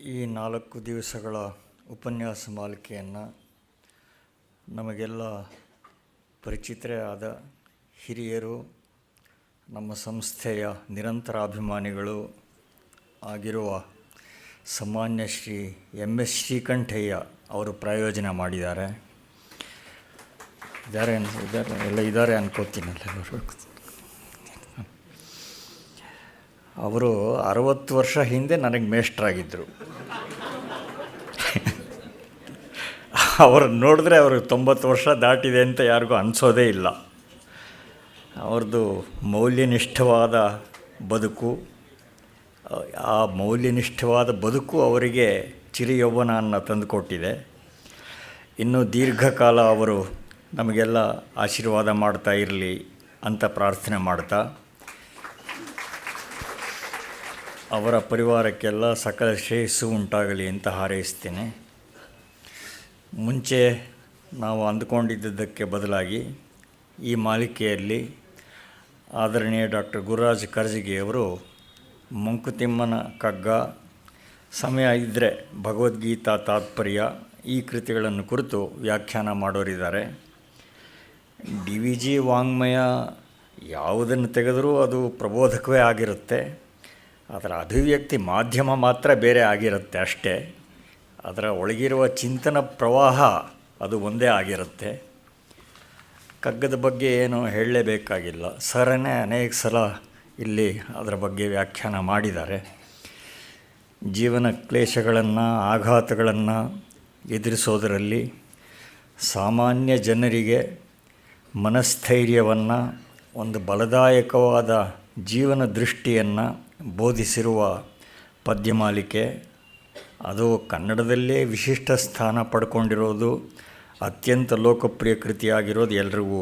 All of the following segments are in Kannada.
ಈ 4 ದಿವಸಗಳ ಉಪನ್ಯಾಸ ಮಾಲಿಕೆಯನ್ನು ನಮಗೆಲ್ಲ ಪರಿಚಿತರೇ ಆದ ಹಿರಿಯರು, ನಮ್ಮ ಸಂಸ್ಥೆಯ ನಿರಂತರ ಅಭಿಮಾನಿಗಳು ಆಗಿರುವ ಸನ್ಮಾನ್ಯ ಶ್ರೀ MS ಶ್ರೀಕಂಠಯ್ಯ ಅವರು ಪ್ರಾಯೋಜನೆ ಮಾಡಿದ್ದಾರೆ. ಇದ್ದಾರೆ ಅನ್ಕೋತೀನಲ್ಲ. ಅವರು 60 ವರ್ಷ ಹಿಂದೆ ನನಗೆ ಮೇಷ್ಟ್ರಾಗಿದ್ದರು. ಅವ್ರನ್ನ ನೋಡಿದ್ರೆ ಅವ್ರಿಗೆ 90 ವರ್ಷ ದಾಟಿದೆ ಅಂತ ಯಾರಿಗೂ ಅನಿಸೋದೇ ಇಲ್ಲ. ಅವ್ರದ್ದು ಮೌಲ್ಯನಿಷ್ಠವಾದ ಬದುಕು, ಆ ಮೌಲ್ಯನಿಷ್ಠವಾದ ಬದುಕು ಅವರಿಗೆ ಚಿರಯೌವನವನ್ನು ತಂದುಕೊಟ್ಟಿದೆ. ಇನ್ನೂ ದೀರ್ಘಕಾಲ ಅವರು ನಮಗೆಲ್ಲ ಆಶೀರ್ವಾದ ಮಾಡ್ತಾ ಇರಲಿ ಅಂತ ಪ್ರಾರ್ಥನೆ ಮಾಡ್ತಾ, ಅವರ ಪರಿವಾರಕ್ಕೆಲ್ಲ ಸಕಲ ಶ್ರೇಯಸ್ಸು ಉಂಟಾಗಲಿ ಅಂತ ಹಾರೈಸ್ತೇನೆ. ಮುಂಚೆ ನಾವು ಅಂದುಕೊಂಡಿದ್ದಕ್ಕೆ ಬದಲಾಗಿ ಈ ಮಾಲಿಕೆಯಲ್ಲಿ ಆದರಣೀಯ ಡಾಕ್ಟರ್ ಗುರುರಾಜ್ ಕರ್ಜಗಿಯವರು ಮಂಕುತಿಮ್ಮನ ಕಗ್ಗ, ಸಮಯ ಇದ್ದರೆ ಭಗವದ್ಗೀತಾ ತಾತ್ಪರ್ಯ ಈ ಕೃತಿಗಳನ್ನು ಕುರಿತು ವ್ಯಾಖ್ಯಾನ ಮಾಡೋರಿದ್ದಾರೆ. DVG ವಾಂಗ್ಮಯ ಯಾವುದನ್ನು ತೆಗೆದರೂ ಅದು ಪ್ರಬೋಧಕವೇ ಆಗಿರುತ್ತೆ. ಅದರ ಅಭಿವ್ಯಕ್ತಿ ಮಾಧ್ಯಮ ಮಾತ್ರ ಬೇರೆ ಆಗಿರುತ್ತೆ ಅಷ್ಟೇ. ಅದರ ಒಳಗಿರುವ ಚಿಂತನ ಪ್ರವಾಹ ಅದು ಒಂದೇ ಆಗಿರುತ್ತೆ. ಕಗ್ಗದ ಬಗ್ಗೆ ಏನು ಹೇಳಲೇಬೇಕಾಗಿಲ್ಲ. ಸರನೇ ಅನೇಕ ಸಲ ಇಲ್ಲಿ ಅದರ ಬಗ್ಗೆ ವ್ಯಾಖ್ಯಾನ ಮಾಡಿದ್ದಾರೆ. ಜೀವನ ಕ್ಲೇಶಗಳನ್ನು, ಆಘಾತಗಳನ್ನು ಎದುರಿಸೋದರಲ್ಲಿ ಸಾಮಾನ್ಯ ಜನರಿಗೆ ಮನಸ್ಥೈರ್ಯವನ್ನು, ಒಂದು ಬಲದಾಯಕವಾದ ಜೀವನ ದೃಷ್ಟಿಯನ್ನು ಬೋಧಿಸಿರುವ ಪದ್ಯಮಾಲಿಕೆ. ಅದು ಕನ್ನಡದಲ್ಲೇ ವಿಶಿಷ್ಟ ಸ್ಥಾನ ಪಡ್ಕೊಂಡಿರೋದು, ಅತ್ಯಂತ ಲೋಕಪ್ರಿಯ ಕೃತಿಯಾಗಿರೋದು ಎಲ್ರಿಗೂ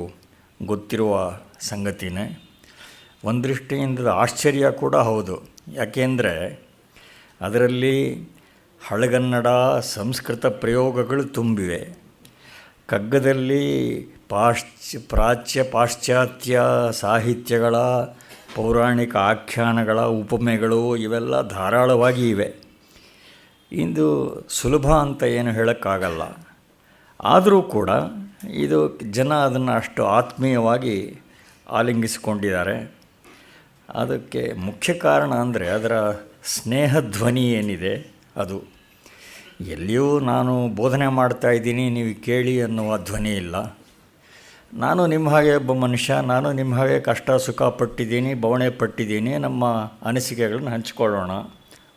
ಗೊತ್ತಿರುವ ಸಂಗತಿನೇ. ಒಂದು ದೃಷ್ಟಿಯಿಂದ ಆಶ್ಚರ್ಯ ಕೂಡ ಹೌದು. ಯಾಕೆಂದರೆ ಅದರಲ್ಲಿ ಹಳಗನ್ನಡ, ಸಂಸ್ಕೃತ ಪ್ರಯೋಗಗಳು ತುಂಬಿವೆ. ಕಗ್ಗದಲ್ಲಿ ಪಾಶ್ಚಾತ್ಯ ಸಾಹಿತ್ಯಗಳ, ಪೌರಾಣಿಕ ಆಖ್ಯಾನಗಳ ಉಪಮೆಗಳು ಇವೆಲ್ಲ ಧಾರಾಳವಾಗಿ ಇವೆ. ಇದು ಸುಲಭ ಅಂತ ಏನು ಹೇಳೋಕ್ಕಾಗಲ್ಲ. ಆದರೂ ಕೂಡ ಇದು ಜನ ಅದನ್ನು ಅಷ್ಟು ಆತ್ಮೀಯವಾಗಿ ಆಲಿಂಗಿಸಿಕೊಂಡಿದ್ದಾರೆ. ಅದಕ್ಕೆ ಮುಖ್ಯ ಕಾರಣ ಅಂದರೆ ಅದರ ಸ್ನೇಹಧ್ವನಿ ಏನಿದೆ ಅದು. ಎಲ್ಲಿಯೂ ನಾನು ಬೋಧನೆ ಮಾಡ್ತಾಯಿದ್ದೀನಿ ನೀವು ಕೇಳಿ ಅನ್ನುವ ಧ್ವನಿ ಇಲ್ಲ. ನಾನು ನಿಮ್ಮ ಹಾಗೆ ಒಬ್ಬ ಮನುಷ್ಯ, ನಾನು ನಿಮ್ಮ ಹಾಗೆ ಕಷ್ಟ ಸುಖ ಪಟ್ಟಿದ್ದೀನಿ, ಬವಣೆ ಪಟ್ಟಿದ್ದೀನಿ, ನಮ್ಮ ಅನಿಸಿಕೆಗಳನ್ನು ಹಂಚಿಕೊಳ್ಳೋಣ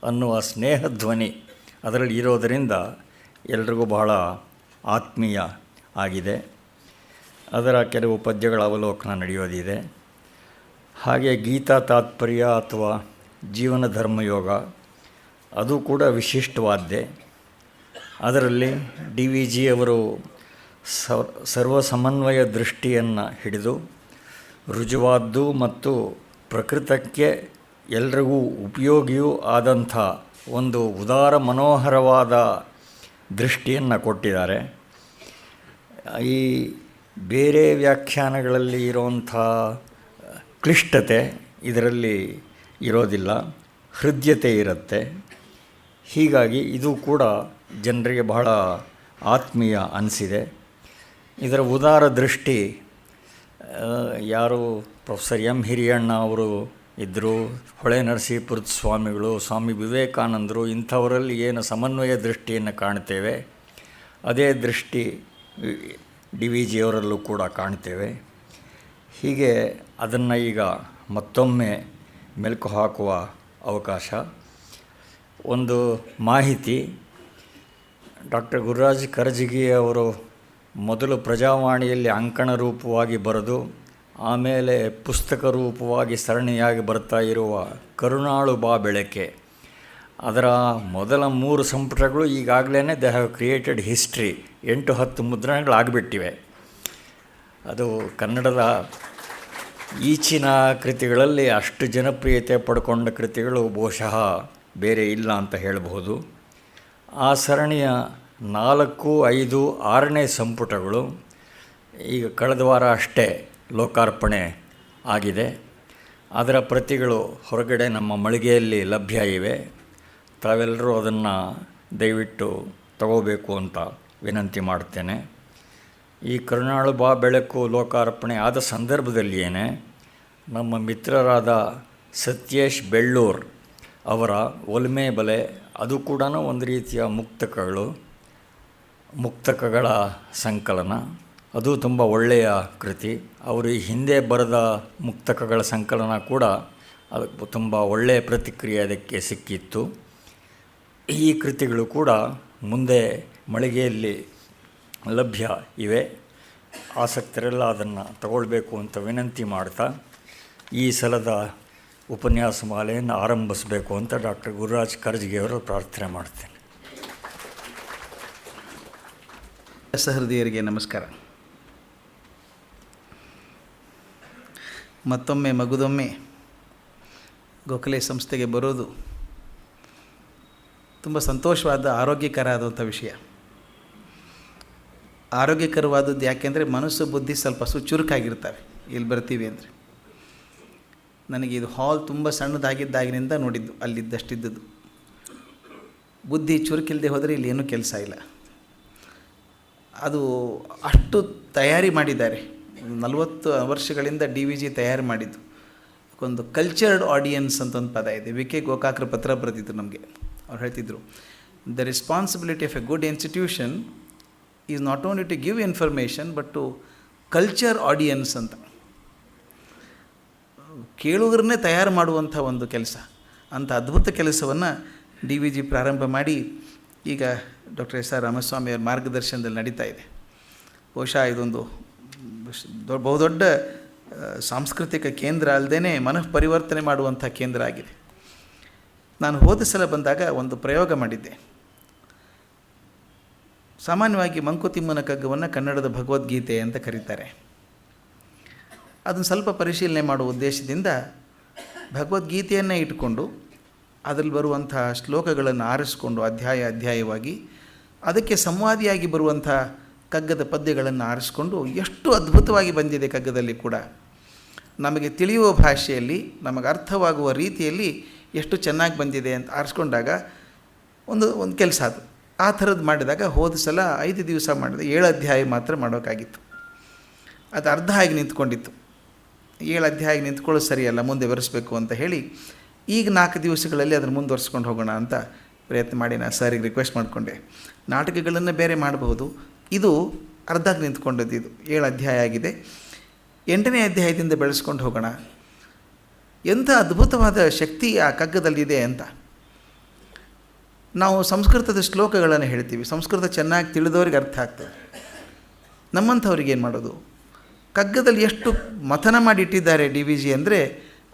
ಅನ್ನುವ ಸ್ನೇಹಧ್ವನಿ ಅದರಲ್ಲಿ ಇರೋದರಿಂದ ಎಲ್ರಿಗೂ ಬಹಳ ಆತ್ಮೀಯ ಆಗಿದೆ. ಅದರ ಕೆಲವು ಪದ್ಯಗಳ ಅವಲೋಕನ ನಡೆಯೋದಿದೆ. ಹಾಗೆ ಗೀತಾ ತಾತ್ಪರ್ಯ ಅಥವಾ ಜೀವನ ಧರ್ಮಯೋಗ ಅದು ಕೂಡ ವಿಶಿಷ್ಟವಾದ್ದೇ. ಅದರಲ್ಲಿ DVG ಅವರು ಸರ್ವಸಮನ್ವಯ ದೃಷ್ಟಿಯನ್ನು ಹಿಡಿದು ರುಜುವಾದ್ದು ಮತ್ತು ಪ್ರಕೃತಕ್ಕೆ ಎಲ್ರಿಗೂ ಉಪಯೋಗಿಯೂ ಆದಂಥ ಒಂದು ಉದಾರ ಮನೋಹರವಾದ ದೃಷ್ಟಿಯನ್ನು ಕೊಟ್ಟಿದ್ದಾರೆ. ಈ ಬೇರೆ ವ್ಯಾಖ್ಯಾನಗಳಲ್ಲಿ ಇರುವಂಥ ಕ್ಲಿಷ್ಟತೆ ಇದರಲ್ಲಿ ಇರೋದಿಲ್ಲ, ಹೃದ್ಯತೆ ಇರುತ್ತೆ. ಹೀಗಾಗಿ ಇದು ಕೂಡ ಜನರಿಗೆ ಬಹಳ ಆತ್ಮೀಯ ಅನಿಸಿದೆ. ಇದರ ಉದಾರ ದೃಷ್ಟಿ ಯಾರು ಪ್ರೊಫೆಸರ್ M ಹಿರಿಯಣ್ಣ ಅವರು ಇದ್ದರು, ಹೊಳೆ ನರಸೀಪುರದ ಸ್ವಾಮಿಗಳು, ಸ್ವಾಮಿ ವಿವೇಕಾನಂದರು, ಇಂಥವರಲ್ಲಿ ಏನು ಸಮನ್ವಯ ದೃಷ್ಟಿಯನ್ನು ಕಾಣ್ತೇವೆ ಅದೇ ದೃಷ್ಟಿ DVG ಅವರಲ್ಲೂ ಕೂಡ ಕಾಣ್ತೇವೆ. ಹೀಗೆ ಅದನ್ನು ಈಗ ಮತ್ತೊಮ್ಮೆ ಮೆಲುಕು ಹಾಕುವ ಅವಕಾಶ. ಒಂದು ಮಾಹಿತಿ, ಡಾಕ್ಟರ್ ಗುರುರಾಜ್ ಕರ್ಜಗಿ ಅವರು ಮೊದಲು ಪ್ರಜಾವಾಣಿಯಲ್ಲಿ ಅಂಕಣ ರೂಪವಾಗಿ ಬರೆದು ಆಮೇಲೆ ಪುಸ್ತಕ ರೂಪವಾಗಿ ಸರಣಿಯಾಗಿ ಬರ್ತಾ ಇರುವ ಕರುಣಾಳು ಬಾ ಬೆಳಕೆ, ಅದರ ಮೊದಲ 3 ಸಂಪುಟಗಳು ಈಗಾಗಲೇ ದೇ ಹ್ಯಾವ್ ಕ್ರಿಯೇಟೆಡ್ ಹಿಸ್ಟ್ರಿ, 8-10 ಮುದ್ರಣಗಳಾಗಿಬಿಟ್ಟಿವೆ. ಅದು ಕನ್ನಡದ ಈಚಿನ ಕೃತಿಗಳಲ್ಲಿ ಅಷ್ಟು ಜನಪ್ರಿಯತೆ ಪಡ್ಕೊಂಡ ಕೃತಿಗಳು ಬಹುಶಃ ಬೇರೆ ಇಲ್ಲ ಅಂತ ಹೇಳಬಹುದು. ಆ ಸರಣಿಯ 4, 5, 6ನೇ ಸಂಪುಟಗಳು ಈಗ ಕಳೆದ ವಾರ ಅಷ್ಟೇ ಲೋಕಾರ್ಪಣೆ ಆಗಿದೆ. ಅದರ ಪ್ರತಿಗಳು ಹೊರಗಡೆ ನಮ್ಮ ಮಳಿಗೆಯಲ್ಲಿ ಲಭ್ಯ ಇವೆ. ತಾವೆಲ್ಲರೂ ಅದನ್ನು ದಯವಿಟ್ಟು ತಗೋಬೇಕು ಅಂತ ವಿನಂತಿ ಮಾಡ್ತೇನೆ. ಈ ಕರುಣಾಳು ಬಾ ಬೆಳಕು ಲೋಕಾರ್ಪಣೆ ಆದ ಸಂದರ್ಭದಲ್ಲಿಯೇ ನಮ್ಮ ಮಿತ್ರರಾದ ಸತ್ಯೇಶ್ ಬೆಳ್ಳೂರ್ ಅವರ ಒಲ್ಮೆ ಬಲೆ, ಅದು ಕೂಡ ಒಂದು ರೀತಿಯ ಮುಕ್ತಕಗಳ ಸಂಕಲನ. ಅದು ತುಂಬ ಒಳ್ಳೆಯ ಕೃತಿ. ಅವರು ಈ ಹಿಂದೆ ಬರೆದ ಮುಕ್ತಕಗಳ ಸಂಕಲನ ಕೂಡ ಅದಕ್ಕೆ ತುಂಬ ಒಳ್ಳೆಯ ಪ್ರತಿಕ್ರಿಯೆ ಅದಕ್ಕೆ ಸಿಕ್ಕಿತ್ತು. ಈ ಕೃತಿಗಳು ಕೂಡ ಮುಂದೆ ಮಳಿಗೆಯಲ್ಲಿ ಲಭ್ಯ ಇವೆ. ಆಸಕ್ತರೆಲ್ಲ ಅದನ್ನು ತಗೊಳ್ಬೇಕು ಅಂತ ವಿನಂತಿ ಮಾಡ್ತಾ ಈ ಸಲದ ಉಪನ್ಯಾಸ ಮಾಲೆಯನ್ನು ಆರಂಭಿಸಬೇಕು ಅಂತ ಡಾಕ್ಟರ್ ಗುರುರಾಜ್ ಕರ್ಜ್ಗಿಯವರು ಪ್ರಾರ್ಥನೆ ಮಾಡ್ತೇನೆ. ಸಹೃದಯರಿಗೆ ನಮಸ್ಕಾರ. ಮತ್ತೊಮ್ಮೆ ಮಗುದೊಮ್ಮೆ ಗೋಖಲೆ ಸಂಸ್ಥೆಗೆ ಬರೋದು ತುಂಬ ಸಂತೋಷವಾದ ಆರೋಗ್ಯಕರ ಆದಂಥ ವಿಷಯ. ಆರೋಗ್ಯಕರವಾದದ್ದು ಯಾಕೆಂದರೆ ಮನಸ್ಸು ಬುದ್ಧಿ ಸ್ವಲ್ಪ ಚುರುಕಾಗಿರ್ತವೆ ಇಲ್ಲಿ ಬರ್ತೀವಿ ಅಂದರೆ. ನನಗೆ ಇದು ಹಾಲ್ ತುಂಬ ಸಣ್ಣದಾಗಿದ್ದಾಗಿನಿಂದ ನೋಡಿದ್ದು, ಅಲ್ಲಿದ್ದಷ್ಟಿದ್ದದ್ದು. ಬುದ್ಧಿ ಚುರುಕಿಲ್ಲದೆ ಹೋದರೆ ಇಲ್ಲಿ ಏನೂ ಕೆಲಸ ಇಲ್ಲ. ಅದು ಅಷ್ಟು ತಯಾರಿ ಮಾಡಿದ್ದಾರೆ. 40 ವರ್ಷಗಳಿಂದ DVG ತಯಾರು ಮಾಡಿದ್ದು. ಒಂದು ಕಲ್ಚರ್ಡ್ ಆಡಿಯನ್ಸ್ ಅಂತ ಒಂದು ಪದ ಇದೆ. ವಿ ಕೆ ಗೋಕಾಕ್ರ ಪತ್ರ ಬರೆದಿದ್ರು ನಮಗೆ. ಅವ್ರು ಹೇಳ್ತಿದ್ರು, the responsibility of a good institution is not only to give information but to culture audience ಅಂತ. ಕೇಳುಗರನ್ನೇ ತಯಾರು ಮಾಡುವಂಥ ಒಂದು ಕೆಲಸ. ಅಂಥ ಅದ್ಭುತ ಕೆಲಸವನ್ನು DVG ಪ್ರಾರಂಭ ಮಾಡಿ ಈಗ ಡಾಕ್ಟರ್ ಎಸ್ ಆರ್ ರಾಮಸ್ವಾಮಿಯವರ ಮಾರ್ಗದರ್ಶನದಲ್ಲಿ ನಡೀತಾ ಇದೆ. ಬಹುಶಃ ಇದೊಂದು ಬಹುದೊಡ್ಡ ಸಾಂಸ್ಕೃತಿಕ ಕೇಂದ್ರ ಅಲ್ಲದೇ ಮನಃಪರಿವರ್ತನೆ ಮಾಡುವಂಥ ಕೇಂದ್ರ ಆಗಿದೆ. ನಾನು ಹೋದ ಸಲ ಬಂದಾಗ ಒಂದು ಪ್ರಯೋಗ ಮಾಡಿದ್ದೆ. ಸಾಮಾನ್ಯವಾಗಿ ಮಂಕುತಿಮ್ಮನ ಕಗ್ಗವನ್ನು ಕನ್ನಡದ ಭಗವದ್ಗೀತೆ ಅಂತ ಕರೀತಾರೆ. ಅದನ್ನು ಸ್ವಲ್ಪ ಪರಿಶೀಲನೆ ಮಾಡುವ ಉದ್ದೇಶದಿಂದ ಭಗವದ್ಗೀತೆಯನ್ನೇ ಇಟ್ಕೊಂಡು ಅದರಲ್ಲಿ ಬರುವಂಥ ಶ್ಲೋಕಗಳನ್ನು ಆರಿಸ್ಕೊಂಡು ಅಧ್ಯಾಯವಾಗಿ ಅದಕ್ಕೆ ಸಂವಾದಿಯಾಗಿ ಬರುವಂಥ ಕಗ್ಗದ ಪದ್ಯಗಳನ್ನು ಆರಿಸ್ಕೊಂಡು ಎಷ್ಟು ಅದ್ಭುತವಾಗಿ ಬಂದಿದೆ ಕಗ್ಗದಲ್ಲಿ ಕೂಡ. ನಮಗೆ ತಿಳಿಯುವ ಭಾಷೆಯಲ್ಲಿ ನಮಗೆ ಅರ್ಥವಾಗುವ ರೀತಿಯಲ್ಲಿ ಎಷ್ಟು ಚೆನ್ನಾಗಿ ಬಂದಿದೆ ಅಂತ ಆರಿಸ್ಕೊಂಡಾಗ ಒಂದು ಕೆಲಸ ಅದು. ಆ ಥರದ್ದು ಮಾಡಿದಾಗ ಹೋದ ಸಲ 5 ದಿವಸ ಮಾಡಿದೆ, 7 ಅಧ್ಯಾಯ ಮಾತ್ರ ಮಾಡೋಕ್ಕಾಗಿತ್ತು. ಅದು ಅರ್ಧ ಆಗಿ ನಿಂತ್ಕೊಂಡಿತ್ತು. 7 ಅಧ್ಯಾಯ ನಿಂತ್ಕೊಳ್ಳೋದು ಸರಿಯಲ್ಲ, ಮುಂದೆ ಬೆರೆಸಬೇಕು ಅಂತ ಹೇಳಿ ಈಗ 4 ದಿವಸಗಳಲ್ಲಿ ಅದನ್ನು ಮುಂದುವರ್ಸ್ಕೊಂಡು ಹೋಗೋಣ ಅಂತ ಪ್ರಯತ್ನ ಮಾಡಿ ನಾನು ಸರಿಗೆ ರಿಕ್ವೆಸ್ಟ್ ಮಾಡಿಕೊಂಡೆ. ನಾಟಕಗಳನ್ನು ಬೇರೆ ಮಾಡಬಹುದು, ಇದು ಅರ್ಧಕ್ಕೆ ನಿಂತ್ಕೊಂಡದ್ದು. ಇದು 7 ಅಧ್ಯಾಯ ಆಗಿದೆ. 8ನೇ ಅಧ್ಯಾಯದಿಂದ ಬೆಳೆಸ್ಕೊಂಡು ಹೋಗೋಣ. ಎಂಥ ಅದ್ಭುತವಾದ ಶಕ್ತಿ ಆ ಕಗ್ಗದಲ್ಲಿದೆ ಅಂತ. ನಾವು ಸಂಸ್ಕೃತದ ಶ್ಲೋಕಗಳನ್ನು ಹೇಳ್ತೀವಿ, ಸಂಸ್ಕೃತ ಚೆನ್ನಾಗಿ ತಿಳಿದವ್ರಿಗೆ ಅರ್ಥ ಆಗ್ತದೆ. ನಮ್ಮಂಥವ್ರಿಗೆ ಏನು ಮಾಡೋದು? ಕಗ್ಗದಲ್ಲಿ ಎಷ್ಟು ಮಥನ ಮಾಡಿಟ್ಟಿದ್ದಾರೆ DVG ಅಂದರೆ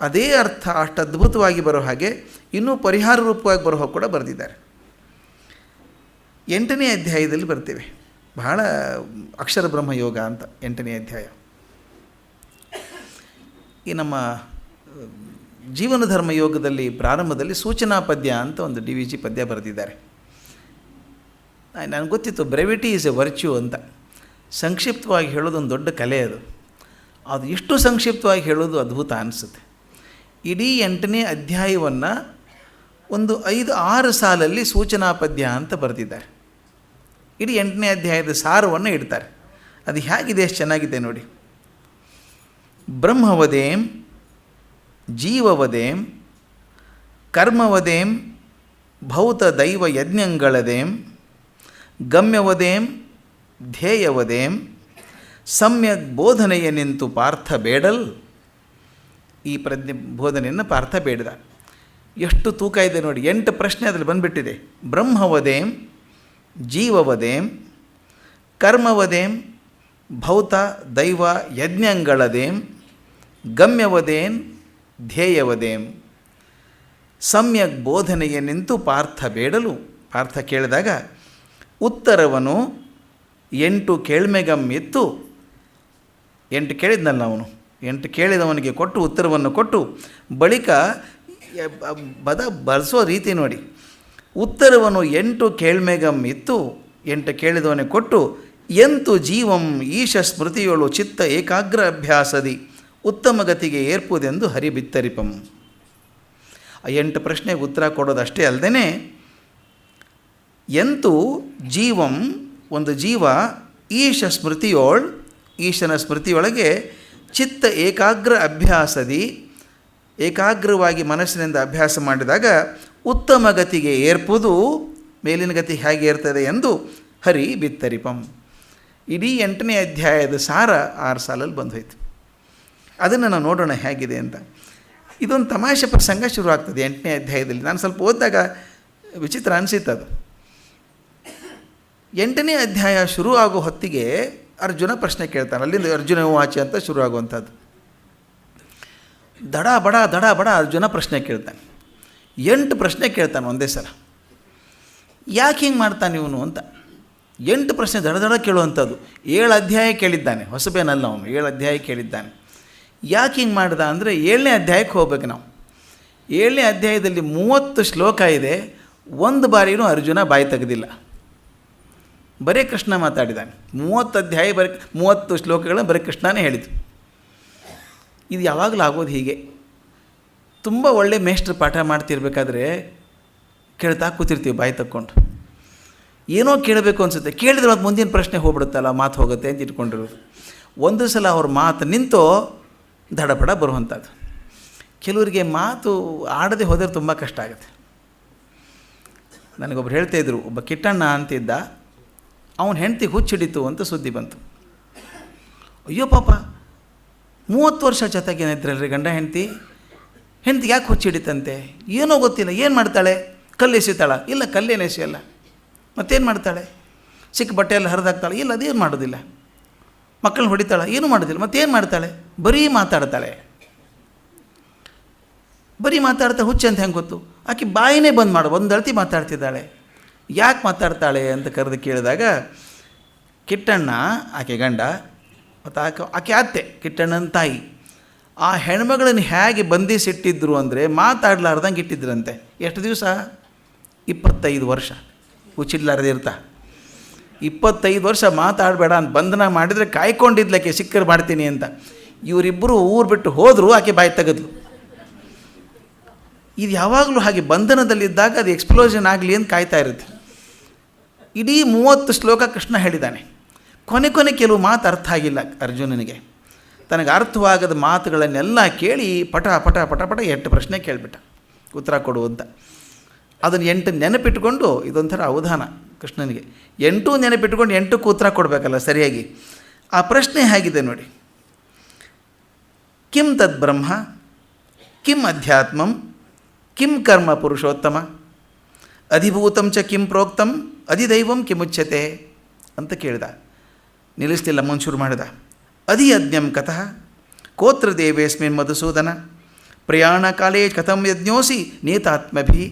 ಅದೇ ಅರ್ಥ ಅಷ್ಟು ಅದ್ಭುತವಾಗಿ ಬರೋ ಹಾಗೆ ಇನ್ನೂ ಪರಿಹಾರ ರೂಪವಾಗಿ ಬರೋ ಹಾಗೆ ಕೂಡ ಬರೆದಿದ್ದಾರೆ. 8ನೇ ಅಧ್ಯಾಯದಲ್ಲಿ ಬರ್ತೇವೆ. ಬಹಳ ಅಕ್ಷರ ಬ್ರಹ್ಮಯೋಗ ಅಂತ 8ನೇ ಅಧ್ಯಾಯ. ಈ ನಮ್ಮ ಜೀವನ ಧರ್ಮ ಯೋಗದಲ್ಲಿ ಪ್ರಾರಂಭದಲ್ಲಿ ಸೂಚನಾ ಪದ್ಯ ಅಂತ ಒಂದು DVG ಪದ್ಯ ಬರೆದಿದ್ದಾರೆ. ನನಗೆ ಗೊತ್ತಿತ್ತು ಬ್ರೆವಿಟಿ ಈಸ್ ಎ ವರ್ಚ್ಯೂ ಅಂತ. ಸಂಕ್ಷಿಪ್ತವಾಗಿ ಹೇಳೋದೊಂದು ದೊಡ್ಡ ಕಲೆ ಅದು. ಅದು ಎಷ್ಟು ಸಂಕ್ಷಿಪ್ತವಾಗಿ ಹೇಳೋದು ಅದ್ಭುತ ಅನಿಸುತ್ತೆ. ಇಡೀ 8ನೇ ಅಧ್ಯಾಯವನ್ನು ಒಂದು 5-6 ಸಾಲಲ್ಲಿ ಸೂಚನಾ ಪದ್ಯ ಅಂತ ಬರೆದಿದ್ದಾರೆ. ಇಡೀ 8ನೇ ಅಧ್ಯಾಯದ ಸಾರವನ್ನು ಇಡ್ತಾರೆ. ಅದು ಹೇಗಿದೆ, ಎಷ್ಟು ಚೆನ್ನಾಗಿದೆ ನೋಡಿ. ಬ್ರಹ್ಮವದೇಂ ಜೀವವದೇಂ ಕರ್ಮವದೇಂ ಭೌತ ದೈವ ಯಜ್ಞಗಳದೇಂ ಗಮ್ಯವದೇಂ ಧ್ಯೇಯವದೇಂ ಸಮ್ಯಕ್ ಬೋಧನೆಯ ನಿಂತು ಪಾರ್ಥ ಬೇಡಲ್. ಈ ಬೋಧನೆಯನ್ನು ಪಾರ್ಥ ಬೇಡಿದ. ಎಷ್ಟು ತೂಕ ಇದೆ ನೋಡಿ. 8 ಪ್ರಶ್ನೆ ಅದರಲ್ಲಿ ಬಂದುಬಿಟ್ಟಿದೆ. ಬ್ರಹ್ಮವದೇಂ ಜೀವವದೇಂ ಕರ್ಮವದೇಂ ಭೌತ ದೈವ ಯಜ್ಞಗಳದೇಂ ಗಮ್ಯವದೇಂ ಧ್ಯೇಯವದೇಂ ಸಮ್ಯಕ್ ಬೋಧನೆಯ ನಿಂತು ಪಾರ್ಥ ಬೇಡಲು. ಪಾರ್ಥ ಕೇಳಿದಾಗ ಉತ್ತರವನು 8 ಕೇಳ್ಮೆಗಮ್ ಎತ್ತು. 8 ಕೇಳಿದ್ನಲ್ಲ ಅವನು, 8 ಕೇಳಿದವನಿಗೆ ಕೊಟ್ಟು ಉತ್ತರವನ್ನು ಕೊಟ್ಟು ಬಳಿಕ ಬಳಸೋ ರೀತಿ ನೋಡಿ. ಉತ್ತರವನ್ನು 8 ಕೇಳ್ಮೆಗಮ್ ಇತ್ತು, 8 ಕೇಳಿದವನಿಗೆ ಕೊಟ್ಟು ಎಂತು ಜೀವಂ ಈಶ ಸ್ಮೃತಿಯೊಳು ಚಿತ್ತ ಏಕಾಗ್ರ ಅಭ್ಯಾಸದಿ ಉತ್ತಮ ಗತಿಗೆ ಏರ್ಪುದೆಂದು ಹರಿಬಿತ್ತರಿಪಂ. ಆ 8 ಪ್ರಶ್ನೆಗೆ ಉತ್ತರ ಕೊಡೋದಷ್ಟೇ ಅಲ್ಲದೆ ಎಂತೂ ಜೀವಂ ಒಂದು ಜೀವ ಈಶನ ಸ್ಮೃತಿಯೊಳಗೆ ಚಿತ್ತ ಏಕಾಗ್ರ ಅಭ್ಯಾಸದಿ ಏಕಾಗ್ರವಾಗಿ ಮನಸ್ಸಿನಿಂದ ಅಭ್ಯಾಸ ಮಾಡಿದಾಗ ಉತ್ತಮ ಗತಿಗೆ ಏರ್ಪುದು, ಮೇಲಿನ ಗತಿ ಹೇಗೆ ಏರ್ತದೆ ಎಂದು ಹರಿ ಬಿತ್ತರಿಪಂ. ಇಡೀ 8ನೇ ಅಧ್ಯಾಯದ ಸಾರ 6 ಸಾಲಲ್ಲಿ ಬಂದೋಯ್ತು. ಅದನ್ನು ನಾವು ನೋಡೋಣ ಹೇಗಿದೆ ಅಂತ. ಇದೊಂದು ತಮಾಷೆ ಪ್ರಸಂಗ ಶುರು ಆಗ್ತದೆ 8ನೇ ಅಧ್ಯಾಯದಲ್ಲಿ. ನಾನು ಸ್ವಲ್ಪ ಓದಿದಾಗ ವಿಚಿತ್ರ ಅನಿಸಿತ್ತು ಅದು. 8ನೇ ಅಧ್ಯಾಯ ಶುರು ಆಗೋ ಹೊತ್ತಿಗೆ ಅರ್ಜುನ ಪ್ರಶ್ನೆ ಕೇಳ್ತಾನೆ. ಅಲ್ಲಿಂದ ಅರ್ಜುನ ವಾಚೆ ಅಂತ ಶುರು ಆಗುವಂಥದ್ದು. ದಡ ಬಡ ಅರ್ಜುನ ಪ್ರಶ್ನೆ ಕೇಳ್ತಾನೆ. 8 ಪ್ರಶ್ನೆ ಕೇಳ್ತಾನೆ ಒಂದೇ ಸಲ. ಯಾಕೆ ಹಿಂಗೆ ಮಾಡ್ತಾನೆ ಇವನು ಅಂತ 8 ಪ್ರಶ್ನೆ ದಡ ಕೇಳುವಂಥದ್ದು. 7 ಅಧ್ಯಾಯ ಕೇಳಿದ್ದಾನೆ, ಹೊಸಬೇನಲ್ಲ ಅವನು, 7 ಅಧ್ಯಾಯ ಕೇಳಿದ್ದಾನೆ. ಯಾಕೆ ಹಿಂಗೆ ಮಾಡ್ದ ಅಂದರೆ 7ನೇ ಅಧ್ಯಾಯಕ್ಕೆ ಹೋಗ್ಬೇಕು ನಾವು. 7ನೇ ಅಧ್ಯಾಯದಲ್ಲಿ 30 ಶ್ಲೋಕ ಇದೆ. ಒಂದು ಬಾರಿಯೂ ಅರ್ಜುನ ಬಾಯಿ ತೆಗೆದಿಲ್ಲ, ಬರೀ ಕೃಷ್ಣ ಮಾತಾಡಿದ್ದಾನೆ. 30 ಅಧ್ಯಾಯ ಬರೀ 30 ಶ್ಲೋಕಗಳನ್ನ ಬರೀ ಕೃಷ್ಣನೇ ಹೇಳಿತು. ಇದು ಯಾವಾಗಲೂ ಆಗೋದು ಹೀಗೆ. ತುಂಬ ಒಳ್ಳೆ ಮೇಷ್ಟ್ರು ಪಾಠ ಮಾಡ್ತಿರ್ಬೇಕಾದ್ರೆ ಕೇಳ್ತಾ ಕೂತಿರ್ತೀವಿ ಬಾಯಿ ತಕ್ಕೊಂಡು. ಏನೋ ಕೇಳಬೇಕು ಅನಿಸುತ್ತೆ, ಕೇಳಿದ್ರೆ ಅದು ಮುಂದಿನ ಪ್ರಶ್ನೆ ಹೋಗ್ಬಿಡುತ್ತಲ್ಲ, ಮಾತು ಹೋಗುತ್ತೆ ಅಂತ ಇಟ್ಕೊಂಡಿರೋದು. ಒಂದು ಸಲ ಅವ್ರ ಮಾತು ನಿಂತು ದಡಬಡ ಬರುವಂಥದ್ದು. ಕೆಲವರಿಗೆ ಮಾತು ಆಡದೆ ಹೋದರೆ ತುಂಬ ಕಷ್ಟ ಆಗುತ್ತೆ. ನನಗೊಬ್ರು ಹೇಳ್ತಾಯಿದ್ರು, ಒಬ್ಬ ಕಿಟ್ಟಣ್ಣ ಅಂತಿದ್ದ, ಅವನ ಹೆಂಡ್ತಿಗೆ ಹುಚ್ಚಿಡಿತು ಅಂತ ಸುದ್ದಿ ಬಂತು. ಅಯ್ಯೋ ಪಾಪ, 30 ವರ್ಷ ಜೊತೆಗೇನಿದ್ರಲ್ರಿ ಗಂಡ ಹೆಂಡ್ತಿಗೆ ಯಾಕೆ ಹುಚ್ಚಿಡಿತಂತೆ? ಏನೋ ಗೊತ್ತಿಲ್ಲ. ಏನು ಮಾಡ್ತಾಳೆ? ಕಲ್ಲು ಎಸಿತಾಳ? ಇಲ್ಲ, ಕಲ್ಲೇನು ಎಸೆಯಲ್ಲ. ಮತ್ತೇನು ಮಾಡ್ತಾಳೆ? ಸಿಕ್ಕ ಬಟ್ಟೆಯಲ್ಲಿ ಹರಿದಾಕ್ತಾಳೆ? ಇಲ್ಲ, ಅದೇನು ಮಾಡೋದಿಲ್ಲ. ಮಕ್ಕಳನ್ನ ಹೊಡಿತಾಳ? ಏನೂ ಮಾಡೋದಿಲ್ಲ. ಮತ್ತೇನು ಮಾಡ್ತಾಳೆ? ಬರೀ ಮಾತಾಡ್ತಾಳೆ. ಬರೀ ಮಾತಾಡ್ತಾ ಹುಚ್ಚು ಅಂತ ಹೆಂಗೆ ಗೊತ್ತು? ಆಕೆ ಬಾಯಿನೇ ಬಂದ್ ಮಾಡು, ಒಂದು ಅಳತಿ ಮಾತಾಡ್ತಿದ್ದಾಳೆ. ಯಾಕೆ ಮಾತಾಡ್ತಾಳೆ ಅಂತ ಕರೆದು ಕೇಳಿದಾಗ ಕಿಟ್ಟಣ್ಣ, ಆಕೆ ಗಂಡ ಮತ್ತು ಆಕೆ ಅತ್ತೆ, ಕಿಟ್ಟಣ್ಣನ ತಾಯಿ, ಆ ಹೆಣ್ಮಗಳನ್ನು ಹೇಗೆ ಬಂಧಿಸಿಟ್ಟಿದ್ರು ಅಂದರೆ ಮಾತಾಡ್ಲಾರ್ದಂಗೆ ಇಟ್ಟಿದ್ರಂತೆ. ಎಷ್ಟು ದಿವಸ? 25 ವರ್ಷ. ಹುಚ್ಚಿಡ್ಲಾರ್ದೆ ಇರ್ತಾ 25 ವರ್ಷ ಮಾತಾಡಬೇಡ ಅಂತ ಬಂಧನ ಮಾಡಿದರೆ ಕಾಯ್ಕೊಂಡಿದ್ಲಕ್ಕೆ ಸಿಕ್ಕರು ಮಾಡ್ತೀನಿ ಅಂತ. ಇವರಿಬ್ಬರು ಊರು ಬಿಟ್ಟು ಹೋದರೂ ಆಕೆ ಬಾಯಿ ತೆಗೆದ್ಲು. ಇದು ಯಾವಾಗಲೂ ಹಾಗೆ ಬಂಧನದಲ್ಲಿದ್ದಾಗ ಅದು ಎಕ್ಸ್ಪ್ಲೋಷನ್ ಆಗಲಿ ಅಂತ ಕಾಯ್ತಾ ಇರುತ್ತೆ. ಇಡೀ 30 ಶ್ಲೋಕ ಕೃಷ್ಣ ಹೇಳಿದ್ದಾನೆ. ಕೊನೆ ಕೆಲವು ಮಾತು ಅರ್ಥ ಆಗಿಲ್ಲ ಅರ್ಜುನನಿಗೆ. ತನಗೆ ಅರ್ಥವಾಗದ ಮಾತುಗಳನ್ನೆಲ್ಲ ಕೇಳಿ ಪಟ 8 ಪ್ರಶ್ನೆ ಕೇಳಿಬಿಟ್ಟ ಉತ್ತರ ಕೊಡು ಅಂತ. ಅದನ್ನು 8 ನೆನಪಿಟ್ಕೊಂಡು, ಇದೊಂಥರ ಅವಧಾನ ಕೃಷ್ಣನಿಗೆ. 8 ನೆನಪಿಟ್ಕೊಂಡು 8ಕ್ಕೂ ಉತ್ತರ ಕೊಡಬೇಕಲ್ಲ ಸರಿಯಾಗಿ. ಆ ಪ್ರಶ್ನೆ ಹೇಗಿದೆ ನೋಡಿ. ಕಿಂ ತದ್ ಬ್ರಹ್ಮ, ಕಿಂ ಅಧ್ಯಾತ್ಮಂ, ಕಿಂ ಕರ್ಮ ಪುರುಷೋತ್ತಮ, ಅಧಿಭೂತಂ ಚ ಕಿಂ ಪ್ರೋಕ್ತಂ, ಅಧಿದೈವಂ ಕಿಮುಚ್ಯತೆ ಅಂತ ಕೇಳಿದ. ನಿಲ್ಲಿಸಲಿಲ್ಲ, ಮುಂದೆ ಶುರು ಮಾಡಿದ. ಅಧಿಯಜ್ಞಂ ಕಥಃ ಕೋತ್ರ ದೇವೇಸ್ಮಿನ್ ಮಧುಸೂದನ, ಪ್ರಯಾಣ ಕಾಲೇ ಕಥಂ ಯಜ್ಞೋಸಿ ನೇತಾತ್ಮಭಿ.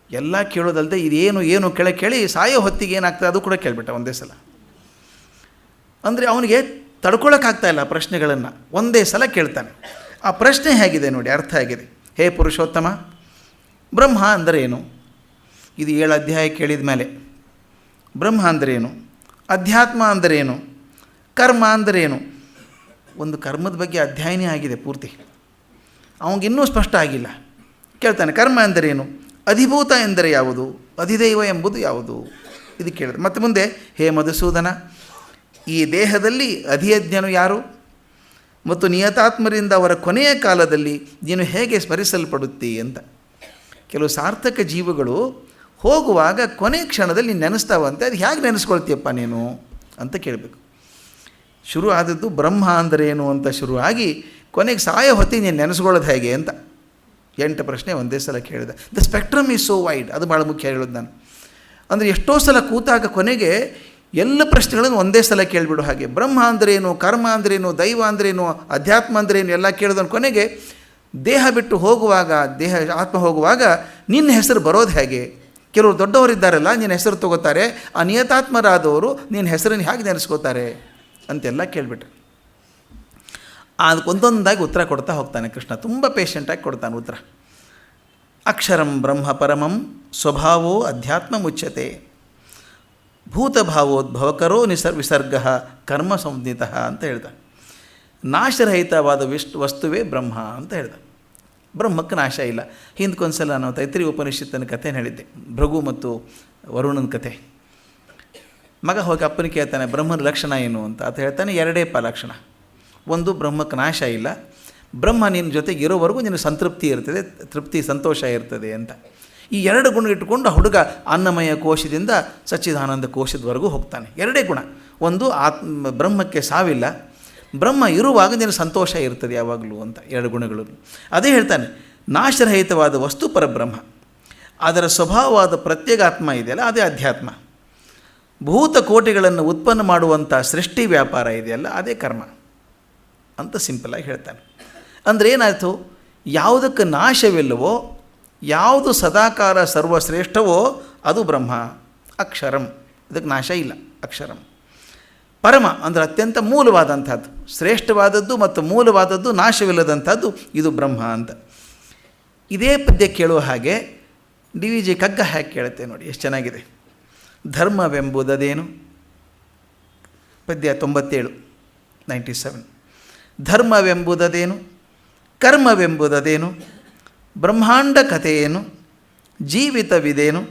ಎಲ್ಲ ಕೇಳೋದಲ್ಲದೆ ಇದೇನು ಕೇಳಿ ಸಾಯೋ ಹೊತ್ತಿಗೆ ಏನಾಗ್ತದೆ ಅದು ಕೂಡ ಕೇಳಿಬಿಟ್ಟ ಒಂದೇ ಸಲ. ಅಂದರೆ ಅವನಿಗೆ ತಡ್ಕೊಳ್ಳೋಕ್ಕಾಗ್ತಾಯಿಲ್ಲ ಪ್ರಶ್ನೆಗಳನ್ನು, ಒಂದೇ ಸಲ ಕೇಳ್ತಾನೆ. ಆ ಪ್ರಶ್ನೆ ಹೇಗಿದೆ ನೋಡಿ, ಅರ್ಥ ಆಗಿದೆ. ಹೇ ಪುರುಷೋತ್ತಮ, ಬ್ರಹ್ಮ ಅಂದರೆ ಏನು? ಇದು 7 ಅಧ್ಯಾಯ ಕೇಳಿದ ಮೇಲೆ ಬ್ರಹ್ಮ ಅಂದರೇನು, ಅಧ್ಯಾತ್ಮ ಅಂದರೇನು, ಕರ್ಮ ಅಂದರೇನು? ಒಂದು ಕರ್ಮದ ಬಗ್ಗೆ ಅಧ್ಯಯನೇ ಆಗಿದೆ ಪೂರ್ತಿ, ಅವನಿಗಿನ್ನೂ ಸ್ಪಷ್ಟ ಆಗಿಲ್ಲ. ಕೇಳ್ತಾನೆ, ಕರ್ಮ ಎಂದರೇನು, ಅಧಿಭೂತ ಎಂದರೆ ಯಾವುದು, ಅಧಿದೈವ ಎಂಬುದು ಯಾವುದು? ಇದು ಕೇಳಿದೆ. ಮತ್ತು ಮುಂದೆ, ಹೇ ಮಧುಸೂದನ, ಈ ದೇಹದಲ್ಲಿ ಅಧಿಯಜ್ಞನು ಯಾರು ಮತ್ತು ನಿಯತಾತ್ಮರಿಂದ ಅವರ ಕೊನೆಯ ಕಾಲದಲ್ಲಿ ನೀನು ಹೇಗೆ ಸ್ಮರಿಸಲ್ಪಡುತ್ತಿ ಅಂತ. ಕೆಲವು ಸಾರ್ಥಕ ಜೀವಗಳು ಹೋಗುವಾಗ ಕೊನೆ ಕ್ಷಣದಲ್ಲಿ ನೀನು ನೆನೆಸ್ತಾವಂತೆ, ಅದು ಹೇಗೆ ನೆನೆಸ್ಕೊಳ್ತೀಯಪ್ಪ ನೀನು ಅಂತ ಕೇಳಬೇಕು. ಶುರು ಆದದ್ದು ಬ್ರಹ್ಮ ಅಂದರೇನು ಅಂತ ಶುರುವಾಗಿ ಕೊನೆಗೆ ಸಾಯೋ ಹೊತ್ತಿಗೆ ನೀನು ನೆನೆಸ್ಕೊಳ್ಳೋದು ಹೇಗೆ ಅಂತ 8 ಪ್ರಶ್ನೆ ಒಂದೇ ಸಲ ಕೇಳಿದೆ. The spectrum is so wide, ಅದು ಭಾಳ ಮುಖ್ಯ ಹೇಳೋದು ನಾನು. ಅಂದರೆ ಎಷ್ಟೋ ಸಲ ಕೂತಾಗ ಕೊನೆಗೆ ಎಲ್ಲ ಪ್ರಶ್ನೆಗಳನ್ನು ಒಂದೇ ಸಲ ಕೇಳಿಬಿಡು ಹಾಗೆ. ಬ್ರಹ್ಮ ಅಂದ್ರೇನು, ಕರ್ಮ ಅಂದ್ರೇನು, ದೈವ ಅಂದ್ರೇನು, ಅಧ್ಯಾತ್ಮ ಅಂದ್ರೇನು ಎಲ್ಲ ಕೇಳಿದನು. ಕೊನೆಗೆ ದೇಹ ಬಿಟ್ಟು ಹೋಗುವಾಗ, ಆತ್ಮ ಹೋಗುವಾಗ ನಿನ್ನ ಹೆಸರು ಬರೋದು ಹೇಗೆ? ಕೆಲವರು ದೊಡ್ಡವರಿದ್ದಾರಲ್ಲ, ನಿನ್ನ ಹೆಸರು ತಗೋತಾರೆ. ಆ ನಿಯತಾತ್ಮರಾದವರು ನಿನ್ನ ಹೆಸರನ್ನು ಹೇಗೆ ನೆನೆಸ್ಕೋತಾರೆ ಅಂತೆಲ್ಲ ಕೇಳಿಬಿಟ್ರೆ ಅದಕ್ಕೊಂದೊಂದಾಗಿ ಉತ್ತರ ಕೊಡ್ತಾ ಹೋಗ್ತಾನೆ ಕೃಷ್ಣ. ತುಂಬ ಪೇಷಂಟಾಗಿ ಕೊಡ್ತಾನೆ ಉತ್ತರ. ಅಕ್ಷರಂ ಬ್ರಹ್ಮ ಪರಮಂ ಸ್ವಭಾವೋ ಅಧ್ಯಾತ್ಮ ಮುಚ್ಯತೆ, ಭೂತಭಾವೋದ್ಭವಕರೋ ವಿಸರ್ಗ ಕರ್ಮ ಸಂಹಿತ ಅಂತ ಹೇಳ್ದ. ನಾಶರಹಿತವಾದ ವಸ್ತುವೇ ಬ್ರಹ್ಮ ಅಂತ ಹೇಳ್ದ. ಬ್ರಹ್ಮಕ್ಕೆ ನಾಶ ಇಲ್ಲ. ಹಿಂದಕ್ಕೊಂದ್ಸಲ ನಾವು ತೈತ್ರಿ ಉಪನಿಷತ್ತಿನ ಕಥೆನ ಹೇಳಿದ್ದೆ. ಭೃಗು ಮತ್ತು ವರುಣನ ಕತೆ. ಮಗ ಹೋಗಿ ಅಪ್ಪನಿಗೆ ಕೇಳ್ತಾನೆ, ಬ್ರಹ್ಮನ ಲಕ್ಷಣ ಏನು ಅಂತ. ಆತ ಹೇಳ್ತಾನೆ, ಎರಡೇ ಲಕ್ಷಣ. ಒಂದು, ಬ್ರಹ್ಮಕ್ಕೆ ನಾಶ ಇಲ್ಲ, ಬ್ರಹ್ಮ ನಿನ್ನ ಜೊತೆಗೆ ಇರೋವರೆಗೂ ನಿನಗೆ ಸಂತೃಪ್ತಿ ಇರ್ತದೆ, ತೃಪ್ತಿ ಸಂತೋಷ ಇರ್ತದೆ ಅಂತ. ಈ ಎರಡು ಗುಣ ಇಟ್ಟುಕೊಂಡು ಆ ಹುಡುಗ ಅನ್ನಮಯ ಕೋಶದಿಂದ ಸಚ್ಚಿದಾನಂದ ಕೋಶದವರೆಗೂ ಹೋಗ್ತಾನೆ. ಎರಡೇ ಗುಣ. ಒಂದು, ಬ್ರಹ್ಮಕ್ಕೆ ಸಾವಿಲ್ಲ, ಬ್ರಹ್ಮ ಇರುವಾಗ ನಿನಗೆ ಸಂತೋಷ ಇರ್ತದೆ ಯಾವಾಗಲೂ ಅಂತ. ಎರಡು ಗುಣಗಳು. ಅದೇ ಹೇಳ್ತಾನೆ, ನಾಶರಹಿತವಾದ ವಸ್ತು ಪರಬ್ರಹ್ಮ, ಅದರ ಸ್ವಭಾವವಾದ ಪ್ರತ್ಯೇಗಾತ್ಮ ಇದೆಯಲ್ಲ ಅದೇ ಅಧ್ಯಾತ್ಮ. ಭೂತ ಕೋಟಿಗಳನ್ನು ಉತ್ಪನ್ನ ಮಾಡುವಂಥ ಸೃಷ್ಟಿ ವ್ಯಾಪಾರ ಇದೆಯಲ್ಲ ಅದೇ ಕರ್ಮ ಅಂತ ಸಿಂಪಲಾಗಿ ಹೇಳ್ತಾನೆ. ಅಂದರೆ ಏನಾಯಿತು, ಯಾವುದಕ್ಕೆ ನಾಶವಿಲ್ಲವೋ, ಯಾವುದು ಸದಾಕಾಲ ಸರ್ವಶ್ರೇಷ್ಠವೋ ಅದು ಬ್ರಹ್ಮ. ಅಕ್ಷರಂ, ಇದಕ್ಕೆ ನಾಶ ಇಲ್ಲ. ಅಕ್ಷರಂ ಪರಮ ಅಂದರೆ ಅತ್ಯಂತ ಮೂಲವಾದಂಥದ್ದು, ಶ್ರೇಷ್ಠವಾದದ್ದು ಮತ್ತು ಮೂಲವಾದದ್ದು, ನಾಶವಿಲ್ಲದಂಥದ್ದು ಇದು ಬ್ರಹ್ಮ ಅಂತ. ಇದೇ ಪದ್ಯ ಕೇಳುವ ಹಾಗೆ ಡಿ ವಿ ಜಿ ಕಗ್ಗ ಹೇಗೆ ಕೇಳುತ್ತೆ ನೋಡಿ, ಎಷ್ಟು ಚೆನ್ನಾಗಿದೆ. ಧರ್ಮವೆಂಬುದದೇನು, ಪದ್ಯ 97, 97. ಧರ್ಮವೆಂಬುದದೇನು, ಕರ್ಮವೆಂಬುದದೇನು, ಬ್ರಹ್ಮಾಂಡ ಕಥೆಯೇನು, ಜೀವಿತವಿದೇನು,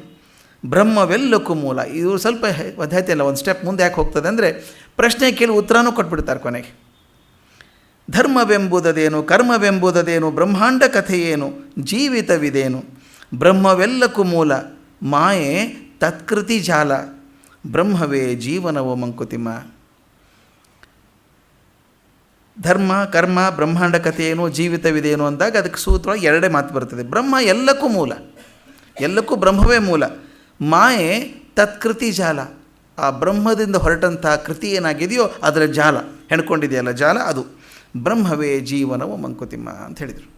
ಬ್ರಹ್ಮವೆಲ್ಲಕ್ಕೂ ಮೂಲ. ಇದು ಸ್ವಲ್ಪ ಪದ್ಧತಿ ಅಲ್ಲ, ಒಂದು ಸ್ಟೆಪ್ ಮುಂದೆ ಯಾಕೆ ಹೋಗ್ತದೆ ಅಂದರೆ ಪ್ರಶ್ನೆ ಕೇಳಿ ಉತ್ತರನೂ ಕೊಟ್ಬಿಡ್ತಾರೆ ಕೊನೆಗೆ. ಧರ್ಮವೆಂಬುದದೇನು, ಕರ್ಮವೆಂಬುದದೇನು, ಬ್ರಹ್ಮಾಂಡ ಕಥೆಯೇನು, ಜೀವಿತವಿದೇನು, ಬ್ರಹ್ಮವೆಲ್ಲಕ್ಕೂ ಮೂಲ, ಮಾಯೆ ತತ್ಕೃತಿ ಜಾಲ, ಬ್ರಹ್ಮವೇ ಜೀವನವೋ ಮಂಕುತಿಮ್ಮ. ಧರ್ಮ, ಕರ್ಮ, ಬ್ರಹ್ಮಾಂಡ ಕಥೆಯೇನು, ಜೀವಿತವಿದೇನು ಅಂದಾಗ ಅದಕ್ಕೆ ಸೂತ್ರವಾಗಿ ಎರಡೇ ಮಾತು ಬರ್ತದೆ. ಬ್ರಹ್ಮ ಎಲ್ಲಕ್ಕೂ ಮೂಲ, ಎಲ್ಲಕ್ಕೂ ಬ್ರಹ್ಮವೇ ಮೂಲ. ಮಾಯೆ ತತ್ಕೃತಿ ಜಾಲ, ಆ ಬ್ರಹ್ಮದಿಂದ ಹೊರಟಂಥ ಕೃತಿ ಏನಾಗಿದೆಯೋ ಅದರ ಜಾಲ ಹೆಣ್ಕೊಂಡಿದೆಯಲ್ಲ ಜಾಲ, ಅದು ಬ್ರಹ್ಮವೇ ಜೀವನವೋ ಮಂಕುತಿಮ್ಮ ಅಂತ ಹೇಳಿದರು.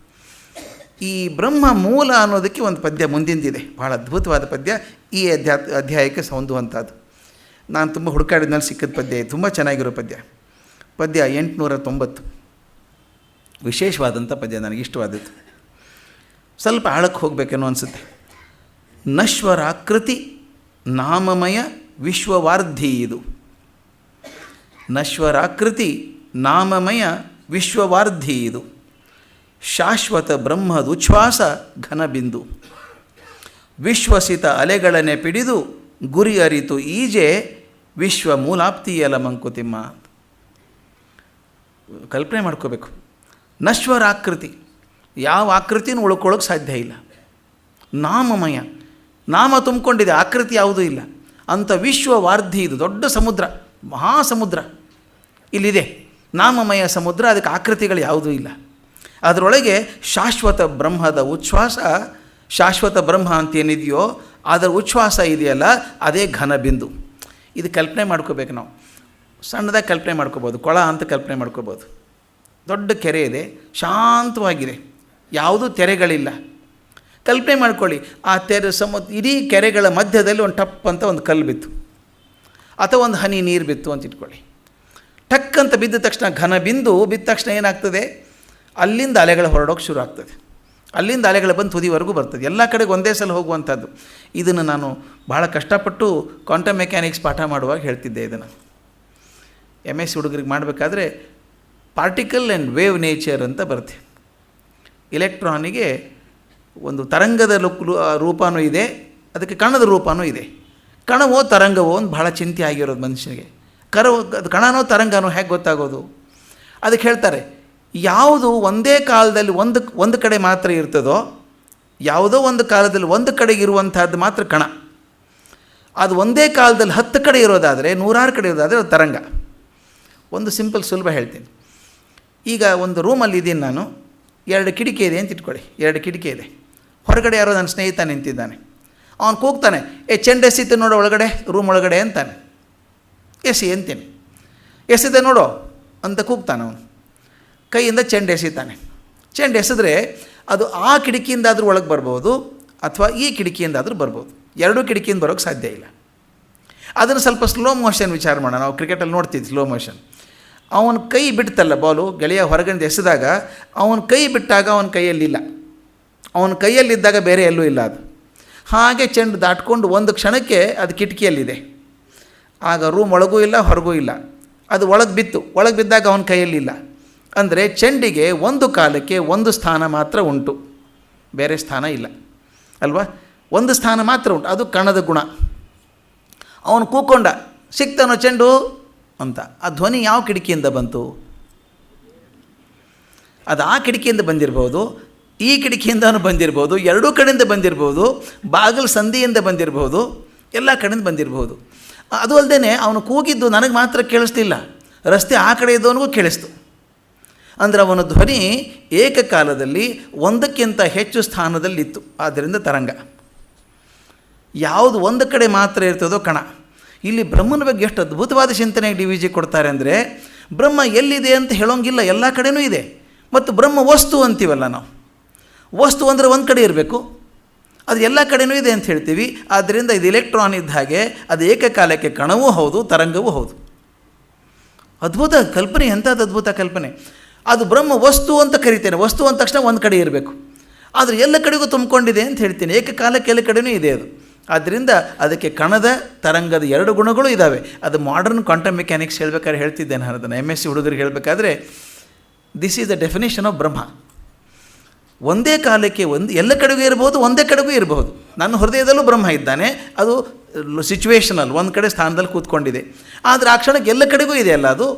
ಈ ಬ್ರಹ್ಮ ಮೂಲ ಅನ್ನೋದಕ್ಕೆ ಒಂದು ಪದ್ಯ ಮುಂದಿಂದಿದೆ, ಭಾಳ ಅದ್ಭುತವಾದ ಪದ್ಯ, ಈ ಅಧ್ಯಾಯಕ್ಕೆ ಹೊಂದುವಂಥದ್ದು. ನಾನು ತುಂಬ ಹುಡುಕಾಡಿದ್ಮೇಲೆ ಸಿಕ್ಕಿದ ಪದ್ಯ, ತುಂಬ ಚೆನ್ನಾಗಿರೋ ಪದ್ಯ. ಪದ್ಯ 890, ವಿಶೇಷವಾದಂಥ ಪದ್ಯ, ನನಗಿಷ್ಟವಾದದ್ದು. ಸ್ವಲ್ಪ ಆಳಕ್ಕೆ ಹೋಗಬೇಕೇನೋ ಅನಿಸುತ್ತೆ. ನಶ್ವರಾಕೃತಿ ನಾಮಮಯ ವಿಶ್ವವಾರ್ಧಿ ಇದು. ನಶ್ವರಾಕೃತಿ ನಾಮಮಯ ವಿಶ್ವವಾರ್ಧಿ ಇದು. ಶಾಶ್ವತ ಬ್ರಹ್ಮದುಚ್ಛ್ವಾಸ ಘನಬಿಂದು. ವಿಶ್ವಸಿತ ಅಲೆಗಳನ್ನೇ ಪಿಡಿದು ಗುರಿ ಅರಿತು ಈಜೆ ವಿಶ್ವ ಮೂಲಾಪ್ತಿಯಲ ಮಂಕುತಿಮ್ಮ. ಕಲ್ಪನೆ ಮಾಡ್ಕೋಬೇಕು. ನಶ್ವರಾಕೃತಿ, ಯಾವ ಆಕೃತಿನೂ ಉಳ್ಕೊಳ್ಳೋಕೆ ಸಾಧ್ಯ ಇಲ್ಲ. ನಾಮಮಯ, ನಾಮ ತುಂಬಿಕೊಂಡಿದೆ, ಆಕೃತಿ ಯಾವುದೂ ಇಲ್ಲ. ಅಂಥ ವಿಶ್ವವಾರ್ಧಿ ಇದು, ದೊಡ್ಡ ಸಮುದ್ರ, ಮಹಾಸಮುದ್ರ ಇಲ್ಲಿದೆ, ನಾಮಮಯ ಸಮುದ್ರ, ಅದಕ್ಕೆ ಆಕೃತಿಗಳು ಯಾವುದೂ ಇಲ್ಲ. ಅದರೊಳಗೆ ಶಾಶ್ವತ ಬ್ರಹ್ಮದ ಉಚ್ಛ್ವಾಸ, ಶಾಶ್ವತ ಬ್ರಹ್ಮ ಅಂತೇನಿದೆಯೋ ಅದರ ಉಚ್ಛ್ವಾಸ ಇದೆಯಲ್ಲ ಅದೇ ಘನಬಿಂದು. ಇದು ಕಲ್ಪನೆ ಮಾಡ್ಕೋಬೇಕು ನಾವು. ಸಣ್ಣದಾಗಿ ಕಲ್ಪನೆ ಮಾಡ್ಕೋಬೋದು, ಕೊಳ ಅಂತ ಕಲ್ಪನೆ ಮಾಡ್ಕೋಬೋದು. ದೊಡ್ಡ ಕೆರೆ ಇದೆ, ಶಾಂತವಾಗಿದೆ, ಯಾವುದೂ ತೆರೆಗಳಿಲ್ಲ. ಕಲ್ಪನೆ ಮಾಡ್ಕೊಳ್ಳಿ, ಆ ತೆರೆ ಇಡೀ ಕೆರೆಗಳ ಮಧ್ಯದಲ್ಲಿ ಒಂದು ಟಪ್ ಅಂತ ಒಂದು ಕಲ್ಲು ಬಿತ್ತು, ಅಥವಾ ಒಂದು ಹನಿ ನೀರು ಬಿತ್ತು ಅಂತ ಇಟ್ಕೊಳ್ಳಿ. ಟಕ್ ಅಂತ ಬಿದ್ದ ತಕ್ಷಣ, ಘನ ಬಿಂದು ಬಿದ್ದ ತಕ್ಷಣ ಏನಾಗ್ತದೆ, ಅಲ್ಲಿಂದ ಅಲೆಗಳು ಹೊರಡೋಕ್ಕೆ ಶುರು ಆಗ್ತದೆ. ಅಲ್ಲಿಂದ ಅಲೆಗಳು ಬಂದು ತುದಿವರೆಗೂ ಬರ್ತದೆ, ಎಲ್ಲ ಕಡೆಗೆ ಒಂದೇ ಸಲ ಹೋಗುವಂಥದ್ದು. ಇದನ್ನು ನಾನು ಭಾಳ ಕಷ್ಟಪಟ್ಟು ಕ್ವಾಂಟಮ್ ಮೆಕ್ಯಾನಿಕ್ಸ್ ಪಾಠ ಮಾಡುವಾಗ ಹೇಳ್ತಿದ್ದೆ. ಇದನ್ನು MS ಹುಡುಗರಿಗೆ ಮಾಡಬೇಕಾದ್ರೆ ಪಾರ್ಟಿಕಲ್ ಆ್ಯಂಡ್ ವೇವ್ ನೇಚರ್ ಅಂತ ಬರುತ್ತೆ. ಇಲೆಕ್ಟ್ರಾನಿಗೆ ಒಂದು ತರಂಗದ ರೂಪನೂ ಇದೆ, ಅದಕ್ಕೆ ಕಣದ ರೂಪನೂ ಇದೆ. ಕಣವೋ ತರಂಗವೋ ಅಂತ ಭಾಳ ಚಿಂತೆ ಆಗಿರೋದು ಮನುಷ್ಯನಿಗೆ. ಅದು ಕಣನೋ ತರಂಗನೋ ಹೇಗೆ ಗೊತ್ತಾಗೋದು? ಅದಕ್ಕೆ ಹೇಳ್ತಾರೆ, ಯಾವುದು ಒಂದೇ ಕಾಲದಲ್ಲಿ ಒಂದು ಕಡೆ ಮಾತ್ರ ಇರ್ತದೋ, ಯಾವುದೋ ಒಂದು ಕಾಲದಲ್ಲಿ ಒಂದು ಕಡೆಗೆ ಇರುವಂಥದ್ದು ಮಾತ್ರ ಕಣ. ಅದು ಒಂದೇ ಕಾಲದಲ್ಲಿ 10 ಕಡೆ ಇರೋದಾದರೆ, 100 ಕಡೆ ಇರೋದಾದರೆ ಅದು ತರಂಗ. ಒಂದು ಸಿಂಪಲ್ ಸುಲಭ ಹೇಳ್ತೀನಿ. ಈಗ ಒಂದು ರೂಮಲ್ಲಿ ಇದ್ದೀನಿ ನಾನು, 2 ಕಿಟಕಿ ಇದೆ ಅಂತ ಇಟ್ಕೊಳ್ಳಿ. 2 ಕಿಟಕಿ ಇದೆ, ಹೊರಗಡೆ ಯಾರೋ ನನ್ನ ಸ್ನೇಹಿತ ನಿಂತಿದ್ದಾನೆ. ಅವನು ಕೂಗ್ತಾನೆ, ಚೆಂಡು ಎಸಿತೆ ನೋಡೋ ಒಳಗಡೆ, ರೂಮ್ ಒಳಗಡೆ ಅಂತಾನೆ. ಎಸಿ ಅಂತೀನಿ. ಎಸಿದೆ ನೋಡೋ ಅಂತ ಕೂಗ್ತಾನೆ ಅವನು. ಕೈಯಿಂದ ಚೆಂಡು ಎಸಿತಾನೆ. ಚೆಂಡು ಎಸೆದ್ರೆ ಅದು ಆ ಕಿಟಕಿಯಿಂದಾದರೂ ಒಳಗೆ ಬರ್ಬೋದು, ಅಥವಾ ಈ ಕಿಟಕಿಯಿಂದಾದರೂ ಬರ್ಬೋದು. ಎರಡೂ ಕಿಟಕಿಯಿಂದ ಬರೋಕ್ಕೆ ಸಾಧ್ಯ ಇಲ್ಲ. ಅದನ್ನು ಸ್ವಲ್ಪ ಸ್ಲೋ ಮೋಷನ್ ವಿಚಾರ ಮಾಡೋಣ. ನಾವು ಕ್ರಿಕೆಟಲ್ಲಿ ನೋಡ್ತಿದ್ವಿ ಸ್ಲೋ ಮೋಷನ್. ಅವನ ಕೈ ಬಿಡ್ತಲ್ಲ ಬಾಲು, ಗೆಳೆಯ ಹೊರಗಿಂದ ಎಸೆದಾಗ ಅವನ ಕೈ ಬಿಟ್ಟಾಗ ಅವನ ಕೈಯಲ್ಲಿಲ್ಲ, ಅವನ ಕೈಯಲ್ಲಿದ್ದಾಗ ಬೇರೆ ಎಲ್ಲೂ ಇಲ್ಲ. ಅದು ಹಾಗೆ ಚೆಂಡು ದಾಟ್ಕೊಂಡು ಒಂದು ಕ್ಷಣಕ್ಕೆ ಅದು ಕಿಟಕಿಯಲ್ಲಿದೆ. ಆಗ ರೂಮ್ ಒಳಗೂ ಇಲ್ಲ, ಹೊರಗೂ ಇಲ್ಲ. ಅದು ಒಳಗೆ ಬಿತ್ತು, ಒಳಗೆ ಬಿದ್ದಾಗ ಅವನ ಕೈಯಲ್ಲಿಲ್ಲ. ಅಂದರೆ ಚೆಂಡಿಗೆ ಒಂದು ಕಾಲಕ್ಕೆ ಒಂದು ಸ್ಥಾನ ಮಾತ್ರ ಉಂಟು, ಬೇರೆ ಸ್ಥಾನ ಇಲ್ಲ ಅಲ್ವಾ? ಒಂದು ಸ್ಥಾನ ಮಾತ್ರ ಉಂಟು, ಅದು ಕಣದ ಗುಣ. ಅವನು ಕೂಕೊಂಡ, ಸಿಕ್ತಾನೋ ಚೆಂಡು ಅಂತ. ಆ ಧ್ವನಿ ಯಾವ ಕಿಟಕಿಯಿಂದ ಬಂತು? ಅದು ಆ ಕಿಟಕಿಯಿಂದ ಬಂದಿರ್ಬೋದು, ಈ ಕಿಟಕಿಯಿಂದನೂ ಬಂದಿರ್ಬೋದು, ಎರಡೂ ಕಡೆಯಿಂದ ಬಂದಿರ್ಬೋದು, ಬಾಗಿಲು ಸಂಧಿಯಿಂದ ಬಂದಿರ್ಬೋದು, ಎಲ್ಲ ಕಡೆಯಿಂದ ಬಂದಿರ್ಬೋದು. ಅದು ಅಲ್ಲದೆ ಅವನು ಕೂಗಿದ್ದು ನನಗೆ ಮಾತ್ರ ಕೇಳಿಸ್ತಿಲ್ಲ, ರಸ್ತೆ ಆ ಕಡೆ ಇದ್ದವನಿಗೂ ಕೇಳಿಸ್ತು. ಅಂದರೆ ಅವನ ಧ್ವನಿ ಏಕಕಾಲದಲ್ಲಿ ಒಂದಕ್ಕಿಂತ ಹೆಚ್ಚು ಸ್ಥಾನದಲ್ಲಿತ್ತು. ಆದ್ದರಿಂದ ತರಂಗ. ಯಾವುದು ಒಂದು ಕಡೆ ಮಾತ್ರ ಇರ್ತದೋ ಕಣ. ಇಲ್ಲಿ ಬ್ರಹ್ಮನ ಬಗ್ಗೆ ಎಷ್ಟು ಅದ್ಭುತವಾದ ಚಿಂತನೆಗೆ ಡಿ ವಿ ಜಿ ಕೊಡ್ತಾರೆ ಅಂದರೆ, ಬ್ರಹ್ಮ ಎಲ್ಲಿದೆ ಅಂತ ಹೇಳೋಂಗಿಲ್ಲ, ಎಲ್ಲ ಕಡೆನೂ ಇದೆ. ಮತ್ತು ಬ್ರಹ್ಮ ವಸ್ತು ಅಂತೀವಲ್ಲ ನಾವು. ವಸ್ತು ಅಂದರೆ ಒಂದು ಕಡೆ ಇರಬೇಕು, ಅದು ಎಲ್ಲ ಕಡೆನೂ ಇದೆ ಅಂತ ಹೇಳ್ತೀವಿ. ಆದ್ದರಿಂದ ಇದು ಎಲೆಕ್ಟ್ರಾನ್ ಇದ್ದ ಹಾಗೆ ಅದು ಏಕಕಾಲಕ್ಕೆ ಕಣವೂ ಹೌದು, ತರಂಗವೂ ಹೌದು. ಅದ್ಭುತ ಕಲ್ಪನೆ, ಎಂಥದ್ದು ಅದ್ಭುತ ಕಲ್ಪನೆ. ಅದು ಬ್ರಹ್ಮ ವಸ್ತು ಅಂತ ಕರಿತೇನೆ. ವಸ್ತು ಅಂದ ತಕ್ಷಣ ಒಂದು ಕಡೆ ಇರಬೇಕು, ಆದರೆ ಎಲ್ಲ ಕಡೆಗೂ ತುಂಬಿಕೊಂಡಿದೆ ಅಂತ ಹೇಳ್ತೀನಿ. ಏಕಕಾಲಕ್ಕೆ ಎಲ್ಲ ಕಡೆನೂ ಇದೆ ಅದು. ಆದ್ದರಿಂದ ಅದಕ್ಕೆ ಕಣದ ತರಂಗದ ಎರಡು ಗುಣಗಳು ಇದ್ದಾವೆ. ಅದು ಮಾಡರ್ನ್ ಕ್ವಾಂಟಮ್ ಮೆಕ್ಯಾನಿಕ್ಸ್ ಹೇಳ್ಬೇಕಾದ್ರೆ ಹೇಳ್ತಿದ್ದೆ ನಾನು ಅದನ್ನು. MSc ಹುಡುಗರಿಗೆ ಹೇಳಬೇಕಾದ್ರೆ, this is the definition of Brahma. ಒಂದೇ ಕಾಲಕ್ಕೆ ಎಲ್ಲ ಕಡೆಗೂ ಇರಬಹುದು, ಒಂದೇ ಕಡೆಗೂ ಇರಬಹುದು. ನನ್ನ ಹೃದಯದಲ್ಲೂ ಬ್ರಹ್ಮ ಇದ್ದಾನೆ, ಅದು ಸಿಚುವೇಶನಲ್, ಒಂದು ಕಡೆ ಸ್ಥಾನದಲ್ಲಿ ಕೂತ್ಕೊಂಡಿದೆ. ಆದರೆ ಆ ಕ್ಷಣಕ್ಕೆ ಎಲ್ಲ ಕಡೆಗೂ ಇದೆ ಅಲ್ಲ ಅದು.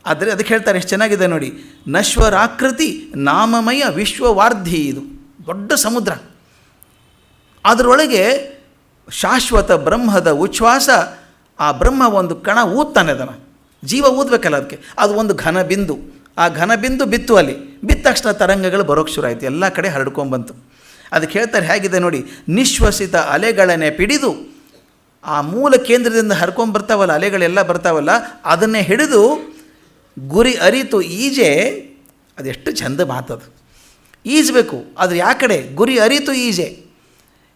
ಆದರೆ ಅದಕ್ಕೆ ಹೇಳ್ತಾರೆ, ಎಷ್ಟು ಚೆನ್ನಾಗಿದೆ ನೋಡಿ, ನಶ್ವರಾಕೃತಿ ನಾಮಮಯ ವಿಶ್ವವಾರ್ಧಿ. ಇದು ದೊಡ್ಡ ಸಮುದ್ರ, ಅದರೊಳಗೆ ಶಾಶ್ವತ ಬ್ರಹ್ಮದ ಉಚ್ಛ್ವಾಸ. ಆ ಬ್ರಹ್ಮ ಒಂದು ಕಣ ಊದ್ತಾನೆ, ಅದನ್ನು ಜೀವ ಊದಬೇಕಲ್ಲ ಅದಕ್ಕೆ. ಅದು ಒಂದು ಘನ ಬಿಂದು. ಆ ಘನ ಬಿಂದು ಬಿತ್ತು, ಅಲ್ಲಿ ಬಿದ್ದ ತಕ್ಷಣ ತರಂಗಗಳು ಬರೋಕ್ಕೆ ಶುರು ಆಯಿತು, ಎಲ್ಲ ಕಡೆ ಹರಡ್ಕೊಂಡ್ಬಂತು. ಅದಕ್ಕೆ ಹೇಳ್ತಾರೆ ಹೇಗಿದೆ ನೋಡಿ, ನಿಶ್ವಸಿತ ಅಲೆಗಳನ್ನೇ ಪಿಡಿದು, ಆ ಮೂಲ ಕೇಂದ್ರದಿಂದ ಹರ್ಕೊಂಡ್ಬರ್ತಾವಲ್ಲ ಅಲೆಗಳೆಲ್ಲ ಬರ್ತಾವಲ್ಲ, ಅದನ್ನೇ ಹಿಡಿದು ಗುರಿ ಅರಿತು ಈಜೆ. ಅದೆಷ್ಟು ಚಂದ ಮಾತದು. ಈಜಬೇಕು, ಆದರೆ ಯಾವ ಕಡೆ? ಗುರಿ ಅರಿತು ಈಜೆ.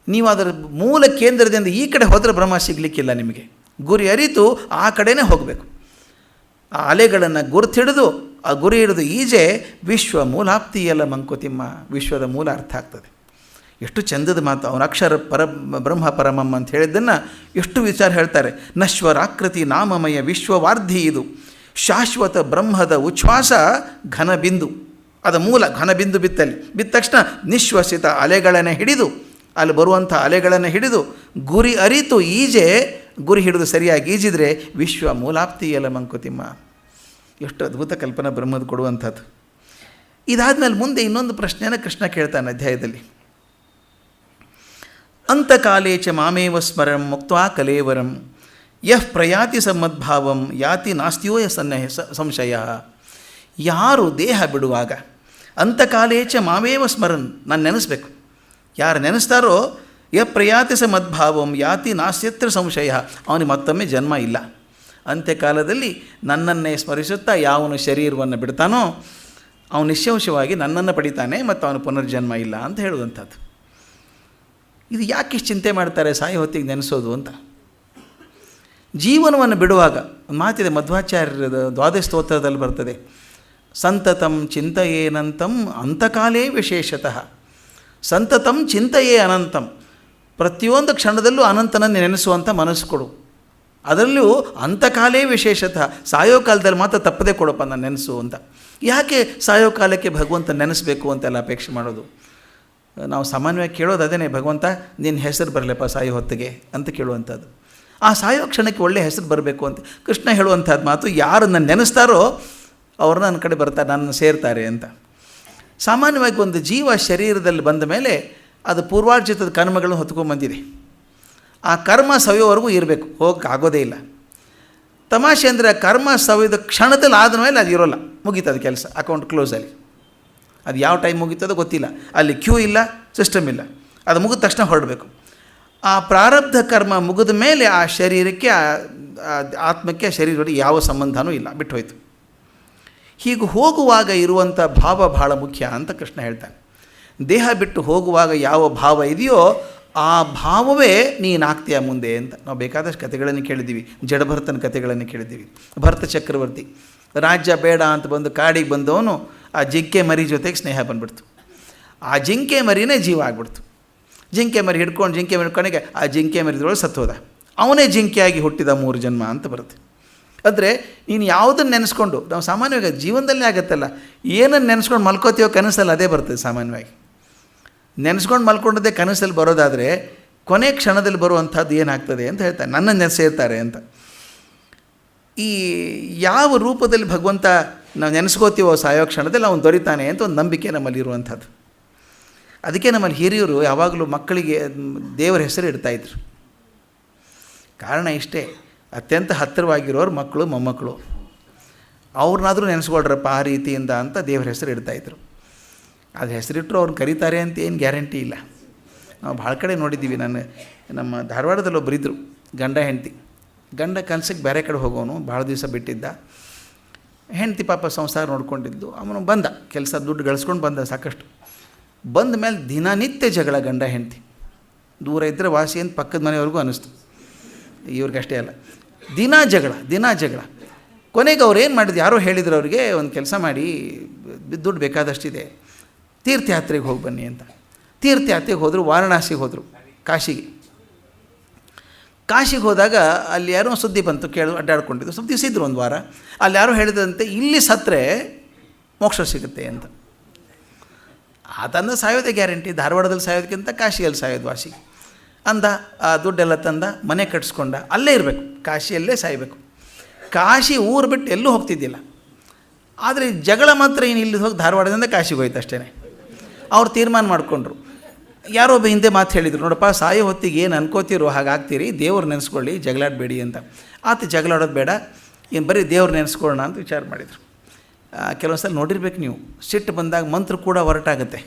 ನೀವು ಅದರ ಮೂಲ ಕೇಂದ್ರದಿಂದ ಈ ಕಡೆ ಹೋದರೆ ಬ್ರಹ್ಮ ಸಿಗಲಿಕ್ಕಿಲ್ಲ ನಿಮಗೆ. ಗುರಿ ಅರಿತು ಆ ಕಡೆನೇ ಹೋಗಬೇಕು. ಆ ಅಲೆಗಳನ್ನು ಗುರುತಿಡಿದು, ಆ ಗುರಿ ಹಿಡಿದು ಈಜೆ. ವಿಶ್ವ ಮೂಲಾಪ್ತಿಯಲ್ಲ ಮಂಕುತಿಮ್ಮ, ವಿಶ್ವದ ಮೂಲ ಅರ್ಥ ಆಗ್ತದೆ. ಎಷ್ಟು ಚಂದದ ಮಾತು. ಅವನ ಅಕ್ಷರ ಬ್ರಹ್ಮ ಪರಮಮ್ಮ ಅಂತ ಹೇಳಿದ್ದನ್ನು ಎಷ್ಟು ವಿಚಾರ ಹೇಳ್ತಾರೆ. ನಶ್ವರಾಕೃತಿ ನಾಮಮಯ ವಿಶ್ವವಾರ್ಧಿ. ಇದು ಶಾಶ್ವತ ಬ್ರಹ್ಮದ ಉಚ್ಛ್ವಾಸ ಘನಬಿಂದು. ಅದು ಮೂಲ ಘನಬಿಂದು ಬಿತ್ತಲ್ಲಿ. ಬಿದ್ದ ತಕ್ಷಣ ನಿಶ್ವಸಿತ ಅಲೆಗಳನ್ನು ಹಿಡಿದು, ಅಲ್ಲಿ ಬರುವಂಥ ಅಲೆಗಳನ್ನು ಹಿಡಿದು ಗುರಿ ಅರಿತು ಈಜೆ. ಗುರಿ ಹಿಡಿದು ಸರಿಯಾಗಿ ಈಜಿದರೆ ವಿಶ್ವ ಮೂಲಾಪ್ತಿಯಲ್ಲ ಮಂಕುತಿಮ್ಮ. ಎಷ್ಟು ಅದ್ಭುತ ಕಲ್ಪನಾ ಬ್ರಹ್ಮದ ಕೊಡುವಂಥದ್ದು. ಇದಾದಮೇಲೆ ಮುಂದೆ ಇನ್ನೊಂದು ಪ್ರಶ್ನೆಯನ್ನು ಕೃಷ್ಣ ಕೇಳ್ತಾನೆ ಅಧ್ಯಾಯದಲ್ಲಿ. ಅಂತಕಾಲೇಚ ಮಾಮೇವ ಸ್ಮರಂ ಮುಕ್ತ್ವಾ ಕಲೇವರಂ ಯಃ ಪ್ರಯಾತಿ ಸಮ್ಮದ್ಭಾವಂ ಯಾತಿ ನಾಸ್ತಿಯೋ ಸಂಶಯ. ಯಾರು ದೇಹ ಬಿಡುವಾಗ ಅಂತಕಾಲೇಚ ಮಾಮೇವ ಸ್ಮರನ್, ನಾನು ನೆನೆಸ್ಬೇಕು. ಯಾರು ನೆನೆಸ್ತಾರೋ ಯಃ ಪ್ರಯಾತಿ ಸಮ್ಮದ್ಭಾವಂ ಯಾತಿ ನಾಸ್ತ್ಯತ್ರ ಸಂಶಯ, ಅವನಿಗೆ ಮತ್ತೊಮ್ಮೆ ಜನ್ಮ ಇಲ್ಲ. ಅಂತ್ಯಕಾಲದಲ್ಲಿ ನನ್ನನ್ನೇ ಸ್ಮರಿಸುತ್ತಾ ಯಾವನು ಶರೀರವನ್ನು ಬಿಡ್ತಾನೋ ಅವನು ನಿಶ್ಶಂಶವಾಗಿ ನನ್ನನ್ನು ಪಡಿತಾನೆ ಮತ್ತು ಅವನು ಪುನರ್ಜನ್ಮ ಇಲ್ಲ ಅಂತ ಹೇಳುವಂಥದ್ದು. ಇದು ಯಾಕೆ ಚಿಂತೆ ಮಾಡ್ತಾರೆ ಸಾಯಿ ಹೊತ್ತಿಗೆ ನೆನೆಸೋದು ಅಂತ. ಜೀವನವನ್ನು ಬಿಡುವಾಗ ಒಂದು ಮಾತಿದೆ, ಮಧ್ವಾಚಾರ್ಯರದ ದ್ವಾದಶ ಸ್ತೋತ್ರದಲ್ಲಿ ಬರ್ತದೆ, ಸಂತತಂ ಚಿಂತೆಯೇನಂತಂ ಅಂತಕಾಲೇ ವಿಶೇಷತಃ. ಸಂತತಂ ಚಿಂತೆಯೇ ಅನಂತಂ, ಪ್ರತಿಯೊಂದು ಕ್ಷಣದಲ್ಲೂ ಅನಂತನನ್ನು ನೆನೆಸುವಂಥ ಮನಸ್ಸು ಕೊಡು. ಅದರಲ್ಲೂ ಅಂತಕಾಲೇ ವಿಶೇಷತಃ, ಸಾಯೋ ಕಾಲದಲ್ಲಿ ಮಾತ್ರ ತಪ್ಪದೇ ಕೊಡಪ್ಪ ನಾನು ನೆನೆಸು ಅಂತ. ಯಾಕೆ ಸಾಯೋ ಕಾಲಕ್ಕೆ ಭಗವಂತ ನೆನೆಸಬೇಕು ಅಂತೆಲ್ಲ ಅಪೇಕ್ಷೆ ಮಾಡೋದು? ನಾವು ಸಾಮಾನ್ಯವಾಗಿ ಕೇಳೋದು ಅದೇನೇ, ಭಗವಂತ ನಿನ್ನ ಹೆಸರು ಬರಲಪ್ಪ ಸಾಯೋ ಹೊತ್ತಿಗೆ ಅಂತ ಕೇಳುವಂಥದ್ದು. ಆ ಸಾಯೋ ಕ್ಷಣಕ್ಕೆ ಒಳ್ಳೆಯ ಹೆಸರು ಬರಬೇಕು ಅಂತ ಕೃಷ್ಣ ಹೇಳುವಂಥದ್ದು ಮಾತು. ಯಾರು ನನ್ನ ನೆನೆಸ್ತಾರೋ ಅವರು ನನ್ನ ಕಡೆ ಬರ್ತಾರೆ, ನನ್ನ ಸೇರ್ತಾರೆ ಅಂತ. ಸಾಮಾನ್ಯವಾಗಿ ಒಂದು ಜೀವ ಶರೀರದಲ್ಲಿ ಬಂದ ಮೇಲೆ ಅದು ಪೂರ್ವಾರ್ಜಿತದ ಕರ್ಮಗಳನ್ನು ಹೊತ್ಕೊಂಡ್ಬಂದಿದೆ. ಆ ಕರ್ಮ ಸವಿಯೋವರೆಗೂ ಇರಬೇಕು, ಹೋಗಕ್ಕೆ ಆಗೋದೇ ಇಲ್ಲ. ತಮಾಷೆ ಅಂದರೆ ಕರ್ಮ ಸವಿದ ಕ್ಷಣದಲ್ಲಿ ಆದ ಮೇಲೆ ಅದು ಇರೋಲ್ಲ, ಮುಗೀತದ ಕೆಲಸ, ಅಕೌಂಟ್ ಕ್ಲೋಸಲ್ಲಿ. ಅದು ಯಾವ ಟೈಮ್ ಮುಗೀತದೋ ಗೊತ್ತಿಲ್ಲ, ಅಲ್ಲಿ ಕ್ಯೂ ಇಲ್ಲ, ಸಿಸ್ಟಮ್ ಇಲ್ಲ. ಅದು ಮುಗಿದ ತಕ್ಷಣ ಹೊರಡಬೇಕು. ಆ ಪ್ರಾರಬ್ಧ ಕರ್ಮ ಮುಗಿದ ಮೇಲೆ ಆ ಶರೀರಕ್ಕೆ, ಆತ್ಮಕ್ಕೆ, ಶರೀರಕ್ಕೆ ಯಾವ ಸಂಬಂಧನೂ ಇಲ್ಲ, ಬಿಟ್ಟು ಹೋಯ್ತು. ಹೀಗೆ ಹೋಗುವಾಗ ಇರುವಂಥ ಭಾವ ಬಹಳ ಮುಖ್ಯ ಅಂತ ಕೃಷ್ಣ ಹೇಳ್ತಾನೆ. ದೇಹ ಬಿಟ್ಟು ಹೋಗುವಾಗ ಯಾವ ಭಾವ ಇದೆಯೋ ಆ ಭಾವವೇ ನೀನಾಗ್ತೀಯ ಮುಂದೆ ಅಂತ. ನಾವು ಬೇಕಾದಷ್ಟು ಕಥೆಗಳನ್ನು ಕೇಳಿದ್ದೀವಿ, ಜಡಭರತನ ಕಥೆಗಳನ್ನು ಕೇಳಿದ್ದೀವಿ. ಭರತ ಚಕ್ರವರ್ತಿ ರಾಜ್ಯ ಬೇಡ ಅಂತ ಬಂದು ಕಾಡಿಗೆ ಬಂದವನು ಆ ಜಿಂಕೆ ಮರಿ ಜೊತೆಗೆ ಸ್ನೇಹ ಬಂದ್ಬಿಡ್ತು. ಆ ಜಿಂಕೆ ಮರಿನೇ ಜೀವ ಆಗ್ಬಿಡ್ತು. ಜಿಂಕೆ ಮರಿ ಹಿಡ್ಕೊಂಡಾಗ ಆ ಜಿಂಕೆ ಮರಿದ್ರೊಳಗೆ ಸತ್ತೋದ. ಅವನೇ ಜಿಂಕೆಯಾಗಿ ಹುಟ್ಟಿದ 3 ಜನ್ಮ ಅಂತ ಬರುತ್ತೆ. ಅಂದರೆ ನೀನು ಯಾವುದನ್ನು ನೆನೆಸ್ಕೊಂಡು, ನಾವು ಸಾಮಾನ್ಯವಾಗಿ ಜೀವನದಲ್ಲೇ ಆಗುತ್ತಲ್ಲ, ಏನನ್ನು ನೆನೆಸ್ಕೊಂಡು ಮಲ್ಕೋತೀವೋ ಕನಸಲ್ಲಿ ಅದೇ ಬರ್ತದೆ. ಸಾಮಾನ್ಯವಾಗಿ ನೆನೆಸ್ಕೊಂಡು ಮಲ್ಕೊಂಡದ್ದೇ ಕನಸಲ್ಲಿ ಬರೋದಾದರೆ ಕೊನೆ ಕ್ಷಣದಲ್ಲಿ ಬರುವಂಥದ್ದು ಏನಾಗ್ತದೆ ಅಂತ ಹೇಳ್ತಾರೆ, ನನ್ನನ್ನು ಸೇರ್ತಾರೆ ಅಂತ. ಈ ಯಾವ ರೂಪದಲ್ಲಿ ಭಗವಂತ ನಾವು ನೆನೆಸ್ಕೋತೀವೋ ಸಾಯೋ ಕ್ಷಣದಲ್ಲಿ ಅವನು ದೊರಿತಾನೆ ಅಂತ ಒಂದು ನಂಬಿಕೆ ನಮ್ಮಲ್ಲಿ ಇರುವಂಥದ್ದು. ಅದಕ್ಕೆ ನಮ್ಮಲ್ಲಿ ಹಿರಿಯರು ಯಾವಾಗಲೂ ಮಕ್ಕಳಿಗೆ ದೇವರ ಹೆಸರು ಇಡ್ತಾಯಿದ್ರು. ಕಾರಣ ಇಷ್ಟೇ, ಅತ್ಯಂತ ಹತ್ತಿರವಾಗಿರೋರು ಮಕ್ಕಳು ಮೊಮ್ಮಕ್ಕಳು, ಅವ್ರನ್ನಾದರೂ ನೆನೆಸ್ಕೊಳ್ರಪ್ಪ ಆ ರೀತಿಯಿಂದ ಅಂತ ದೇವರ ಹೆಸರು ಇಡ್ತಾಯಿದ್ರು. ಅದು ಹೆಸರಿಟ್ಟರು ಅವ್ರನ್ನ ಕರೀತಾರೆ ಅಂತ ಏನು ಗ್ಯಾರಂಟಿ ಇಲ್ಲ. ನಾವು ಭಾಳ ಕಡೆ ನೋಡಿದ್ದೀವಿ. ನಮ್ಮ ಧಾರವಾಡದಲ್ಲಿ ಒಬ್ಬರಿದ್ದರು, ಗಂಡ ಹೆಂಡತಿ. ಗಂಡ ಕನಸಿಗೆ ಬೇರೆ ಕಡೆ ಹೋಗೋನು, ಭಾಳ ದಿವಸ ಬಿಟ್ಟಿದ್ದ. ಹೆಂಡತಿ ಪಾಪ ಸಂಸಾರ ನೋಡ್ಕೊಂಡಿದ್ದು. ಅವನು ಬಂದ, ಕೆಲಸ ದುಡ್ಡು ಗಳಿಸ್ಕೊಂಡು ಬಂದ ಸಾಕಷ್ಟು. ಬಂದ ಮೇಲೆ ದಿನನಿತ್ಯ ಜಗಳ, ಗಂಡ ಹೆಂಡತಿ. ದೂರ ಇದ್ದರೆ ವಾಸಿ ಅಂತ ಪಕ್ಕದ ಮನೆಯವ್ರಿಗೂ ಅನ್ನಿಸ್ತು, ಇವ್ರಿಗಷ್ಟೇ ಅಲ್ಲ. ದಿನ ಜಗಳ. ಕೊನೆಗೆ ಅವ್ರು ಏನು ಮಾಡಿದ್ರು, ಯಾರೋ ಹೇಳಿದ್ರು ಅವ್ರಿಗೆ, ಒಂದು ಕೆಲಸ ಮಾಡಿ, ದುಡ್ಡು ಬೇಕಾದಷ್ಟಿದೆ, ತೀರ್ಥಯಾತ್ರೆಗೆ ಹೋಗಿ ಬನ್ನಿ ಅಂತ. ತೀರ್ಥಯಾತ್ರೆಗೆ ಹೋದರು, ವಾರಣಾಸಿಗೆ ಹೋದರು, ಕಾಶಿಗೆ ಹೋದಾಗ ಅಲ್ಲಿ ಯಾರೋ ಸುದ್ದಿ ಬಂತು, ಅಡ್ಡಾಡ್ಕೊಂಡಿದ್ದು. ಸ್ವಲ್ಪ ದಿವಸ ಇದ್ದರು, ಒಂದು ವಾರ. ಅಲ್ಲಿ ಯಾರೋ ಹೇಳಿದಂತೆ ಇಲ್ಲಿ ಸತ್ತರೆ ಮೋಕ್ಷ ಸಿಗುತ್ತೆ ಅಂತ. ಆತಂದ ಸಾಯೋದೇ ಗ್ಯಾರಂಟಿ, ಧಾರವಾಡದಲ್ಲಿ ಸಾಯೋದಕ್ಕಿಂತ ಕಾಶಿಯಲ್ಲಿ ಸಾಯೋದು ವಾಸಿ ಅಂದ. ಆ ದುಡ್ಡೆಲ್ಲ ತಂದ, ಮನೆ ಕಟ್ಸ್ಕೊಂಡ, ಅಲ್ಲೇ ಇರಬೇಕು, ಕಾಶಿಯಲ್ಲೇ ಸಾಯಬೇಕು. ಕಾಶಿ ಊರು ಬಿಟ್ಟು ಎಲ್ಲೂ ಹೋಗ್ತಿದ್ದಿಲ್ಲ. ಆದರೆ ಜಗಳ ಮಾತ್ರ ಏನು ಇಲ್ಲಿ ಹೋಗಿ ಧಾರವಾಡದಿಂದ ಕಾಶಿಗೆ ಹೋಯ್ತು ಅಷ್ಟೇ. ಅವ್ರು ತೀರ್ಮಾನ ಮಾಡಿಕೊಂಡ್ರು. ಯಾರೋ ಒಬ್ಬ ಹಿಂದೆ ಮಾತು ಹೇಳಿದರು, ನೋಡಪ್ಪ ಸಾಯೋ ಹೊತ್ತಿಗೆ ಏನು ಅನ್ಕೋತಿರೋ ಹಾಗಾಗ್ತೀರಿ, ದೇವ್ರು ನೆನೆಸ್ಕೊಳ್ಳಿ, ಜಗಳಾಡಬೇಡಿ ಅಂತ. ಆತ ಜಗಳಾಡೋದು ಬೇಡ, ಏನು ಬರೀ ದೇವ್ರು ನೆನೆಸ್ಕೊಳ್ಳೋಣ ಅಂತ ವಿಚಾರ ಮಾಡಿದರು. ಕೆಲವೊಂದು ಸಲ ನೋಡಿರ್ಬೇಕು ನೀವು, ಸಿಟ್ಟು ಬಂದಾಗ ಮಂತ್ರ ಕೂಡ ಹೊರಟಾಗುತ್ತೆ.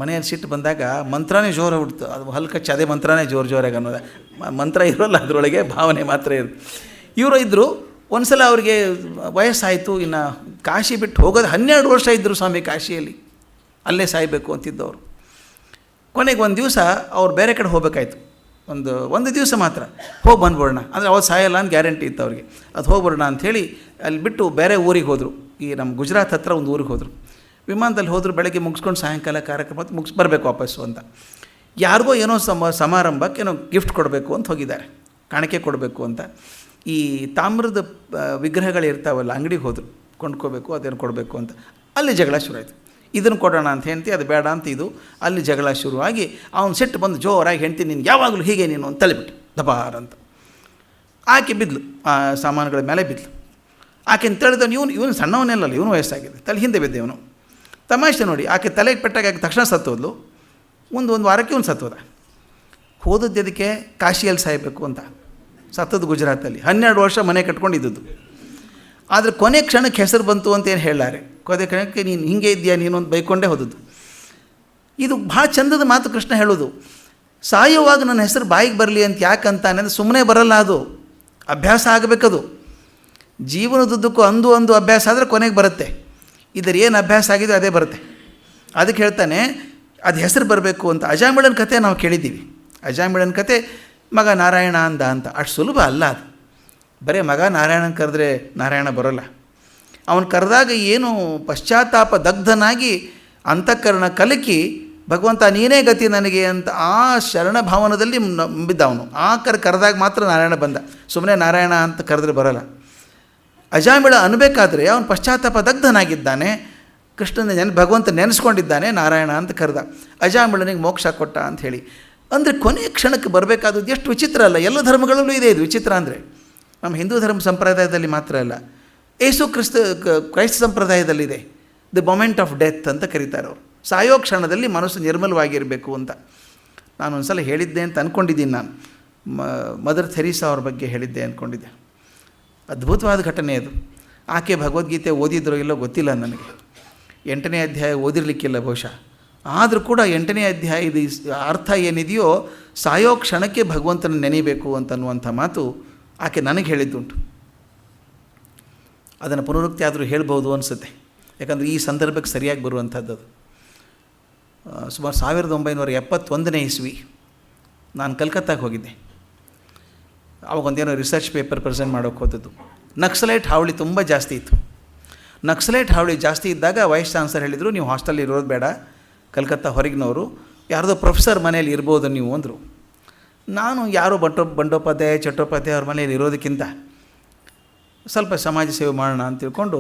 ಮನೆಯಲ್ಲಿ ಸಿಟ್ಟು ಬಂದಾಗ ಮಂತ್ರನೇ ಜೋರು ಬಿಡ್ತು, ಅದು ಹಲ್ಕಚ್ಚಿ ಅದೇ ಮಂತ್ರನೇ ಜೋರಾಗಿ ಅನ್ನೋದು. ಮಂತ್ರ ಇರೋಲ್ಲ ಅದರೊಳಗೆ, ಭಾವನೆ ಮಾತ್ರ ಇರೋದು. ಇವರು ಇದ್ದರು. ಒಂದು ಸಲ ಅವ್ರಿಗೆ ವಯಸ್ಸಾಯಿತು, ಇನ್ನು ಕಾಶಿ ಬಿಟ್ಟು ಹೋಗೋದು 12 ವರ್ಷ ಇದ್ದರು ಸ್ವಾಮಿ ಕಾಶಿಯಲ್ಲಿ, ಅಲ್ಲೇ ಸಾಯಬೇಕು ಅಂತಿದ್ದವರು. ಕೊನೆಗೆ ಒಂದು ದಿವಸ ಅವ್ರು ಬೇರೆ ಕಡೆ ಹೋಗ್ಬೇಕಾಯ್ತು. ಒಂದು ದಿವಸ ಮಾತ್ರ ಹೋಗಿ ಬಂದ್ಬಿಡೋಣ ಅಂದರೆ ಅವ್ರು ಸಾಯಲ್ಲ ಅಂತ ಗ್ಯಾರಂಟಿ ಇತ್ತು ಅವ್ರಿಗೆ. ಅದು ಹೋಗ್ಬಿಡೋಣ ಅಂಥೇಳಿ ಅಲ್ಲಿ ಬಿಟ್ಟು ಬೇರೆ ಊರಿಗೆ ಹೋದರು. ಈ ನಮ್ಮ ಗುಜರಾತ್ ಹತ್ರ ಒಂದು ಊರಿಗೆ ಹೋದರು. ವಿಮಾನದಲ್ಲಿ ಹೋದರು, ಬೆಳಗ್ಗೆ ಮುಗಿಸ್ಕೊಂಡು ಸಾಯಂಕಾಲ ಕಾರ್ಯಕ್ರಮ ಬರಬೇಕು ವಾಪಸ್ಸು ಅಂತ. ಯಾರಿಗೋ ಏನೋ ಸಮಾರಂಭಕ್ಕೆ ಏನೋ ಗಿಫ್ಟ್ ಕೊಡಬೇಕು ಅಂತ ಹೋಗಿದ್ದಾರೆ, ಕಾಣಿಕೆ ಕೊಡಬೇಕು ಅಂತ. ಈ ತಾಮ್ರದ ವಿಗ್ರಹಗಳು ಇರ್ತಾವಲ್ಲ, ಅಂಗಡಿಗೆ ಹೋದರು, ಕೊಂಡ್ಕೋಬೇಕು, ಅದೇನು ಕೊಡಬೇಕು ಅಂತ. ಅಲ್ಲಿ ಜಗಳ ಶುರುವಾಯಿತು. ಇದನ್ನು ಕೊಡೋಣ ಅಂತ ಹೆಂಡ್ತಿ, ಅದು ಬೇಡ ಅಂತ ಇದು. ಅಲ್ಲಿ ಜಗಳ ಶುರುವಾಗಿ ಅವನು ಸಿಟ್ಟು ಬಂದು ಜೋರಾಗಿ ಹೆಂಡ್ತಿ, ನೀನು ಯಾವಾಗಲೂ ಹೀಗೆ ನೀನು ಅಂತ ತಲೆಬಿಟ್ಟು ದಬಾರ್ ಅಂತ. ಆಕೆ ಬಿದ್ಲು, ಆ ಸಾಮಾನುಗಳ ಮೇಲೆ ಬಿದ್ಲು. ಆಕೆನ ತಳೆದವನು ಇವನು ಸಣ್ಣವನೆಲ್ಲ, ಇವನು ವಯಸ್ಸಾಗಿದೆ, ತಲೆ ಹಿಂದೆ ಬಿದ್ದ ಇವನು. ತಮಾಷೆ ನೋಡಿ, ಆಕೆ ತಲೆಗೆ ಪೆಟ್ಟಾಗಿ ಆಕೆ ತಕ್ಷಣ ಸತ್ತೋದ್ಲು. ಒಂದು ವಾರಕ್ಕೆ ಇವನು ಸತ್ತೋದ. ಹೋದದ್ದು ಅದಕ್ಕೆ ಕಾಶಿಯಲ್ಲಿ ಸಾಯಬೇಕು ಅಂತ, ಸತ್ತದ್ದು ಗುಜರಾತಲ್ಲಿ. 12 ವರ್ಷ ಮನೆ ಕಟ್ಕೊಂಡಿದ್ದು. ಆದರೆ ಕೊನೆ ಕ್ಷಣಕ್ಕೆ ಹೆಸರು ಬಂತು ಅಂತ ಏನು ಹೇಳಾರೆ. ಕೊನೆ ಕ್ಷಣಕ್ಕೆ ನೀನು ಹಿಂಗೆ ಇದೆಯಾ ನೀನು ಅಂತ ಬೈಕೊಂಡೇ ಹೋದದ್ದು. ಇದು ಭಾಳ ಚಂದದ ಮಾತು ಕೃಷ್ಣ ಹೇಳೋದು. ಸಾಯುವಾಗ ನನ್ನ ಹೆಸರು ಬಾಯಿಗೆ ಬರಲಿ ಅಂತ ಯಾಕಂತಾನೆ ಅಂದರೆ ಸುಮ್ಮನೆ ಬರಲ್ಲ, ಅದು ಅಭ್ಯಾಸ ಆಗಬೇಕದು. ಜೀವನದುದ್ದಕ್ಕೂ ಅಂದು ಅಭ್ಯಾಸ ಆದರೆ ಕೊನೆಗೆ ಬರುತ್ತೆ. ಇದರ ಏನು ಅಭ್ಯಾಸ ಆಗಿದೆ ಅದೇ ಬರುತ್ತೆ. ಅದಕ್ಕೆ ಹೇಳ್ತಾನೆ ಅದು ಹೆಸರು ಬರಬೇಕು ಅಂತ. ಅಜಾಮಿಳನ ಕತೆ ನಾವು ಕೇಳಿದ್ದೀವಿ. ಅಜಾಮಿಳನ ಕತೆ ಮಗ ನಾರಾಯಣ ಅಂದ ಅಂತ. ಅಷ್ಟು ಸುಲಭ ಅಲ್ಲ ಅದು. ಬರೀ ಮಗ ನಾರಾಯಣನ ಕರೆದ್ರೆ ನಾರಾಯಣ ಬರೋಲ್ಲ. ಅವನು ಕರೆದಾಗ ಏನು ಪಶ್ಚಾತ್ತಾಪ ದಗ್ಧನಾಗಿ ಅಂತಃಕರಣ ಕಲಕಿ ಭಗವಂತ ನೀನೇ ಗತಿ ನನಗೆ ಅಂತ ಆ ಶರಣ ಭಾವನದಲ್ಲಿ ನಂಬಿದ್ದ ಅವನು. ಆ ಕರೆದಾಗ ಮಾತ್ರ ನಾರಾಯಣ ಬಂದ. ಸುಮ್ಮನೆ ನಾರಾಯಣ ಅಂತ ಕರೆದ್ರೆ ಬರೋಲ್ಲ. ಅಜಾಮಿಳ ಅನ್ಬೇಕಾದ್ರೆ ಅವನು ಪಶ್ಚಾತ್ತಾಪ ದಗ್ಧನಾಗಿದ್ದಾನೆ. ಕೃಷ್ಣನ ಭಗವಂತ ನೆನೆಸ್ಕೊಂಡಿದ್ದಾನೆ, ನಾರಾಯಣ ಅಂತ ಕರೆದ. ಅಜಾಮಿಳನಿಗೆ ಮೋಕ್ಷ ಕೊಟ್ಟ ಅಂತ ಹೇಳಿ. ಅಂದರೆ ಕೊನೆಯ ಕ್ಷಣಕ್ಕೆ ಬರಬೇಕಾದದ್ದು ಎಷ್ಟು ವಿಚಿತ್ರ ಅಲ್ಲ. ಎಲ್ಲ ಧರ್ಮಗಳಲ್ಲೂ ಇದೆ ಇದು ವಿಚಿತ್ರ. ಅಂದರೆ ನಮ್ಮ ಹಿಂದೂ ಧರ್ಮ ಸಂಪ್ರದಾಯದಲ್ಲಿ ಮಾತ್ರ ಅಲ್ಲ, ಕ್ರೈಸ್ತ ಸಂಪ್ರದಾಯದಲ್ಲಿದೆ. ದಿ ಮೊಮೆಂಟ್ ಆಫ್ ಡೆತ್ ಅಂತ ಕರೀತಾರೆ ಅವರು. ಸಾಯೋ ಕ್ಷಣದಲ್ಲಿ ಮನಸ್ಸು ನಿರ್ಮಲವಾಗಿರಬೇಕು ಅಂತ. ನಾನು ಒಂದು ಸಲ ಹೇಳಿದ್ದೆ ಅಂತ ಅಂದ್ಕೊಂಡಿದ್ದೀನಿ. ನಾನು ಮದರ್ ಥೆರೀಸಾ ಅವ್ರ ಬಗ್ಗೆ ಹೇಳಿದ್ದೆ ಅಂದ್ಕೊಂಡಿದ್ದೆ. ಅದ್ಭುತವಾದ ಘಟನೆ ಅದು. ಆಕೆ ಭಗವದ್ಗೀತೆ ಓದಿದ್ರೋ ಇಲ್ಲೋ ಗೊತ್ತಿಲ್ಲ ನನಗೆ. 8ನೇ ಅಧ್ಯಾಯ ಓದಿರಲಿಕ್ಕಿಲ್ಲ ಬಹುಶಃ. ಆದರೂ ಕೂಡ 8ನೇ ಅಧ್ಯಾಯದ ಅರ್ಥ ಏನಿದೆಯೋ ಸಾಯೋ ಕ್ಷಣಕ್ಕೆ ಭಗವಂತನ ನೆನೆಯಬೇಕು ಅಂತನ್ನುವಂಥ ಮಾತು ಆಕೆ ನನಗೆ ಹೇಳಿದ್ದುಂಟು. ಅದನ್ನು ಪುನರುಕ್ತಿ ಆದರೂ ಹೇಳ್ಬೋದು ಅನಿಸುತ್ತೆ. ಯಾಕಂದರೆ ಈ ಸಂದರ್ಭಕ್ಕೆ ಸರಿಯಾಗಿ ಬರುವಂಥದ್ದು ಅದು. ಸುಮಾರು 1971ನೇ ಇಸ್ವಿ ನಾನು ಕಲ್ಕತ್ತಾಗೆ ಹೋಗಿದ್ದೆ. ಅವಾಗೊಂದೇನೋ ರಿಸರ್ಚ್ ಪೇಪರ್ ಪ್ರೆಸೆಂಟ್ ಮಾಡೋಕ್ಕೆ ಹೋದದ್ದು. ನಕ್ಸಲೈಟ್ ಹಾವಳಿ ತುಂಬ ಜಾಸ್ತಿ ಇತ್ತು. ನಕ್ಸಲೈಟ್ ಹಾವಳಿ ಜಾಸ್ತಿ ಇದ್ದಾಗ ವೈಸ್ ಚಾನ್ಸಲರ್ ಹೇಳಿದರು, ನೀವು ಹಾಸ್ಟೆಲ್ ಇರೋದು ಬೇಡ, ಕಲ್ಕತ್ತಾ ಹೊರಗಿನವರು ಯಾರ್ದೋ ಪ್ರೊಫೆಸರ್ ಮನೇಲಿ ಇರ್ಬೋದು ನೀವು ಅಂದರು. ನಾನು ಯಾರೋ ಬಂಡೋಪಾಧ್ಯಾಯ ಚಟ್ಟೋಪಾಧ್ಯಾಯ ಅವ್ರ ಮನೇಲಿ ಇರೋದಕ್ಕಿಂತ ಸ್ವಲ್ಪ ಸಮಾಜ ಸೇವೆ ಮಾಡೋಣ ಅಂತ ತಿಳ್ಕೊಂಡು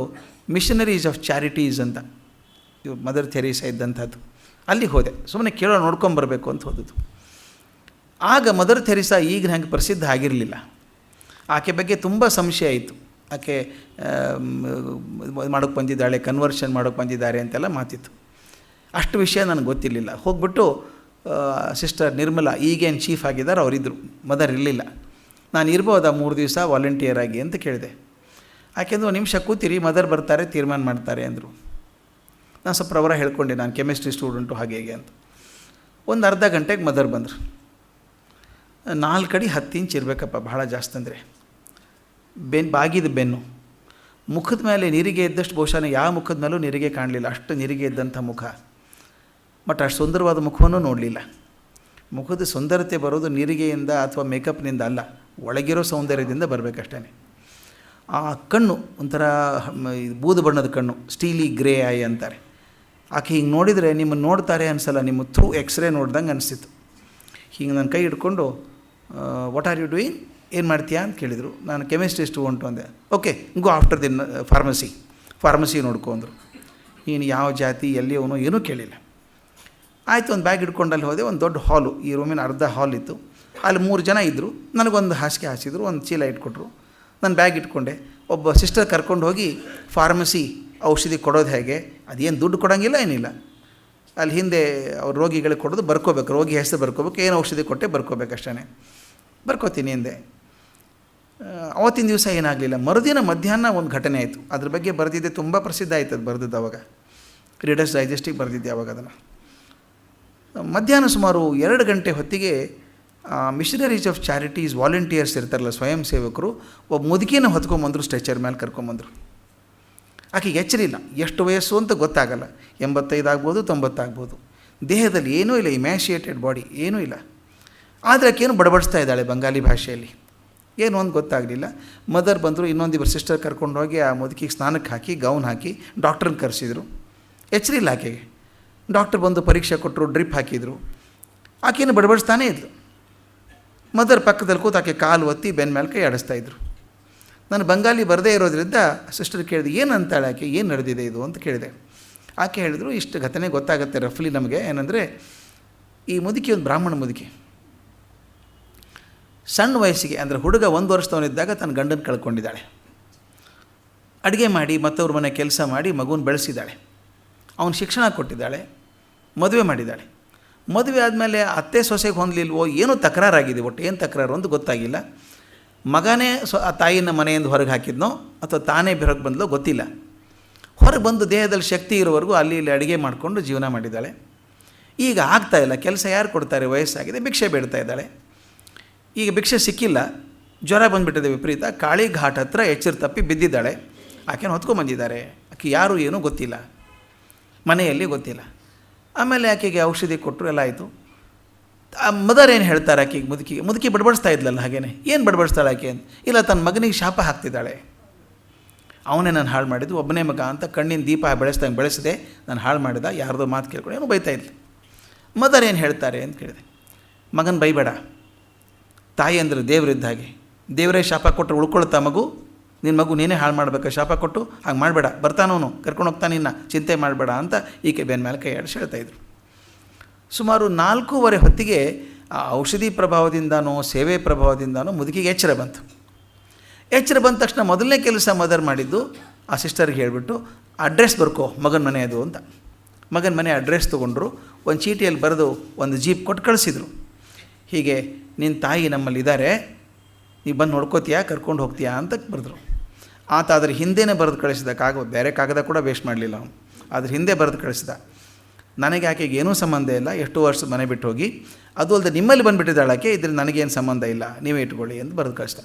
ಮಿಷನರೀಸ್ ಆಫ್ ಚಾರಿಟೀಸ್ ಅಂತ, ಇವ್ರು ಮದರ್ ಥೆರೀಸಾ ಇದ್ದಂಥದ್ದು, ಅಲ್ಲಿಗೆ ಹೋದೆ, ಸುಮ್ಮನೆ ಕೇಳೋ ನೋಡ್ಕೊಂಬರ್ಬೇಕು ಅಂತ ಹೋದದ್ದು. ಆಗ ಮದರ್ ಥೆರಿಸಾ ಈಗಿನ ಹಾಗೆ ಪ್ರಸಿದ್ಧ ಆಗಿರಲಿಲ್ಲ. ಆಕೆ ಬಗ್ಗೆ ತುಂಬ ಸಂಶಯ ಆಯಿತು. ಆಕೆ ಮಾಡೋಕ್ಕೆ ಬಂದಿದ್ದಾಳೆ, ಕನ್ವರ್ಷನ್ ಮಾಡೋಕ್ಕೆ ಬಂದಿದ್ದಾರೆ ಅಂತೆಲ್ಲ ಮಾತಿತ್ತು. ಅಷ್ಟು ವಿಷಯ ನನಗೆ ಗೊತ್ತಿರಲಿಲ್ಲ. ಹೋಗ್ಬಿಟ್ಟು ಸಿಸ್ಟರ್ ನಿರ್ಮಲಾ ಈಗೇನು ಚೀಫ್ ಆಗಿದ್ದಾರೆ ಅವರಿದ್ದರು, ಮದರ್ ಇರಲಿಲ್ಲ. ನಾನು ಇರ್ಬೋದಾ 3 ದಿವಸ ವಾಲಂಟಿಯರ್ ಆಗಿ ಅಂತ ಕೇಳಿದೆ. ಯಾಕೆಂದ್ರೆ 1 ನಿಮಿಷ ಕೂತಿರಿ, ಮದರ್ ಬರ್ತಾರೆ, ತೀರ್ಮಾನ ಮಾಡ್ತಾರೆ ಅಂದರು. ನಾನು ಸ್ವಲ್ಪ ಅವರ ಹೇಳ್ಕೊಂಡೆ, ನಾನು ಕೆಮಿಸ್ಟ್ರಿ ಸ್ಟೂಡೆಂಟು ಹಾಗೆ ಹೇಗೆ ಅಂತ. ಒಂದು ಅರ್ಧ ಗಂಟೆಗೆ ಮದರ್ ಬಂದರು. 4 ಅಡಿ 10 ಇಂಚ್ ಇರಬೇಕಪ್ಪ, ಬಹಳ ಜಾಸ್ತಿ ಅಂದರೆ. ಬಾಗಿದ ಬೆನ್ನು, ಮುಖದ ಮೇಲೆ ನೀರಿಗೆ ಇದ್ದಷ್ಟು ಬಹುಶಃ ಯಾವ ಮುಖದ ಮೇಲೂ ನೀರಿಗೆ ಕಾಣಲಿಲ್ಲ, ಅಷ್ಟು ನೀರಿಗೆ ಇದ್ದಂಥ ಮುಖ. ಬಟ್ ಅಷ್ಟು ಸುಂದರವಾದ ಮುಖವನ್ನು ನೋಡಲಿಲ್ಲ. ಮುಖದ ಸುಂದರತೆ ಬರೋದು ನೀರಿಗೆಯಿಂದ ಅಥವಾ ಮೇಕಪ್ನಿಂದ ಅಲ್ಲ, ಒಳಗಿರೋ ಸೌಂದರ್ಯದಿಂದ ಬರಬೇಕಷ್ಟೇ. ಆ ಕಣ್ಣು ಒಂಥರ ಬೂದು ಬಣ್ಣದ ಕಣ್ಣು, ಸ್ಟೀಲಿ ಗ್ರೇ ಐ ಅಂತಾರೆ. ಆಕೆ ಹಿಂಗೆ ನೋಡಿದರೆ ನಿಮ್ಮನ್ನು ನೋಡ್ತಾರೆ ಅನಿಸಲ್ಲ, ನಿಮ್ಮ ಥ್ರೂ ಎಕ್ಸ್ರೇ ನೋಡ್ದಂಗೆ ಅನಿಸ್ತಿತ್ತು. ಹಿಂಗೆ ನನ್ನ ಕೈ ಹಿಡ್ಕೊಂಡು ವಾಟ್ ಆರ್ ಯು ಡೂಯಿಂಗ್, ಏನು ಮಾಡ್ತೀಯಾ ಅಂತ ಕೇಳಿದರು. ನಾನು ಕೆಮಿಸ್ಟ್ರಿ ಸ್ಟೂಡೆಂಟು ಅಂದೆ. Okay go after the pharmacy ನೋಡ್ಕೊ ಅಂದರು. ನೀನು ಯಾವ ಜಾತಿ ಎಲ್ಲಿ ಅವನು ಏನೂ ಕೇಳಿಲ್ಲ. ಆಯಿತು, ಒಂದು ಬ್ಯಾಗ್ ಹಿಡ್ಕೊಂಡಲ್ಲಿ ಹೋದೆ. ಒಂದು ದೊಡ್ಡ ಹಾಲು, ಈ ರೂಮಿನ ಅರ್ಧ ಹಾಲ್ ಇತ್ತು. ಅಲ್ಲಿ 3 ಜನ ಇದ್ದರು. ನನಗೊಂದು ಹಾಸಿಗೆ ಹಾಸಿದ್ರು, ಒಂದು ಚೀಲ ಇಟ್ಕೊಟ್ರು. ನಾನು ಬ್ಯಾಗ್ ಇಟ್ಕೊಂಡೆ. ಒಬ್ಬ ಸಿಸ್ಟರ್ ಕರ್ಕೊಂಡು ಹೋಗಿ ಫಾರ್ಮಸಿ ಔಷಧಿ ಕೊಡೋದು ಹೇಗೆ, ಅದೇನು ದುಡ್ಡು ಕೊಡೋಂಗಿಲ್ಲ ಏನಿಲ್ಲ. ಅಲ್ಲಿ ಹಿಂದೆ ಅವ್ರು ರೋಗಿಗಳಿಗೆ ಕೊಡೋದು ಬರ್ಕೋಬೇಕು, ರೋಗಿ ಹೆಸರು ಬರ್ಕೋಬೇಕು, ಏನು ಔಷಧಿ ಕೊಟ್ಟೆ ಬರ್ಕೋಬೇಕು ಅಷ್ಟೇ. ಬರ್ಕೋತೀನಿ ಹಿಂದೆ. ಅವತ್ತಿನ ದಿವಸ ಏನಾಗಲಿಲ್ಲ. ಮರುದಿನ ಮಧ್ಯಾಹ್ನ ಒಂದು ಘಟನೆ ಆಯಿತು. ಅದ್ರ ಬಗ್ಗೆ ಬರೆದಿದ್ದೆ, ತುಂಬ ಪ್ರಸಿದ್ಧ ಆಯ್ತು ಅದು ಬರೆದಿದ್ದು. ಅವಾಗ ರೀಡರ್ಸ್ ಡೈಜೆಸ್ಟಿಗೆ ಬರೆದಿದ್ದೆ ಅವಾಗ ಅದನ್ನು. ಮಧ್ಯಾಹ್ನ ಸುಮಾರು 2 ಗಂಟೆ ಹೊತ್ತಿಗೆ ಮಿಷನರೀಸ್ ಆಫ್ ಚಾರಿಟೀಸ್ ವಾಲಂಟಿಯರ್ಸ್ ಇರ್ತಾರಲ್ಲ, ಸ್ವಯಂ ಸೇವಕರು, ಒಬ್ಬ ಮುದುಕಿನ ಹೊತ್ಕೊಂಬಂದರು, ಸ್ಟ್ರೆಚರ್ ಮೇಲೆ ಕರ್ಕೊಂಬಂದರು. ಆಕೆಗೆ ಎಚ್ಚರಿಲ್ಲ, ಎಷ್ಟು ವಯಸ್ಸು ಅಂತ ಗೊತ್ತಾಗಲ್ಲ. 85 ಆಗ್ಬೋದು, 90 ಆಗ್ಬೋದು. ದೇಹದಲ್ಲಿ ಏನೂ ಇಲ್ಲ, ಇಮ್ಯಾಷಿಯೇಟೆಡ್ ಬಾಡಿ, ಏನೂ ಇಲ್ಲ. ಆದರೆ ಆಕೆಯನ್ನು ಬಡಬಡಿಸ್ತಾ ಇದ್ದಾಳೆ ಬಂಗಾಲಿ ಭಾಷೆಯಲ್ಲಿ. ಏನು ಅಂತ ಗೊತ್ತಾಗಲಿಲ್ಲ. ಮದರ್ ಬಂದರು, ಇನ್ನೊಂದಿಬ್ಬರು ಸಿಸ್ಟರ್ ಕರ್ಕೊಂಡು ಹೋಗಿ ಆ ಮುದುಕಿಗೆ ಸ್ನಾನಕ್ಕೆ ಹಾಕಿ ಗೌನ್ ಹಾಕಿ ಡಾಕ್ಟ್ರನ್ನ ಕರೆಸಿದರು. ಎಚ್ಚರಿಲ್ಲ ಆಕೆಗೆ. ಡಾಕ್ಟ್ರ್ ಬಂದು ಪರೀಕ್ಷೆ ಕೊಟ್ಟರು, ಡ್ರಿಪ್ ಹಾಕಿದರು. ಆಕೆಯನ್ನು ಬಡಬಡಿಸ್ತಾನೇ ಇದ್ಲು. ಮದರ್ ಪಕ್ಕದಲ್ಲಿ ಕೂತು ಆಕೆ ಕಾಲು ಒತ್ತಿ ಬೆನ್ನ ಮೇಲೆ ಕೈ ಆಡಿಸ್ತಾಯಿದ್ರು. ನಾನು ಬಂಗಾಲಿ ಬರದೇ ಇರೋದ್ರಿಂದ ಸಿಸ್ಟರ್ ಕೇಳಿದೆ, ಏನು ಅಂತಾಳೆ ಆಕೆ, ಏನು ನಡೆದಿದೆ ಇದು ಅಂತ ಕೇಳಿದೆ. ಆಕೆ ಹೇಳಿದರು, ಇಷ್ಟು ಘಟನೆ ಗೊತ್ತಾಗುತ್ತೆ ರಫ್ಲಿ ನಮಗೆ. ಏನಂದರೆ ಈ ಮುದುಕಿ ಒಂದು ಬ್ರಾಹ್ಮಣ ಮುದುಕಿ. ಸಣ್ಣ ವಯಸ್ಸಿಗೆ ಅಂದರೆ ಹುಡುಗ 1 ವರ್ಷದವನಿದ್ದಾಗ ತನ್ನ ಗಂಡನ ಕಳ್ಕೊಂಡಿದ್ದಾಳೆ. ಅಡುಗೆ ಮಾಡಿ ಮತ್ತವ್ರ ಮನೆ ಕೆಲಸ ಮಾಡಿ ಮಗುನ ಬೆಳೆಸಿದ್ದಾಳೆ. ಅವನು ಶಿಕ್ಷಣ ಕೊಟ್ಟಿದ್ದಾಳೆ, ಮದುವೆ ಮಾಡಿದ್ದಾಳೆ. ಮದುವೆ ಆದಮೇಲೆ ಅತ್ತೆ ಸೊಸೆಗೆ ಹೊಂದಲಿಲ್ವೋ, ಏನೂ ತಕರಾರಾಗಿದೆ. ಒಟ್ಟು ಏನು ತಕರಾರು ಅಂತ ಗೊತ್ತಾಗಿಲ್ಲ. ಮಗನೇ ಆ ತಾಯಿನ ಮನೆಯಿಂದ ಹೊರಗೆ ಹಾಕಿದ್ನೋ ಅಥವಾ ತಾನೇ ಹೊರಗೆ ಬಂದಲೋ ಗೊತ್ತಿಲ್ಲ. ಹೊರಗೆ ಬಂದು ದೇಹದಲ್ಲಿ ಶಕ್ತಿ ಇರೋವರೆಗೂ ಅಲ್ಲಿ ಇಲ್ಲಿ ಅಡುಗೆ ಮಾಡಿಕೊಂಡು ಜೀವನ ಮಾಡಿದ್ದಾಳೆ. ಈಗ ಆಗ್ತಾಯಿಲ್ಲ, ಕೆಲಸ ಯಾರು ಕೊಡ್ತಾರೆ, ವಯಸ್ಸಾಗಿದೆ, ಭಿಕ್ಷೆ ಬೇಡ್ತಾ ಇದ್ದಾಳೆ. ಈಗ ಭಿಕ್ಷೆ ಸಿಕ್ಕಿಲ್ಲ, ಜ್ವರ ಬಂದುಬಿಟ್ಟಿದೆ ವಿಪರೀತ. ಕಾಳಿ ಘಾಟ್ ಹತ್ರ ಎಚ್ಚರ ತಪ್ಪಿ ಬಿದ್ದಿದ್ದಾಳೆ. ಆಕೆನ ಹೊತ್ಕೊಂಬಂದಿದ್ದಾರೆ. ಆಕೆ ಯಾರು ಏನೂ ಗೊತ್ತಿಲ್ಲ, ಮನೆಯಲ್ಲಿ ಗೊತ್ತಿಲ್ಲ. ಆಮೇಲೆ ಆಕೆಗೆ ಔಷಧಿ ಕೊಟ್ಟರು, ಎಲ್ಲ ಆಯಿತು. ಆ ಮದರ್ ಏನು ಹೇಳ್ತಾರೆ ಆಕೆಗೆ, ಮುದುಕಿ ಬಡಬಡಿಸ್ತಾ ಇದ್ಲಲ್ಲ, ಹಾಗೇನೆ ಏನು ಬಡಬಡಿಸ್ತಾಳೆ ಆಕೆ ಅಂತ. ಇಲ್ಲ, ತನ್ನ ಮಗನಿಗೆ ಶಾಪ ಹಾಕ್ತಿದ್ದಾಳೆ. ಅವನೇ ನಾನು ಹಾಳು ಮಾಡಿದ್ದು, ಒಬ್ಬನೇ ಮಗ ಅಂತ ಕಣ್ಣಿನ ದೀಪ ಬೆಳೆಸ್ದಂಗೆ ಬೆಳೆಸಿದೆ, ನಾನು ಹಾಳು ಮಾಡಿದ, ಯಾರ್ದೋ ಮಾತು ಕೇಳ್ಕೊಂಡು ಏನೋ ಬೈತಾ ಇದ್ಲು. ಮದರ್ ಏನು ಹೇಳ್ತಾರೆ ಅಂತ ಕೇಳಿದೆ. ಮಗನ ಬೈಬೇಡ, ತಾಯಿ ಅಂದರೆ ದೇವರಿದ್ದ ಹಾಗೆ, ದೇವರೇ ಶಾಪ ಕೊಟ್ಟರೆ ಉಳ್ಕೊಳ್ತಾ ಮಗು, ನಿನ್ನ ಮಗು ನೀನೇ ಹಾಳು ಮಾಡಬೇಕಾ ಶಾಪ ಕೊಟ್ಟು, ಹಾಗೆ ಮಾಡಬೇಡ, ಬರ್ತಾನವನು ಕರ್ಕೊಂಡು ಹೋಗ್ತಾನೆ, ಇನ್ನು ಚಿಂತೆ ಮಾಡಬೇಡ ಅಂತ ಈಕೆ ಬೆನ್ನ ಮೇಲೆ ಕೈ ಆಡಿಸಿ ಹೇಳ್ತಾಯಿದ್ರು. ಸುಮಾರು 4:15 ಹೊತ್ತಿಗೆ ಆ ಔಷಧಿ ಪ್ರಭಾವದಿಂದನೋ ಸೇವೆ ಪ್ರಭಾವದಿಂದನೋ ಮುದುಕಿಗೆ ಎಚ್ಚರ ಬಂತು. ಎಚ್ಚರ ಬಂದ ತಕ್ಷಣ ಮೊದಲನೇ ಕೆಲಸ ಮದರ್ ಮಾಡಿದ್ದು, ಆ ಸಿಸ್ಟರ್ಗೆ ಹೇಳಿಬಿಟ್ಟು ಅಡ್ರೆಸ್ ಬರ್ಕೋ, ಮಗನ ಮನೆ ಅದು ಅಂತ. ಮಗನ ಮನೆ ಅಡ್ರೆಸ್ ತೊಗೊಂಡ್ರು. ಒಂದು ಚೀಟಿಯಲ್ಲಿ ಬರೆದು ಒಂದು ಜೀಪ್ ಕೊಟ್ಟು ಕಳಿಸಿದರು. ಹೀಗೆ ನಿನ್ನ ತಾಯಿ ನಮ್ಮಲ್ಲಿದ್ದಾರೆ, ನೀವು ಬಂದು ನೋಡ್ಕೋತೀಯಾ, ಕರ್ಕೊಂಡು ಹೋಗ್ತೀಯಾ ಅಂತ ಬರೆದ್ರು. ಆತ ಅದ್ರ ಹಿಂದೆನೇ ಬರೆದು ಕಳಿಸಿದ. ಬೇರೆ ಕಾಗದ ಕೂಡ ವೇಸ್ಟ್ ಮಾಡಲಿಲ್ಲ ಅವನು, ಅದ್ರ ಹಿಂದೆ ಬರೆದು ಕಳಿಸಿದ. ನನಗೆ ಆಕೆಗೆ ಏನೂ ಸಂಬಂಧ ಇಲ್ಲ, ಎಷ್ಟು ವರ್ಷ ಮನೆ ಬಿಟ್ಟು ಹೋಗಿ, ಅದು ಅಲ್ಲದೆ ನಿಮ್ಮಲ್ಲಿ ಬಂದುಬಿಟ್ಟಿದ್ದಾಳೆ ಆಕೆ, ಇದ್ರಲ್ಲಿ ನನಗೇನು ಸಂಬಂಧ ಇಲ್ಲ, ನೀವೇ ಇಟ್ಕೊಳ್ಳಿ ಅಂತ ಬರೆದು ಕಳಿಸ್ದ.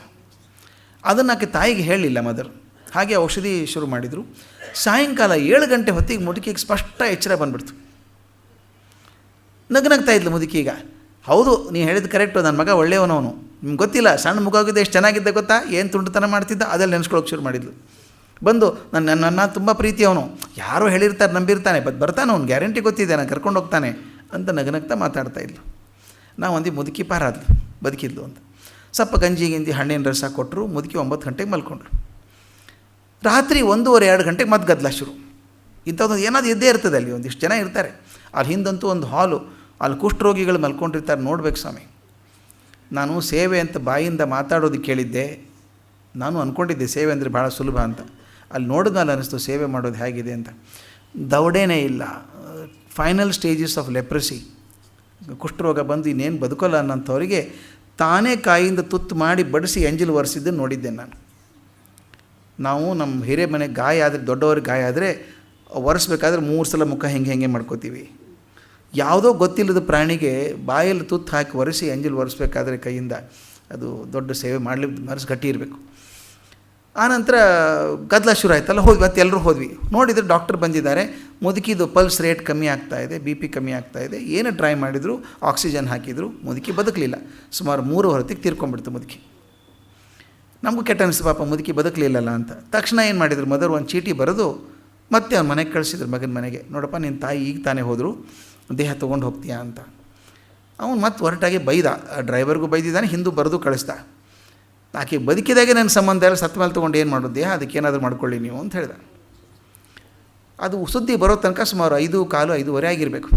ಅದನ್ನು ಆಕೆ ತಾಯಿಗೆ ಹೇಳಲಿಲ್ಲ ಮದರ್. ಹಾಗೆ ಔಷಧಿ ಶುರು ಮಾಡಿದರು. ಸಾಯಂಕಾಲ 7 ಗಂಟೆ ಹೊತ್ತಿಗೆ ಮುದುಕಿಗೆ ಸ್ಪಷ್ಟ ಎಚ್ಚರ ಬಂದುಬಿಡ್ತು. ನಗ್ನಗ್ತಾ ಇದ್ಲು ಮುದುಕಿ. ಈಗ ಹೌದು, ನೀನು ಹೇಳಿದ್ದು ಕರೆಕ್ಟು, ನನ್ನ ಮಗ ಒಳ್ಳೆಯವನವನು, ನಿಮ್ಗೆ ಗೊತ್ತಿಲ್ಲ, ಸಣ್ಣ ಮಗ ಆಗಿದ್ದೆ ಎಷ್ಟು ಚೆನ್ನಾಗಿದ್ದೆ ಗೊತ್ತಾ, ಏನು ತುಂಟತನ ಮಾಡ್ತಿದ್ದ, ಅದೆಲ್ಲ ನೆನೆಸ್ಕೊಳ್ಳೋಕೆ ಶುರು ಮಾಡಿದ್ಲು. ಬಂದು ನನ್ನ ತುಂಬ ಪ್ರೀತಿಯವನು, ಯಾರೋ ಹೇಳಿರ್ತಾರೆ ನಂಬಿರ್ತಾನೆ, ಬರ್ತಾನೆ, ಅವ್ನು ಗ್ಯಾರಂಟಿ ಗೊತ್ತಿದೆ, ನಾನು ಕರ್ಕೊಂಡು ಹೋಗ್ತಾನೆ ಅಂತ ನಗ್ನಗ್ತಾ ಮಾತಾಡ್ತಾ ಇದ್ಲು. ನಾವು ಒಂದು ಮುದುಕಿ ಪಾರಾದ್ಲು, ಬದುಕಿದ್ಲು ಅಂತ. ಸ್ವಲ್ಪ ಗಂಜಿ ಹಣ್ಣಿನ ರಸ ಕೊಟ್ಟರು. ಮುದುಕಿ 9 ಗಂಟೆಗೆ ಮಲ್ಕೊಂಡ್ರು. ರಾತ್ರಿ 1:30-2 ಗಂಟೆಗೆ ಮತ್ತೆ ಗದ್ದಲ ಶುರು. ಇಂಥದ್ದು ಏನಾದರೂ ಇದ್ದೇ ಇರ್ತದೆ ಅಲ್ಲಿ, ಒಂದಿಷ್ಟು ಜನ ಇರ್ತಾರೆ. ಅಲ್ಲಿ ಹಿಂದಂತೂ ಒಂದು ಹಾಲು, ಅಲ್ಲಿ ಕುಷ್ಠರೋಗಿಗಳು ಮಲ್ಕೊಂಡಿರ್ತಾರೆ, ನೋಡ್ಬೇಕು ಸ್ವಾಮಿ. ನಾನು ಸೇವೆ ಅಂತ ಬಾಯಿಂದ ಮಾತಾಡೋದು ಕೇಳಿದ್ದೆ, ನಾನು ಅಂದ್ಕೊಂಡಿದ್ದೆ ಸೇವೆ ಅಂದರೆ ಭಾಳ ಸುಲಭ ಅಂತ. ಅಲ್ಲಿ ನೋಡಿದ್ಮೇಲೆ ಅನ್ನಿಸ್ತು ಸೇವೆ ಮಾಡೋದು ಹೇಗಿದೆ ಅಂತ. ದವಡೇನೇ ಇಲ್ಲ, ಫೈನಲ್ ಸ್ಟೇಜಸ್ ಆಫ್ ಲೆಪ್ರಸಿ, ಕುಷ್ಠರೋಗ ಬಂದು ಇನ್ನೇನು ಬದುಕೋಲ್ಲ ಅನ್ನೋಂಥವರಿಗೆ ತಾನೇ ಕಾಯಿಂದ ತುತ್ತು ಮಾಡಿ ಬಡಿಸಿ ಎಂಜಲು ಒರೆಸಿದ್ದನ್ನು ನೋಡಿದ್ದೆ ನಾನು. ನಾವು ನಮ್ಮ ಹಿರೇ ಮನೆಗೆ ಗಾಯ ಆದರೆ, ದೊಡ್ಡವ್ರಿಗೆ ಗಾಯ ಆದರೆ ಒರೆಸ್ಬೇಕಾದ್ರೆ 3 ಸಲ ಮುಖ ಹೆಂಗೆ ಮಾಡ್ಕೋತೀವಿ. ಯಾವುದೋ ಗೊತ್ತಿಲ್ಲದ ಪ್ರಾಣಿಗೆ ಬಾಯಲ್ಲಿ ತುತ್ತು ಹಾಕಿ ಒರೆಸಿ ಎಂಜಲು ಒರೆಸ್ಬೇಕಾದ್ರೆ ಕೈಯಿಂದ, ಅದು ದೊಡ್ಡ ಸೇವೆ ಮಾಡಲಿಕ್ಕೆ ಮನಸ್ಸು ಗಟ್ಟಿ ಇರಬೇಕು. ಆನಂತರ ಗದ್ದಲ ಶುರು ಆಯ್ತಲ್ಲ, ಹೋದ್ವಿ, ಮತ್ತೆ ಎಲ್ಲರೂ ಹೋದ್ವಿ. ನೋಡಿದರೆ ಡಾಕ್ಟರ್ ಬಂದಿದ್ದಾರೆ, ಮುದುಕಿದು ಪಲ್ಸ್ ರೇಟ್ ಕಮ್ಮಿ ಆಗ್ತಾಯಿದೆ, BP ಕಮ್ಮಿ ಆಗ್ತಾಯಿದೆ. ಏನು ಟ್ರೈ ಮಾಡಿದರು, ಆಕ್ಸಿಜನ್ ಹಾಕಿದರು, ಮುದುಕಿ ಬದುಕಲಿಲ್ಲ. ಸುಮಾರು 3 ಹೊತ್ತಿಗೆ ತೀರ್ಕೊಂಡ್ಬಿಡ್ತು ಮುದುಕಿ. ನಮಗೂ ಕೆಟ್ಟ ಅನಿಸ್ತು, ಪಾಪ ಮುದುಕಿ ಬದುಕಲಿಲ್ಲಲ್ಲ ಅಂತ. ತಕ್ಷಣ ಏನು ಮಾಡಿದರು, ಮದರ್ ಒಂದು ಚೀಟಿ ಬರೆದು ಮತ್ತೆ ಅವ್ನ ಮನೆಗೆ ಕಳಿಸಿದ್ರು, ಮಗನ ಮನೆಗೆ. ನೋಡಪ್ಪ, ನಿನ್ನ ತಾಯಿ ಈಗ ತಾನೇ ಹೋದರು, ದೇಹ ತೊಗೊಂಡು ಹೋಗ್ತೀಯಾ ಅಂತ. ಅವನು ಮತ್ತೆ ಹೊರಟಾಗಿ ಬೈದ, ಡ್ರೈವರ್ಗೂ ಬೈದಿದ್ದಾನೆ, ಹಿಂದೂ ಬರೆದು ಕಳಿಸ್ದ. ಆಕೆ ಬದುಕಿದಾಗೆ ನನ್ನ ಸಂಬಂಧ ಎಲ್ಲ, ಸತ್ತ ಮೇಲೆ ತೊಗೊಂಡು ಏನು ಮಾಡೋದು ದೇಹ, ಅದಕ್ಕೇನಾದರೂ ಮಾಡ್ಕೊಳ್ಳಿ ನೀವು ಅಂತ ಹೇಳಿದ. ಅದು ಸುದ್ದಿ ಬರೋ ತನಕ ಸುಮಾರು 5:15 ಆಗಿರಬೇಕು.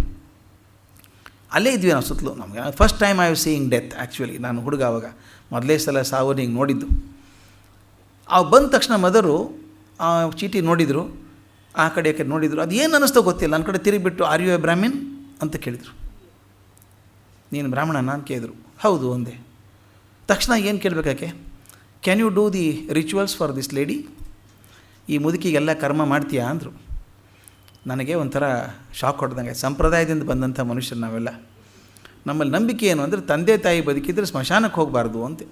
ಅಲ್ಲೇ ಇದ್ವಿ ನಾವು ಸುತ್ತಲೂ. ನಮಗೆ first time I was seeing death. Actually ನಾನು ಹುಡುಗ ಆವಾಗ ಮೊದಲೇ ಸಲ ಸಾವನ್ನು ಹಿಂಗೆ ನೋಡಿದ್ದು. ಬಂದ ತಕ್ಷಣ ಮದರು ಆ ಚೀಟಿ ನೋಡಿದರು, ಆ ಕಡೆ ನೋಡಿದರು. ಅದು ಏನು ಅನ್ನಿಸ್ತೋ ಗೊತ್ತಿಲ್ಲ, ನನ್ನ ಕಡೆ ತಿರುಗಿಬಿಟ್ಟು ಆರ್ ಯು ಎ ಬ್ರಾಹ್ಮಿನ್ ಅಂತ ಕೇಳಿದರು. ನೀನು ಬ್ರಾಹ್ಮಣನ ಅಂತ ಕೇಳಿದರು. ಹೌದು ಅಂದೆ. ತಕ್ಷಣ ಏನು ಕೇಳಬೇಕಾಕೆ, can you do the rituals for this lady, ಈ ಮುದುಕಿಗೆಲ್ಲ ಕರ್ಮ ಮಾಡ್ತೀಯಾ ಅಂದರು. ನನಗೆ ಒಂಥರ ಶಾಕ್ ಹೊಡೆದಂಗೆ. ಸಂಪ್ರದಾಯದಿಂದ ಬಂದಂಥ ಮನುಷ್ಯರು ನಾವೆಲ್ಲ. ನಮ್ಮಲ್ಲಿ ನಂಬಿಕೆ ಏನು ಅಂದರೆ, ತಂದೆ ತಾಯಿ ಬದುಕಿದ್ರೆ ಸ್ಮಶಾನಕ್ಕೆ ಹೋಗಬಾರ್ದು ಅಂತೆ.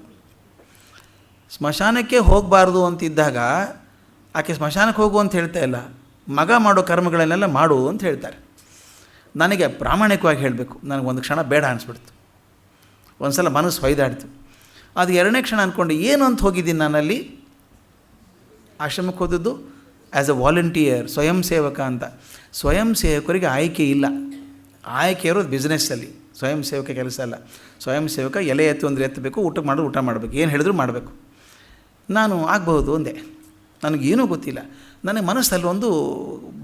ಸ್ಮಶಾನಕ್ಕೆ ಹೋಗಬಾರ್ದು ಅಂತಿದ್ದಾಗ ಆಕೆ ಸ್ಮಶಾನಕ್ಕೆ ಹೋಗು ಅಂತ ಹೇಳ್ತಾ ಇಲ್ಲ, ಮಗ ಮಾಡೋ ಕರ್ಮಗಳನ್ನೆಲ್ಲ ಮಾಡು ಅಂತ ಹೇಳ್ತಾರೆ. ನನಗೆ ಪ್ರಾಮಾಣಿಕವಾಗಿ ಹೇಳಬೇಕು, ನನಗೊಂದು ಕ್ಷಣ ಬೇಡ ಅನಿಸ್ಬಿಡ್ತು. ಒಂದು ಸಲ ಮನಸ್ಸು ಹೊಯ್ದಾಡ್ತು. ಅದು 2ನೇ ಕ್ಷಣ ಅಂದ್ಕೊಂಡು ಏನು ಅಂತ ಹೋಗಿದ್ದೀನಿ ನಾನಲ್ಲಿ. ಆಶ್ರಮಕ್ಕೆ ಹೋದದ್ದು ಆ್ಯಸ್ ಅ ವಾಲಂಟಿಯರ್, ಸ್ವಯಂ ಸೇವಕ ಅಂತ. ಸ್ವಯಂ ಸೇವಕರಿಗೆ ಆಯ್ಕೆ ಇಲ್ಲ, ಆಯ್ಕೆ ಇರೋದು ಬಿಸ್ನೆಸ್ಸಲ್ಲಿ. ಸ್ವಯಂ ಸೇವಕ ಕೆಲಸ ಅಲ್ಲ. ಸ್ವಯಂ ಸೇವಕ ಎಲೆ ಎತ್ತು ಅಂದರೆ ಎತ್ತಬೇಕು, ಊಟ ಮಾಡೋದು ಊಟ ಮಾಡಬೇಕು, ಏನು ಹೇಳಿದ್ರು ಮಾಡಬೇಕು. ನಾನು ಆಗಬಹುದು ಅಂದೆ. ನನಗೇನೂ ಗೊತ್ತಿಲ್ಲ. ನನಗೆ ಮನಸ್ಸಲ್ಲಿ ಒಂದು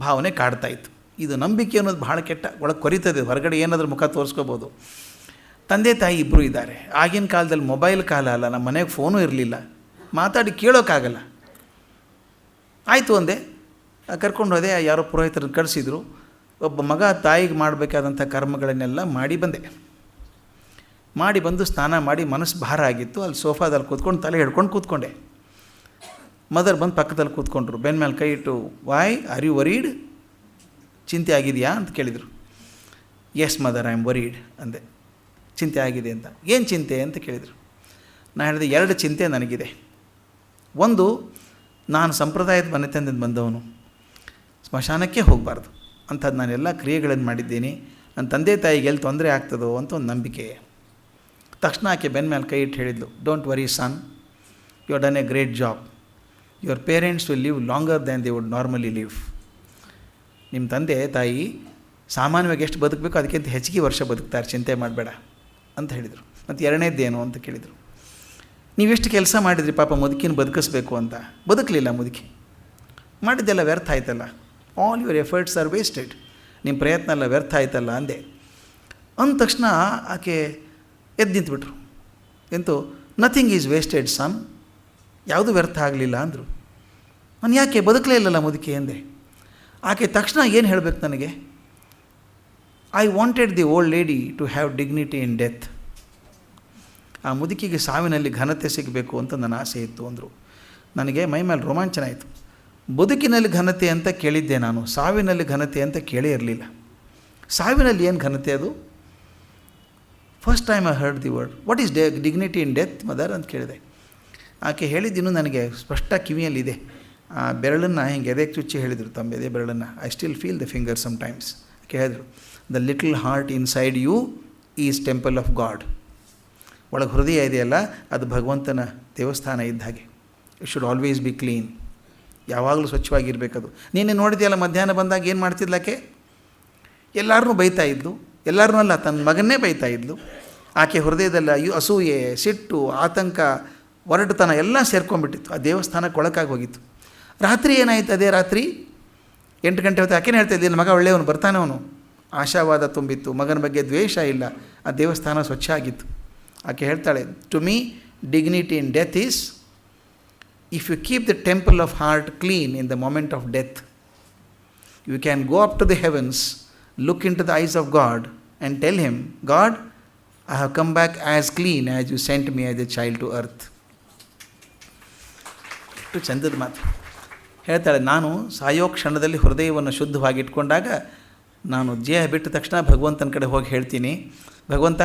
ಭಾವನೆ ಕಾಡ್ತಾಯಿತ್ತು. ಇದು ನಂಬಿಕೆ ಅನ್ನೋದು ಭಾಳ ಕೆಟ್ಟ, ಒಳಗೆ ಕೊರಿತದೆ. ಹೊರಗಡೆ ಏನಾದರೂ ಮುಖ ತೋರಿಸ್ಕೋಬೋದು. ತಂದೆ ತಾಯಿ ಇಬ್ಬರು ಇದ್ದಾರೆ. ಆಗಿನ ಕಾಲದಲ್ಲಿ ಮೊಬೈಲ್ ಕಾಲ ಅಲ್ಲ, ನಮ್ಮ ಮನೆಗೆ ಫೋನೂ ಇರಲಿಲ್ಲ, ಮಾತಾಡಿ ಕೇಳೋಕ್ಕಾಗಲ್ಲ. ಆಯಿತು ಅಂದೆ, ಕರ್ಕೊಂಡು ಹೋದೆ. ಯಾರೋ ಪುರೋಹಿತರನ್ನು ಕಳಿಸಿದ್ರು. ಒಬ್ಬ ಮಗ ತಾಯಿಗೆ ಮಾಡಬೇಕಾದಂಥ ಕರ್ಮಗಳನ್ನೆಲ್ಲ ಮಾಡಿ ಬಂದೆ. ಮಾಡಿ ಬಂದು ಸ್ನಾನ ಮಾಡಿ ಮನಸ್ಸು ಭಾರ ಆಗಿತ್ತು. ಅಲ್ಲಿ ಸೋಫಾದಲ್ಲಿ ಕೂತ್ಕೊಂಡು ತಲೆ ಹಿಡ್ಕೊಂಡು ಕೂತ್ಕೊಂಡೆ. ಮದರ್ ಬಂದು ಪಕ್ಕದಲ್ಲಿ ಕೂತ್ಕೊಂಡ್ರು, ಬೆನ್ನ ಮೇಲೆ ಕೈ ಇಟ್ಟು, ವೈ ಆರ್ ಯು ವರೀಡ್, ಚಿಂತೆ ಆಗಿದೆಯಾ ಅಂತ ಕೇಳಿದರು. Yes mother, I am worried ಅಂದೆ. ಚಿಂತೆ ಆಗಿದೆ ಅಂತ. ಏನು ಚಿಂತೆ ಅಂತ ಕೇಳಿದರು. ನಾನು ಹೇಳಿದೆ, 2 ಚಿಂತೆ ನನಗಿದೆ. ಒಂದು, ನಾನು ಸಂಪ್ರದಾಯದ ಮನೆತನದಿಂದ ಬಂದವನು, ಸ್ಮಶಾನಕ್ಕೆ ಹೋಗಬಾರ್ದು ಅಂಥದ್ದು ನಾನೆಲ್ಲ ಕ್ರಿಯೆಗಳನ್ನು ಮಾಡಿದ್ದೀನಿ. ನನ್ನ ತಂದೆ ತಾಯಿಗೆ ಎಲ್ಲಿ ತೊಂದರೆ ಆಗ್ತದೋ ಅಂತ ಒಂದು ನಂಬಿಕೆ. ತಕ್ಷಣ ಆಕೆ ಬೆನ್ನ ಮೇಲೆ ಕೈ ಇಟ್ಟು ಹೇಳಿದ್ಲು, don't worry son, you are done a great job. Your parents will live longer than they would normally live. ನಿಮ್ಮ ತಂದೆ ತಾಯಿ ಸಾಮಾನ್ಯವಾಗಿ ಎಷ್ಟು ಬದುಕಬೇಕು ಅದಕ್ಕಿಂತ ಹೆಚ್ಚಿಗೆ ವರ್ಷ ಬದುಕ್ತಾರೆ, ಚಿಂತೆ ಮಾಡಬೇಡ ಅಂತ ಹೇಳಿದರು. ಮತ್ತು 2ನೇದ್ದೇನು ಅಂತ ಕೇಳಿದರು. ನೀವೆಷ್ಟು ಕೆಲಸ ಮಾಡಿದ್ರಿ ಪಾಪ ಮುದುಕಿನ ಬದುಕಿಸ್ಬೇಕು ಅಂತ. ಬದುಕಲಿಲ್ಲ ಮುದುಕಿ, ಮಾಡಿದ್ದೆಲ್ಲ ವ್ಯರ್ಥ ಆಯ್ತಲ್ಲ. All your efforts R wasted. ನಿಮ್ಮ ಪ್ರಯತ್ನ ಎಲ್ಲ ವ್ಯರ್ಥ ಆಯ್ತಲ್ಲ ಅಂದೆ. ಅಂದ ತಕ್ಷಣ ಆಕೆ ಎದ್ದು ನಿಂತುಬಿಟ್ರು. ಎಂತೂ ನಥಿಂಗ್ ಈಸ್ ವೇಸ್ಟೆಡ್ ಸನ್, ಯಾವುದೂ ವ್ಯರ್ಥ ಆಗಲಿಲ್ಲ ಅಂದರು. ನಾನು ಯಾಕೆ ಬದುಕಲೇ ಇಲ್ಲಲ್ಲ ಮುದುಕಿ ಅಂದೆ. ಆಕೆ ತಕ್ಷಣ ಏನು ಹೇಳಬೇಕು ನನಗೆ, I wanted the old lady to have dignity in death. ಆ ಮುದುಕಿಗೆ ಸಾವಿನಲ್ಲಿ ಘನತೆ ಸಿಗಬೇಕು ಅಂತ ನನ್ನ ಆಸೆ ಇತ್ತು ಅಂದರು. ನನಗೆ ಮೈ ಮೇಲೆ ರೋಮಾಂಚನ ಆಯಿತು. ಬದುಕಿನಲ್ಲಿ ಘನತೆ ಅಂತ ಕೇಳಿದ್ದೆ ನಾನು, ಸಾವಿನಲ್ಲಿ ಘನತೆ ಅಂತ ಕೇಳೇ ಇರಲಿಲ್ಲ. ಸಾವಿನಲ್ಲಿ ಏನು ಘನತೆ ಅದು? First time I heard the word. What is dignity in death mother ಅಂತ ಕೇಳಿದೆ. ಆಕೆ ಹೇಳಿದ್ದಿನ್ನೂ ನನಗೆ ಸ್ಪಷ್ಟ ಕಿವಿಯಲ್ಲಿದೆ. ಆ ಬೆರಳನ್ನು ಹಿಂಗೆ ಎದೆಗೆ ಚುಚ್ಚಿ ಹೇಳಿದರು, ತಮ್ಮ ಎದೆ ಬೆರಳನ್ನು. I still feel the finger sometimes. ಆಕೆ ಹೇಳಿದರು, the little heart inside you is temple of God. ಒಳಗೆ ಹೃದಯ ಇದೆಯಲ್ಲ, ಅದು ಭಗವಂತನ ದೇವಸ್ಥಾನ ಇದ್ದ ಹಾಗೆ. It should always be clean. ಯಾವಾಗಲೂ ಸ್ವಚ್ಛವಾಗಿರಬೇಕದು. ನೀನು ನೋಡಿದೆಯಲ್ಲ, ಮಧ್ಯಾಹ್ನ ಬಂದಾಗ ಏನು ಮಾಡ್ತಿದ್ಲಾಕೆ? ಎಲ್ಲರನ್ನೂ ಬೈತಾ ಇದ್ಲು. ಎಲ್ಲರನ್ನೂ ಅಲ್ಲ, ತನ್ನ ಮಗನ್ನೇ ಬೈತಾ ಇದ್ಲು. ಆಕೆ ಹೃದಯದಲ್ಲಿ ಅಸೂಯೆ, ಸಿಟ್ಟು, ಆತಂಕ, ಒರಟುತನ ಎಲ್ಲ ಸೇರ್ಕೊಂಡ್ಬಿಟ್ಟಿತ್ತು. ಆ ದೇವಸ್ಥಾನಕ್ಕೆ ಒಳಕಾಗಿ ಹೋಗಿತ್ತು. ರಾತ್ರಿ ಏನಾಯಿತು? ಅದೇ ರಾತ್ರಿ 8 ಗಂಟೆ ಹೊತ್ತು ಆಕೆನೇ ಹೇಳ್ತಾ ಇದ್ದೀನಿ, ಮಗ ಒಳ್ಳೆಯವನು, ಬರ್ತಾನೆ ಅವನು ಆಶಾವಾದ ತುಂಬಿತ್ತು, ಮಗನ ಬಗ್ಗೆ ದ್ವೇಷ ಇಲ್ಲ, ಆ ದೇವಸ್ಥಾನ ಸ್ವಚ್ಛ ಆಗಿತ್ತು. ಆಕೆ ಹೇಳ್ತಾಳೆ, to me dignity in death is if you keep the temple of heart clean in the moment of death, you can go up to the heavens, look into the eyes of God and tell him, God I have come back as clean as you sent me as a child to earth. ಎಷ್ಟು ಚಂದದ ಮಾತು. ಹೇಳ್ತಾಳೆ, ನಾನು ಸಾಯೋ ಕ್ಷಣದಲ್ಲಿ ಹೃದಯವನ್ನು ಶುದ್ಧವಾಗಿಟ್ಕೊಂಡಾಗ ನಾನು ದೇಹ ಬಿಟ್ಟ ತಕ್ಷಣ ಭಗವಂತನ ಕಡೆ ಹೋಗಿ ಹೇಳ್ತೀನಿ, ಭಗವಂತ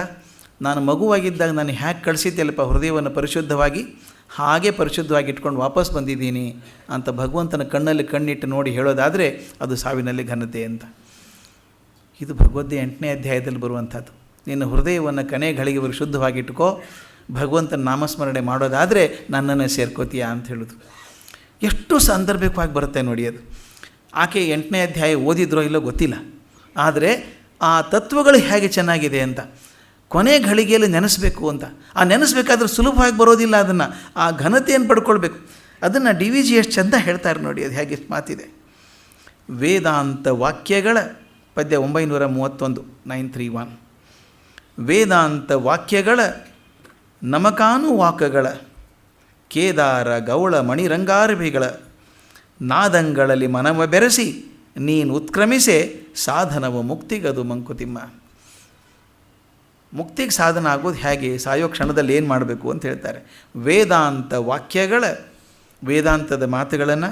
ನಾನು ಮಗುವಾಗಿದ್ದಾಗ ನಾನು ಹ್ಯಾಕೆ ಕಳಿಸಿದ್ದೆಲ್ಲಪ್ಪ ಹೃದಯವನ್ನು ಪರಿಶುದ್ಧವಾಗಿ, ಹಾಗೆ ಪರಿಶುದ್ಧವಾಗಿ ಇಟ್ಕೊಂಡು ವಾಪಸ್ ಬಂದಿದ್ದೀನಿ ಅಂತ ಭಗವಂತನ ಕಣ್ಣಲ್ಲಿ ಕಣ್ಣಿಟ್ಟು ನೋಡಿ ಹೇಳೋದಾದರೆ ಅದು ಸಾವಿನಲ್ಲಿ ಘನತೆ ಅಂತ. ಇದು ಭಗವದ್ಗೀತೆ 8ನೇ ಅಧ್ಯಾಯದಲ್ಲಿ ಬರುವಂಥದ್ದು. ನಿನ್ನ ಹೃದಯವನ್ನು ಕನೇ ಘಳಿಗೆವರೆಗೆ ಶುದ್ಧವಾಗಿಟ್ಟುಕೋ, ಭಗವಂತನ ನಾಮಸ್ಮರಣೆ ಮಾಡೋದಾದರೆ ನನ್ನನ್ನು ಸೇರ್ಕೋತೀಯ ಅಂತ ಹೇಳೋದು. ಎಷ್ಟು ಸಾಂದರ್ಭಿಕವಾಗಿ ಬರುತ್ತೆ ನೋಡಿ ಅದು. ಆಕೆ 8ನೇ ಅಧ್ಯಾಯ ಓದಿದ್ರೋ ಇಲ್ಲೋ ಗೊತ್ತಿಲ್ಲ, ಆದರೆ ಆ ತತ್ವಗಳು ಹೇಗೆ ಚೆನ್ನಾಗಿದೆ ಅಂತ ಕೊನೆ ಘಳಿಗೆಯಲ್ಲಿ ನೆನೆಸಬೇಕು ಅಂತ. ಆ ನೆನೆಸ್ಬೇಕಾದ್ರೆ ಸುಲಭವಾಗಿ ಬರೋದಿಲ್ಲ, ಅದನ್ನು ಆ ಘನತೆಯನ್ನು ಪಡ್ಕೊಳ್ಬೇಕು. ಅದನ್ನು DVG ಎಷ್ಟು ಚೆಂದ ಹೇಳ್ತಾರೆ ನೋಡಿ, ಅದು ಹೇಗೆ ಮಾತಿದೆ. ವೇದಾಂತ ವಾಕ್ಯಗಳ ಪದ್ಯ 931 931. ವೇದಾಂತ ವಾಕ್ಯಗಳ ನಮಕಾನುವಾಕಗಳ ಕೇದಾರ ಗೌಳ ಮಣಿರಂಗಾರಭಿಗಳ ನಾದಂಗಳಲ್ಲಿ ಮನವ ಬೆರೆಸಿ ನೀನು ಉತ್ಕ್ರಮಿಸೆ ಸಾಧನವ ಮುಕ್ತಿಗದು ಮಂಕುತಿಮ್ಮ. ಮುಕ್ತಿಗೆ ಸಾಧನ ಆಗೋದು ಹೇಗೆ, ಸಾಯೋ ಕ್ಷಣದಲ್ಲಿ ಏನು ಮಾಡಬೇಕು ಅಂತ ಹೇಳ್ತಾರೆ. ವೇದಾಂತ ವಾಕ್ಯಗಳ, ವೇದಾಂತದ ಮಾತುಗಳನ್ನು,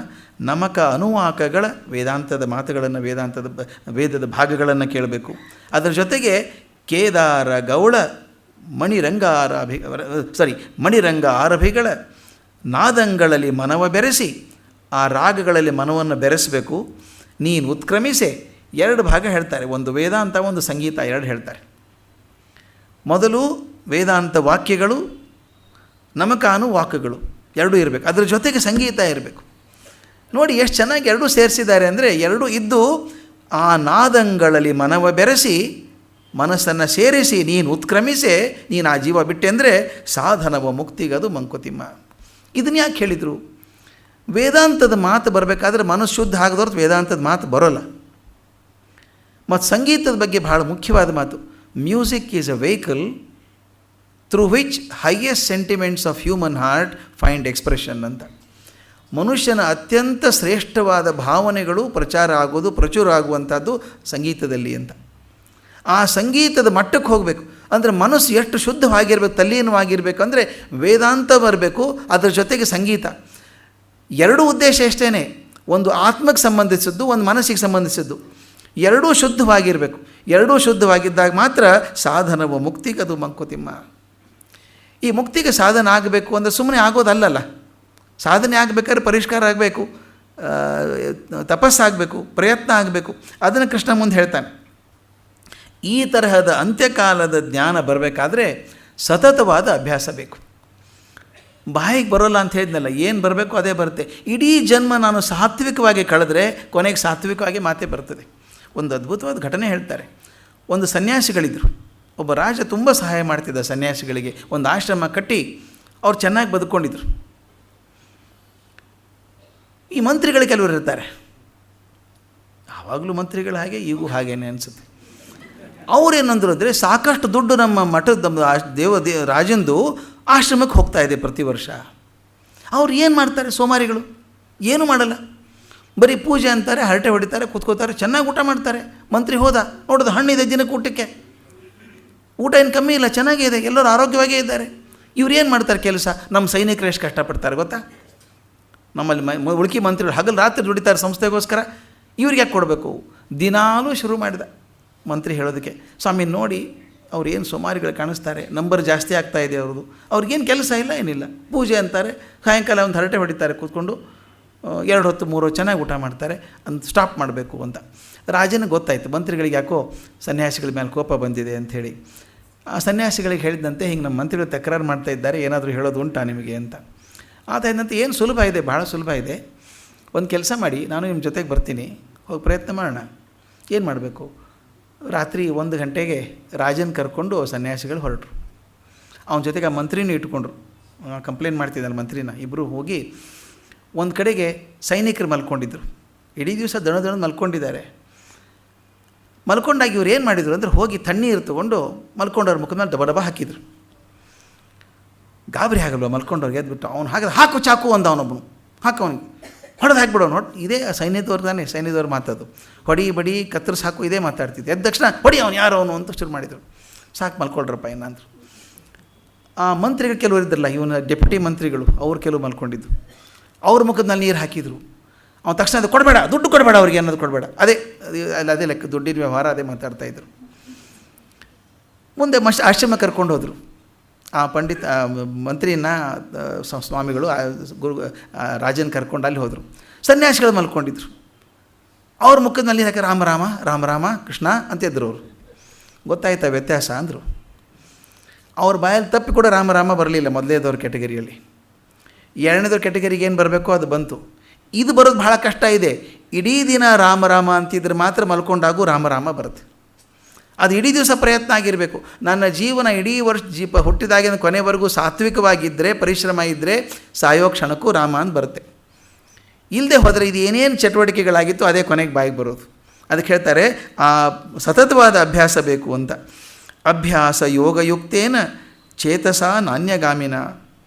ನಮಕ ಅನುವಾಕಗಳ, ವೇದಾಂತದ ಮಾತುಗಳನ್ನು, ವೇದದ ಭಾಗಗಳನ್ನು ಕೇಳಬೇಕು. ಅದರ ಜೊತೆಗೆ ಕೇದಾರ ಗೌಳ ಮಣಿರಂಗ ಆರಭಿಗಳ ನಾದಂಗಳಲ್ಲಿ ಮನವ ಬೆರೆಸಿ, ಆ ರಾಗಗಳಲ್ಲಿ ಮನವನ್ನು ಬೆರೆಸಬೇಕು. ನೀನು ಉತ್ಕ್ರಮಿಸೆ. 2 ಭಾಗ ಹೇಳ್ತಾರೆ, ಒಂದು ವೇದಾಂತ ಒಂದು ಸಂಗೀತ, 2 ಹೇಳ್ತಾರೆ. ಮೊದಲು ವೇದಾಂತ ವಾಕ್ಯಗಳು, ನಮಕಾನು ವಾಕ್ಯಗಳು 2 ಇರಬೇಕು, ಅದರ ಜೊತೆಗೆ ಸಂಗೀತ ಇರಬೇಕು. ನೋಡಿ ಎಷ್ಟು ಚೆನ್ನಾಗಿ 2 ಸೇರಿಸಿದ್ದಾರೆ ಅಂದರೆ, 2 ಇದ್ದು ಆ ನಾದಂಗಳಲ್ಲಿ ಮನವ ಬೆರೆಸಿ ಮನಸ್ಸನ್ನು ಸೇರಿಸಿ ನೀನು ಉತ್ಕ್ರಮಿಸೆ, ನೀನು ಆ ಜೀವ ಬಿಟ್ಟೆ ಅಂದರೆ ಸಾಧನವ ಮುಕ್ತಿಗದು ಮಂಕುತಿಮ್ಮ. ಇದನ್ನು ಯಾಕೆ ಹೇಳಿದರು? ವೇದಾಂತದ ಮಾತು ಬರಬೇಕಾದ್ರೆ ಮನಸ್ಸು ಶುದ್ಧ ಆಗದವ್ರದ್ದು ವೇದಾಂತದ ಮಾತು ಬರೋಲ್ಲ. ಮತ್ತು ಸಂಗೀತದ ಬಗ್ಗೆ ಭಾಳ ಮುಖ್ಯವಾದ ಮಾತು, music is a vehicle through which highest sentiments of human heart find expression ಅಂತ. ಮನುಷ್ಯನ ಅತ್ಯಂತ ಶ್ರೇಷ್ಠವಾದ ಭಾವನೆಗಳು ಪ್ರಚುರ ಆಗುವಂಥದ್ದು ಸಂಗೀತದಲ್ಲಿ ಅಂತ. ಆ ಸಂಗೀತದ ಮಟ್ಟಕ್ಕೆ ಹೋಗಬೇಕು ಅಂದರೆ ಮನಸ್ಸು ಎಷ್ಟು ಶುದ್ಧವಾಗಿರಬೇಕು, ತಲ್ಲೀನವಾಗಿರಬೇಕು ಅಂದರೆ ವೇದಾಂತ ಬರಬೇಕು, ಅದರ ಜೊತೆಗೆ ಸಂಗೀತ. 2 ಉದ್ದೇಶ ಎಷ್ಟೇ, ಒಂದು ಆತ್ಮಕ್ಕೆ ಸಂಬಂಧಿಸಿದ್ದು, ಒಂದು ಮನಸ್ಸಿಗೆ ಸಂಬಂಧಿಸಿದ್ದು. 2 ಶುದ್ಧವಾಗಿರಬೇಕು. 2 ಶುದ್ಧವಾಗಿದ್ದಾಗ ಮಾತ್ರ ಸಾಧನವು ಮುಕ್ತಿಗದು ಮಂಕುತಿಮ್ಮ. ಈ ಮುಕ್ತಿಗೆ ಸಾಧನ ಆಗಬೇಕು ಅಂದರೆ ಸುಮ್ಮನೆ ಆಗೋದಲ್ಲಲ್ಲ. ಸಾಧನೆ ಆಗಬೇಕಾದ್ರೆ ಪರಿಷ್ಕಾರ ಆಗಬೇಕು, ತಪಸ್ಸಾಗಬೇಕು, ಪ್ರಯತ್ನ ಆಗಬೇಕು. ಅದನ್ನು ಕೃಷ್ಣ ಮುಂದೆ ಹೇಳ್ತಾನೆ. ಈ ತರಹದ ಅಂತ್ಯಕಾಲದ ಜ್ಞಾನ ಬರಬೇಕಾದ್ರೆ ಸತತವಾದ ಅಭ್ಯಾಸ ಬೇಕು. ಬಾಯಿಗೆ ಬರೋಲ್ಲ ಅಂತ ಹೇಳಿದ್ನಲ್ಲ, ಏನು ಬರಬೇಕು ಅದೇ ಬರುತ್ತೆ. ಇಡೀ ಜನ್ಮ ನಾನು ಸಾತ್ವಿಕವಾಗಿ ಕಳೆದ್ರೆ ಕೊನೆಗೆ ಸಾತ್ವಿಕವಾಗಿ ಮಾತೇ ಬರ್ತದೆ. ಒಂದು ಅದ್ಭುತವಾದ ಘಟನೆ ಹೇಳ್ತಾರೆ. ಒಂದು ಸನ್ಯಾಸಿಗಳಿದ್ದರು. ಒಬ್ಬ ರಾಜ ತುಂಬ ಸಹಾಯ ಮಾಡ್ತಿದ್ದ ಸನ್ಯಾಸಿಗಳಿಗೆ. ಒಂದು ಆಶ್ರಮ ಕಟ್ಟಿ ಅವ್ರು ಚೆನ್ನಾಗಿ ಬದುಕೊಂಡಿದ್ರು. ಈ ಮಂತ್ರಿಗಳು ಕೆಲವರು ಇರ್ತಾರೆ, ಆವಾಗಲೂ ಮಂತ್ರಿಗಳು ಹಾಗೆ, ಈಗೂ ಹಾಗೇನೆ ಅನಿಸುತ್ತೆ. ಅವರೇನಂದ್ರು ಅಂದರೆ, ಸಾಕಷ್ಟು ದುಡ್ಡು ನಮ್ಮ ಮಠದ ರಾಜಂದು ಆಶ್ರಮಕ್ಕೆ ಹೋಗ್ತಾ ಇದೆ ಪ್ರತಿ ವರ್ಷ. ಅವ್ರು ಏನು ಮಾಡ್ತಾರೆ ಸೋಮಾರಿಗಳು? ಏನೂ ಮಾಡಲ್ಲ, ಬರೀ ಪೂಜೆ ಅಂತಾರೆ, ಹರಟೆ ಹೊಡಿತಾರೆ, ಕೂತ್ಕೋತಾರೆ, ಚೆನ್ನಾಗಿ ಊಟ ಮಾಡ್ತಾರೆ. ಮಂತ್ರಿ ಹೋದ, ನೋಡೋದು ಹಣ್ಣಿದೆ ದಿನಕ್ಕೆ ಊಟಕ್ಕೆ, ಊಟ ಏನು ಕಮ್ಮಿ ಇಲ್ಲ, ಚೆನ್ನಾಗೇ ಇದೆ, ಎಲ್ಲರೂ ಆರೋಗ್ಯವಾಗೇ ಇದ್ದಾರೆ. ಇವ್ರು ಏನು ಮಾಡ್ತಾರೆ ಕೆಲಸ? ನಮ್ಮ ಸೈನಿಕರು ಎಷ್ಟು ಕಷ್ಟಪಡ್ತಾರೆ ಗೊತ್ತಾ? ನಮ್ಮಲ್ಲಿ ಉಳ್ಕಿ ಮಂತ್ರಿಗಳು ಹಗಲು ರಾತ್ರಿ ದುಡಿತಾರೆ ಸಂಸ್ಥೆಗೋಸ್ಕರ. ಇವ್ರಿಗೆ ಯಾಕೆ ಕೊಡಬೇಕು? ದಿನಾಲೂ ಶುರು ಮಾಡಿದ ಮಂತ್ರಿ ಹೇಳೋದಕ್ಕೆ, ಸ್ವಾಮಿ ನೋಡಿ ಅವ್ರು ಏನು ಸುಮಾರಿಗಳು ಕಾಣಿಸ್ತಾರೆ, ನಂಬರ್ ಜಾಸ್ತಿ ಆಗ್ತಾಯಿದೆ ಅವ್ರದ್ದು, ಅವ್ರಿಗೇನು ಕೆಲಸ ಇಲ್ಲ ಏನಿಲ್ಲ, ಪೂಜೆ ಅಂತಾರೆ, ಸಾಯಂಕಾಲ ಒಂದು ಹರಟೆ ಹೊಡಿತಾರೆ ಕೂತ್ಕೊಂಡು, 2 ಹೊತ್ತು 3 ಹೊತ್ತು ಚೆನ್ನಾಗಿ ಊಟ ಮಾಡ್ತಾರೆ ಅಂತ ಸ್ಟಾಪ್ ಮಾಡಬೇಕು ಅಂತ. ರಾಜನಿಗೆ ಗೊತ್ತಾಯಿತು, ಮಂತ್ರಿಗಳಿಗೆ ಯಾಕೋ ಸನ್ಯಾಸಿಗಳ ಮೇಲೆ ಕೋಪ ಬಂದಿದೆ ಅಂಥೇಳಿ. ಆ ಸನ್ಯಾಸಿಗಳಿಗೆ ಹೇಳಿದಂತೆ, ಹಿಂಗೆ ನಮ್ಮ ಮಂತ್ರಿಗಳು ತಕರಾರು ಮಾಡ್ತಾ ಇದ್ದಾರೆ, ಏನಾದರೂ ಹೇಳೋದು ಉಂಟಾ ನಿಮಗೆ ಅಂತ. ಆತಾಯ್ದಂತೆ, ಏನು ಸುಲಭ ಇದೆ, ಭಾಳ ಸುಲಭ ಇದೆ, ಒಂದು ಕೆಲಸ ಮಾಡಿ, ನಾನು ನಿಮ್ಮ ಜೊತೆಗೆ ಬರ್ತೀನಿ, ಹೋಗಿ ಪ್ರಯತ್ನ ಮಾಡೋಣ. ಏನು ಮಾಡಬೇಕು? ರಾತ್ರಿ 1 ಗಂಟೆಗೆ ರಾಜನ ಕರ್ಕೊಂಡು ಸನ್ಯಾಸಿಗಳು ಹೊರಟರು. ಅವನ ಜೊತೆಗೆ ಆ ಮಂತ್ರಿನೂ ಇಟ್ಕೊಂಡ್ರು. ಕಂಪ್ಲೇಂಟ್ ಮಾಡ್ತಿದ್ದಾನೆ ಮಂತ್ರಿನ. ಇಬ್ಬರು ಹೋಗಿ ಒಂದು ಕಡೆಗೆ ಸೈನಿಕರು ಮಲ್ಕೊಂಡಿದ್ದರು. ಇಡೀ ದಿವಸ ದಣ ಮಲ್ಕೊಂಡಿದ್ದಾರೆ. ಮಲ್ಕೊಂಡಾಗ ಇವ್ರು ಏನು ಮಾಡಿದರು ಅಂದರೆ ಹೋಗಿ ತಣ್ಣೀರು ತೊಗೊಂಡು ಮಲ್ಕೊಂಡವ್ರ ಮುಖದ ಮೇಲೆ ಡಬ ಹಾಕಿದ್ರು. ಗಾಬರಿ ಆಗಲ್ವ ಮಲ್ಕೊಂಡವ್ರಿಗೆ ಎದ್ಬಿಟ್ಟು ಅವ್ನು ಹಾಕಿದ ಹಾಕು ಚಾಕು ಅಂದ ಅವನೊಬ್ಬನು, ಹಾಕು ಅವನಿಗೆ ಹೊಡೆದು ಹಾಕ್ಬಿಡೋನು. ಇದೇ ಸೈನ್ಯದವ್ರು ತಾನೇ, ಸೈನ್ಯದವ್ರು ಮಾತಾದು ಹೊಡಿ ಬಡಿ ಕತ್ತರಿಸಿ ಹಾಕು ಇದೇ ಮಾತಾಡ್ತಿದ್ದೆ. ಎದ್ದ ತಕ್ಷಣ ಹೊಡಿ ಅವನು ಯಾರು ಅವನು ಅಂತ ಶುರು ಮಾಡಿದರು. ಸಾಕು ಮಲ್ಕೊಳ್ರಪ್ಪ ಏನಂದ್ರು. ಆ ಮಂತ್ರಿಗಳು ಕೆಲವರು ಇದ್ರಲ್ಲ, ಇವನ ಡೆಪ್ಯೂಟಿ ಮಂತ್ರಿಗಳು, ಅವ್ರು ಕೆಲವು ಮಲ್ಕೊಂಡಿದ್ದು. ಅವ್ರ ಮುಖದ ಮೇಲೆ ನೀರು ಹಾಕಿದರು. ಅವ್ನು ತಕ್ಷಣ ಅದು ಕೊಡಬೇಡ, ದುಡ್ಡು ಕೊಡಬೇಡ ಅವ್ರಿಗೆ ಅನ್ನೋದು ಕೊಡಬೇಡ, ಅದೇ ಲೆಕ್ಕ ದುಡ್ಡಿನ ವ್ಯವಹಾರ ಅದೇ ಮಾತಾಡ್ತಾಯಿದ್ರು. ಮುಂದೆ ಆಶ್ರಮ ಕರ್ಕೊಂಡು ಹೋದರು. ಆ ಪಂಡಿತ ಮಂತ್ರಿನ ಸ್ವಾಮಿಗಳು ಗುರು ರಾಜನ ಕರ್ಕೊಂಡು ಅಲ್ಲಿ ಹೋದರು. ಸನ್ಯಾಸಿಗಳು ಮಲ್ಕೊಂಡಿದ್ರು. ಅವ್ರ ಮುಖದಲ್ಲಿ ಯಾಕೆ ರಾಮ ರಾಮ ರಾಮ ರಾಮ ಕೃಷ್ಣ ಅಂತಿದ್ರು. ಅವರು ಗೊತ್ತಾಯ್ತಾ ವ್ಯತ್ಯಾಸ ಅಂದರು. ಅವ್ರ ಬಾಯಲ್ಲಿ ತಪ್ಪಿ ಕೂಡ ರಾಮ ರಾಮ ಬರಲಿಲ್ಲ ಮೊದಲೇದವ್ರ ಕ್ಯಾಟಗರಿಯಲ್ಲಿ. ಎರಡನೇದವ್ರ ಕ್ಯಾಟಗರಿಗೆ ಏನು ಬರಬೇಕೋ ಅದು ಬಂತು. ಇದು ಬರೋದು ಭಾಳ ಕಷ್ಟ ಇದೆ. ಇಡೀ ದಿನ ರಾಮ ರಾಮ ಅಂತಿದ್ರೆ ಮಾತ್ರ ಮಲ್ಕೊಂಡಾಗೂ ರಾಮ ರಾಮ ಬರುತ್ತೆ. ಅದು ಇಡೀ ದಿವಸ ಪ್ರಯತ್ನ ಆಗಿರಬೇಕು. ನನ್ನ ಜೀವನ ಇಡೀ ವರ್ಷ ಹುಟ್ಟಿದಾಗಿನ ಕೊನೆವರೆಗೂ ಸಾತ್ವಿಕವಾಗಿದ್ದರೆ, ಪರಿಶ್ರಮ ಇದ್ದರೆ ಸಾಯೋ ಕ್ಷಣಕ್ಕೂ ರಾಮ ಅಂತ ಬರುತ್ತೆ. ಇಲ್ಲದೆ ಹೋದರೆ ಇದು ಏನೇನು ಚಟುವಟಿಕೆಗಳಾಗಿತ್ತು ಅದೇ ಕೊನೆಗೆ ಬಾಯಿಗೆ ಬರೋದು. ಅದಕ್ಕೆ ಹೇಳ್ತಾರೆ ಆ ಸತತವಾದ ಅಭ್ಯಾಸ ಬೇಕು ಅಂತ. ಅಭ್ಯಾಸ ಯೋಗಯುಕ್ತೇನ ಚೇತಸ ನಾಣ್ಯಗಾಮಿನ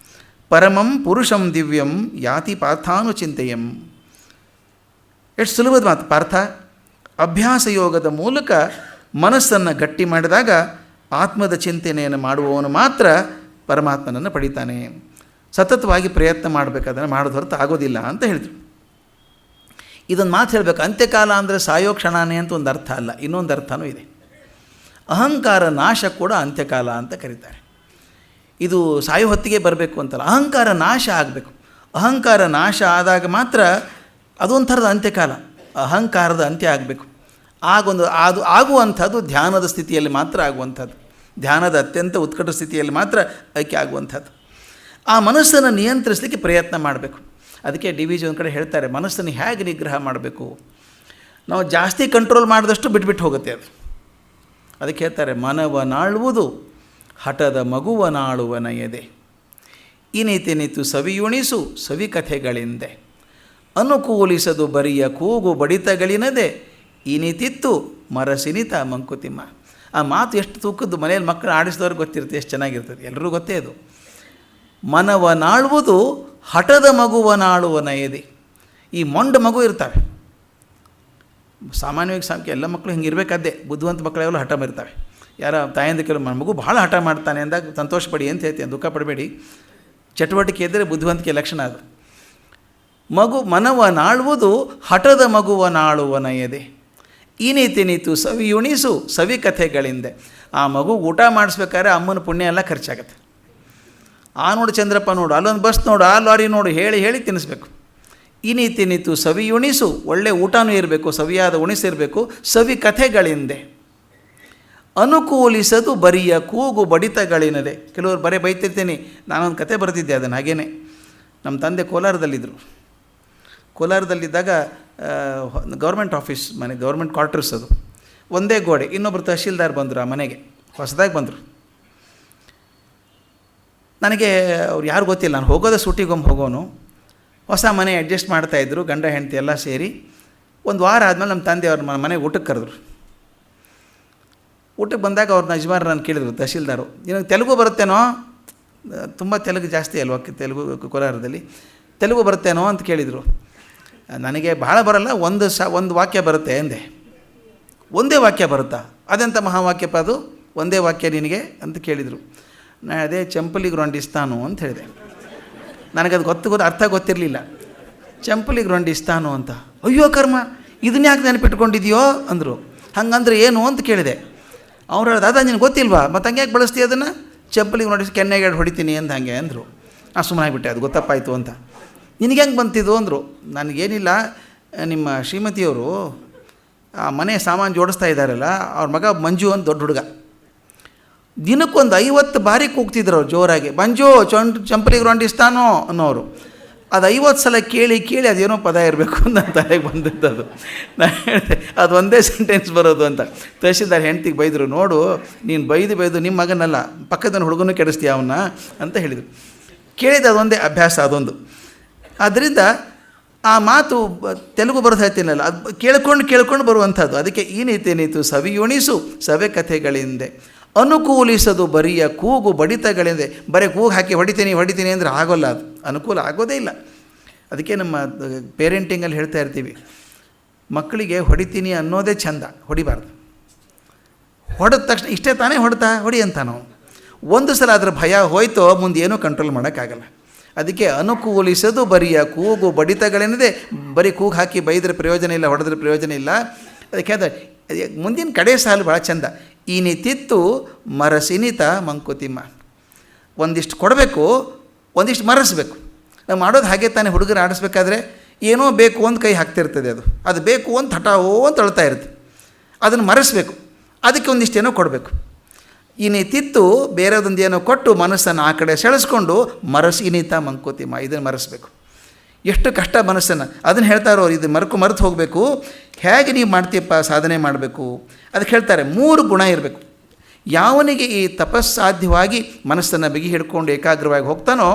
ಪರಮಂ ಪುರುಷಂ ದಿವ್ಯಂ ಯಾತಿ ಪಾರ್ಥಾನುಚಿಂತೆಯಂ. ಎಷ್ಟು ಸುಲಭದ ಮಾತು ಪಾರ್ಥ. ಅಭ್ಯಾಸ ಯೋಗದ ಮೂಲಕ ಮನಸ್ಸನ್ನು ಗಟ್ಟಿ ಮಾಡಿದಾಗ ಆತ್ಮದ ಚಿಂತನೆಯನ್ನು ಮಾಡುವವನು ಮಾತ್ರ ಪರಮಾತ್ಮನನ್ನು ಪಡಿತಾನೆ. ಸತತವಾಗಿ ಪ್ರಯತ್ನ ಮಾಡಬೇಕು, ಅದನ್ನು ಮಾಡೋದು ಹೊರತು ಆಗೋದಿಲ್ಲ ಅಂತ ಹೇಳಿದರು. ಇದೊಂದು ಮಾತು ಹೇಳಬೇಕು, ಅಂತ್ಯಕಾಲ ಅಂದರೆ ಸಾಯೋ ಕ್ಷಣನೇ ಅಂತ ಒಂದು ಅರ್ಥ ಅಲ್ಲ, ಇನ್ನೊಂದು ಅರ್ಥವೂ ಇದೆ. ಅಹಂಕಾರ ನಾಶ ಕೂಡ ಅಂತ್ಯಕಾಲ ಅಂತ ಕರೀತಾರೆ. ಇದು ಸಾಯೋ ಹೊತ್ತಿಗೆ ಬರಬೇಕು ಅಂತಲ್ಲ, ಅಹಂಕಾರ ನಾಶ ಆಗಬೇಕು. ಅಹಂಕಾರ ನಾಶ ಆದಾಗ ಮಾತ್ರ ಅದೊಂಥರದ ಅಂತ್ಯಕಾಲ, ಅಹಂಕಾರದ ಅಂತ್ಯ ಆಗಬೇಕು. ಅದು ಆಗುವಂಥದ್ದು ಧ್ಯಾನದ ಸ್ಥಿತಿಯಲ್ಲಿ ಮಾತ್ರ ಆಗುವಂಥದ್ದು, ಧ್ಯಾನದ ಅತ್ಯಂತ ಉತ್ಕಟ ಸ್ಥಿತಿಯಲ್ಲಿ ಮಾತ್ರ ಆಯ್ಕೆ ಆಗುವಂಥದ್ದು. ಆ ಮನಸ್ಸನ್ನು ನಿಯಂತ್ರಿಸಲಿಕ್ಕೆ ಪ್ರಯತ್ನ ಮಾಡಬೇಕು. ಅದಕ್ಕೆ ಡಿ ವಿ ಜಿ ಒಂದು ಕಡೆ ಹೇಳ್ತಾರೆ, ಮನಸ್ಸನ್ನು ಹೇಗೆ ನಿಗ್ರಹ ಮಾಡಬೇಕು. ನಾವು ಜಾಸ್ತಿ ಕಂಟ್ರೋಲ್ ಮಾಡಿದಷ್ಟು ಬಿಟ್ಬಿಟ್ಟು ಹೋಗುತ್ತೆ ಅದು. ಅದಕ್ಕೆ ಹೇಳ್ತಾರೆ, ಮನವನಾಳುವುದು ಹಠದ ಮಗುವನಾಳುವನ ಎದೆ, ಇನಿತಿನಿತು ಸವಿಯುಣಿಸು ಸವಿಕಥೆಗಳಿಂದೆ, ಅನುಕೂಲಿಸದು ಬರಿಯ ಕೂಗು ಬಡಿತಗಳಿನದೆ, ಇನಿತಿತ್ತು ಮರಸಿನಿತ ಮಂಕುತಿಮ್ಮ. ಆ ಮಾತು ಎಷ್ಟು ತೂಕದ್ದು, ಮನೆಯಲ್ಲಿ ಮಕ್ಕಳು ಆಡಿಸಿದವ್ರಿಗೆ ಗೊತ್ತಿರುತ್ತೆ, ಎಷ್ಟು ಚೆನ್ನಾಗಿರ್ತದೆ, ಎಲ್ಲರೂ ಗೊತ್ತೇ ಅದು. ಮನವನಾಳುವುದು ಹಠದ ಮಗುವನಾಳುವನ ಎದೆ. ಈ ಮೊಂಡ ಮಗು ಇರ್ತವೆ ಸಾಮಾನ್ಯವಾಗಿ, ಎಲ್ಲ ಮಕ್ಕಳು ಹಿಂಗೆ ಇರಬೇಕಾದ್ದೇ, ಬುದ್ಧಿವಂತ ಮಕ್ಕಳೆಲ್ಲ ಹಠ ಇರ್ತವೆ. ಯಾರ ತಾಯಿಂದ ಕೆಲವು ಮಗು ಭಾಳ ಹಠ ಮಾಡ್ತಾನೆ ಅಂದಾಗ ಸಂತೋಷ ಪಡಿ ಅಂತ ಹೇಳ್ತೀನಿ, ದುಃಖ ಪಡಬೇಡಿ. ಚಟುವಟಿಕೆ ಇದ್ದರೆ ಬುದ್ಧಿವಂತಿಕೆ ಲಕ್ಷಣ ಅದು. ಮನವನಾಳುವುದು ಹಠದ ಮಗುವನಾಳುವನ ಎದೆ, ಇನಿತಿನಿತು ಸವಿಯುಣಿಸು ಸವಿಕಥೆಗಳಿಂದೆ. ಆ ಮಗು ಊಟ ಮಾಡಿಸ್ಬೇಕಾದ್ರೆ ಅಮ್ಮನ ಪುಣ್ಯ ಎಲ್ಲ ಖರ್ಚಾಗತ್ತೆ. ಆ ನೋಡು ಚಂದ್ರಪ್ಪ ನೋಡು, ಅಲ್ಲೊಂದು ಬಸ್ ನೋಡು, ಆ ಲಾರಿ ನೋಡು, ಹೇಳಿ ಹೇಳಿ ತಿನ್ನಿಸ್ಬೇಕು. ಇನಿತಿನಿತು ಸವಿಯುಣಿಸು, ಒಳ್ಳೆ ಊಟನೂ ಇರಬೇಕು, ಸವಿಯಾದ ಉಣಿಸಿರಬೇಕು. ಸವಿ ಕಥೆಗಳಿಂದೆ ಅನುಕೂಲಿಸದು ಬರಿಯ ಕೂಗು ಬಡಿತಗಳಿನದೆ. ಕೆಲವರು ಬರೀ ಬೈತಿರ್ತೀನಿ, ನಾನೊಂದು ಕತೆ ಬರೆದಿದ್ದೆ ಅದನ್ನು ಹಾಗೇನೆ. ನಮ್ಮ ತಂದೆ ಕೋಲಾರದಲ್ಲಿದ್ದರು. ಕೋಲಾರದಲ್ಲಿದ್ದಾಗ ಗೌರ್ಮೆಂಟ್ ಆಫೀಸ್ ಮನೆ, ಗೌರ್ಮೆಂಟ್ ಕ್ವಾರ್ಟರ್ಸ್ ಅದು, ಒಂದೇ ಗೋಡೆ. ಇನ್ನೊಬ್ಬರು ತಹಶೀಲ್ದಾರ್ ಬಂದರು ಆ ಮನೆಗೆ, ಹೊಸದಾಗಿ ಬಂದರು. ನನಗೆ ಅವ್ರು ಯಾರು ಗೊತ್ತಿಲ್ಲ, ನಾನು ಹೋಗೋದೇ ಸೂಟಿಗೊಮ್ಮೆ ಹೋಗೋನು. ಹೊಸ ಮನೆ ಅಡ್ಜಸ್ಟ್ ಮಾಡ್ತಾಯಿದ್ರು, ಗಂಡ ಹೆಂಡತಿ ಎಲ್ಲ ಸೇರಿ. ಒಂದು ವಾರ ಆದಮೇಲೆ ನಮ್ಮ ತಂದೆ ಅವ್ರ ಮನೆಗೆ ಊಟಕ್ಕೆ ಕರೆದ್ರು. ಊಟಕ್ಕೆ ಬಂದಾಗ ಅವ್ರನ್ನ ಯಜಮಾನ್ರು ನಾನು ಕೇಳಿದರು, ತಹಶೀಲ್ದಾರು, ನಿನಗೆ ತೆಲುಗು ಬರುತ್ತೇನೋ, ತುಂಬ ತೆಲುಗು ಜಾಸ್ತಿ ಅಲ್ವ ತೆಲುಗು ಕೋಲಾರದಲ್ಲಿ, ತೆಲುಗು ಬರುತ್ತೇನೋ ಅಂತ ಕೇಳಿದರು. ನನಗೆ ಭಾಳ ಬರಲ್ಲ, ಒಂದು ವಾಕ್ಯ ಬರುತ್ತೆ ಅಂದೆ. ಒಂದೇ ವಾಕ್ಯ ಬರುತ್ತಾ? ಅದೆಂಥ ಮಹಾವಾಕ್ಯಪ್ಪ ಅದು, ಒಂದೇ ವಾಕ್ಯ ನಿನಗೆ ಅಂತ ಕೇಳಿದರು. ನಾನು ಅದೇ ಚಂಪಲಿಗೆ ರೊಂಡಿಸ್ತಾನು ಅಂತ ಹೇಳಿದೆ. ನನಗದು ಅರ್ಥ ಗೊತ್ತಿರಲಿಲ್ಲ. ಚಂಪಲಿಗೆ ರೊಂಡಿಸ್ತಾನು ಅಂತ. ಅಯ್ಯೋ ಕರ್ಮ, ಇದನ್ನ ಯಾಕೆ ನೆನಪಿಟ್ಕೊಂಡಿದೆಯೋ ಅಂದರು. ಹಂಗಂದ್ರೆ ಏನು ಅಂತ ಕೇಳಿದೆ. ಅವ್ರು ಹೇಳಿದ, ಅದ ನಿನಗೆ ಗೊತ್ತಿಲ್ವಾ, ಮತ್ತು ಹಂಗೆ ಯಾಕೆ ಬಳಸ್ತೀಯ ಅದನ್ನು? ಚಂಪಲಿಗೆ ರೊಂಡಿಸಿ ಕೆನ್ನೆಗೆ ಹೊಡಿತೀನಿ ಅಂತ ಹಾಗೆ ಅಂದರು. ನಾನು ಸುಮ್ಮನೆ ಆಗಿಬಿಟ್ಟೆ, ಅದು ಗೊತ್ತಪ್ಪಾಯಿತು ಅಂತ. ನಿನಗೆ ಹೆಂಗೆ ಬಂತಿದ್ದು ಅಂದರು. ನನಗೇನಿಲ್ಲ, ನಿಮ್ಮ ಶ್ರೀಮತಿಯವರು ಆ ಮನೆ ಸಾಮಾನು ಜೋಡಿಸ್ತಾ ಇದ್ದಾರಲ್ಲ, ಅವ್ರ ಮಗ ಮಂಜು ಅಂತ ದೊಡ್ಡ ಹುಡುಗ, ದಿನಕ್ಕೊಂದು 50 ಬಾರಿ ಕೂಗ್ತಿದ್ರು ಅವ್ರು ಜೋರಾಗಿ, ಮಂಜು ಚಂಪಲಿಗೆ ರೊಂಡಿಸ್ತಾನೋ ಅನ್ನೋರು. ಅದು 50 ಸಲ ಕೇಳಿ ಕೇಳಿ ಅದೇನೋ ಪದ ಇರಬೇಕು ಅಂತ ನನ್ನ ತಲೆಗೆ ಬಂದಿದ್ದದು. ನಾನು ಹೇಳಿದೆ, ಅದು ಒಂದೇ ಸೆಂಟೆನ್ಸ್ ಬರೋದು ಅಂತ. ತಹಶೀಲ್ದಾರ್ ಹೆಂಡ್ತಿಗೆ ಬೈದರು, ನೋಡು ನೀನು ಬೈದು ನಿಮ್ಮ ಮಗನಲ್ಲ, ಪಕ್ಕದ ಹುಡುಗನೂ ಕೆಡಿಸ್ತೀಯ ಅವನ್ನ ಅಂತ ಹೇಳಿದರು. ಕೇಳಿದ ಅದೊಂದೇ ಅಭ್ಯಾಸ ಅದೊಂದು. ಆದ್ದರಿಂದ ಆ ಮಾತು ತೆಲುಗು ಬರೋದು ಹೇಳ್ತೀನಲ್ಲ, ಅದು ಕೇಳ್ಕೊಂಡು ಬರುವಂಥದ್ದು. ಅದಕ್ಕೆ ಈನಿತೇನಿತು ಸವಿಯುಣಿಸು ಸವೆ ಕಥೆಗಳಿಂದೆ ಅನುಕೂಲಿಸದು ಬರಿಯ ಕೂಗು ಬಡಿತಗಳಿಂದೆ. ಬರೀ ಕೂಗು ಹಾಕಿ ಹೊಡಿತೀನಿ ಅಂದರೆ ಆಗೋಲ್ಲ, ಅದು ಅನುಕೂಲ ಆಗೋದೇ ಇಲ್ಲ. ಅದಕ್ಕೆ ನಮ್ಮ ಪೇರೆಂಟಿಂಗಲ್ಲಿ ಹೇಳ್ತಾ ಇರ್ತೀವಿ, ಮಕ್ಕಳಿಗೆ ಹೊಡಿತೀನಿ ಅನ್ನೋದೇ ಚಂದ, ಹೊಡಿಬಾರ್ದು. ಹೊಡೆದ ತಕ್ಷಣ ಇಷ್ಟೇ ತಾನೇ ಹೊಡಿ ಅಂತ ನಾವು ಒಂದು ಸಲ ಅದರ ಭಯ ಹೋಯ್ತೋ ಮುಂದೆ ಏನೂ ಕಂಟ್ರೋಲ್ ಮಾಡೋಕ್ಕಾಗಲ್ಲ. ಅದಕ್ಕೆ ಅನುಕೂಲಿಸೋದು ಬರಿಯ ಕೂಗು ಬಡಿತಗಳೇನಿದೆ, ಬರೀ ಕೂಗು ಹಾಕಿ ಬೈದ್ರೆ ಪ್ರಯೋಜನ ಇಲ್ಲ, ಹೊಡೆದ್ರೆ ಪ್ರಯೋಜನ ಇಲ್ಲ. ಅದಕ್ಕೆ ಅದು ಮುಂದಿನ ಕಡೆ ಸಾಲು ಭಾಳ ಚಂದ. ಈನಿತಿತ್ತು ಮರಸಿನಿತ ಮಂಕುತಿಮ್ಮ. ಒಂದಿಷ್ಟು ಕೊಡಬೇಕು, ಒಂದಿಷ್ಟು ಮರಸಬೇಕು. ನಾವು ಮಾಡೋದು ಹಾಗೆ ತಾನೇ. ಹುಡುಗರು ಆಡಿಸ್ಬೇಕಾದ್ರೆ ಏನೋ ಬೇಕು ಅಂತ ಕೈ ಹಾಕ್ತಿರ್ತದೆ, ಅದು ಬೇಕು ಅಂತ ಹಠಾವೋ ಅಂತ ಅಳ್ತಾ ಇರುತ್ತೆ. ಅದನ್ನು ಮರೆಸಬೇಕು, ಅದಕ್ಕೆ ಒಂದಿಷ್ಟೇನೋ ಕೊಡಬೇಕು. ಇನಿತಿತ್ತು ಬೇರೆದೊಂದು ಏನೋ ಕೊಟ್ಟು ಮನಸ್ಸನ್ನು ಆ ಕಡೆ ಸೆಳೆಸ್ಕೊಂಡು ಇನಿತ ಮಂಕುತಿಮ್ಮ, ಇದನ್ನು ಮರೆಸಬೇಕು. ಎಷ್ಟು ಕಷ್ಟ ಮನಸ್ಸನ್ನು, ಅದನ್ನು ಹೇಳ್ತಾರೋ ಇದು ಮರೆತು ಹೋಗಬೇಕು. ಹೇಗೆ ನೀವು ಮಾಡ್ತೀಯಪ್ಪ ಸಾಧನೆ ಮಾಡಬೇಕು? ಅದಕ್ಕೆ ಹೇಳ್ತಾರೆ 3 ಗುಣ ಇರಬೇಕು. ಯಾವನಿಗೆ ಈ ತಪಸ್ಸಾಧ್ಯವಾಗಿ ಮನಸ್ಸನ್ನು ಬಿಗಿ ಹಿಡ್ಕೊಂಡು ಏಕಾಗ್ರವಾಗಿ ಹೋಗ್ತಾನೋ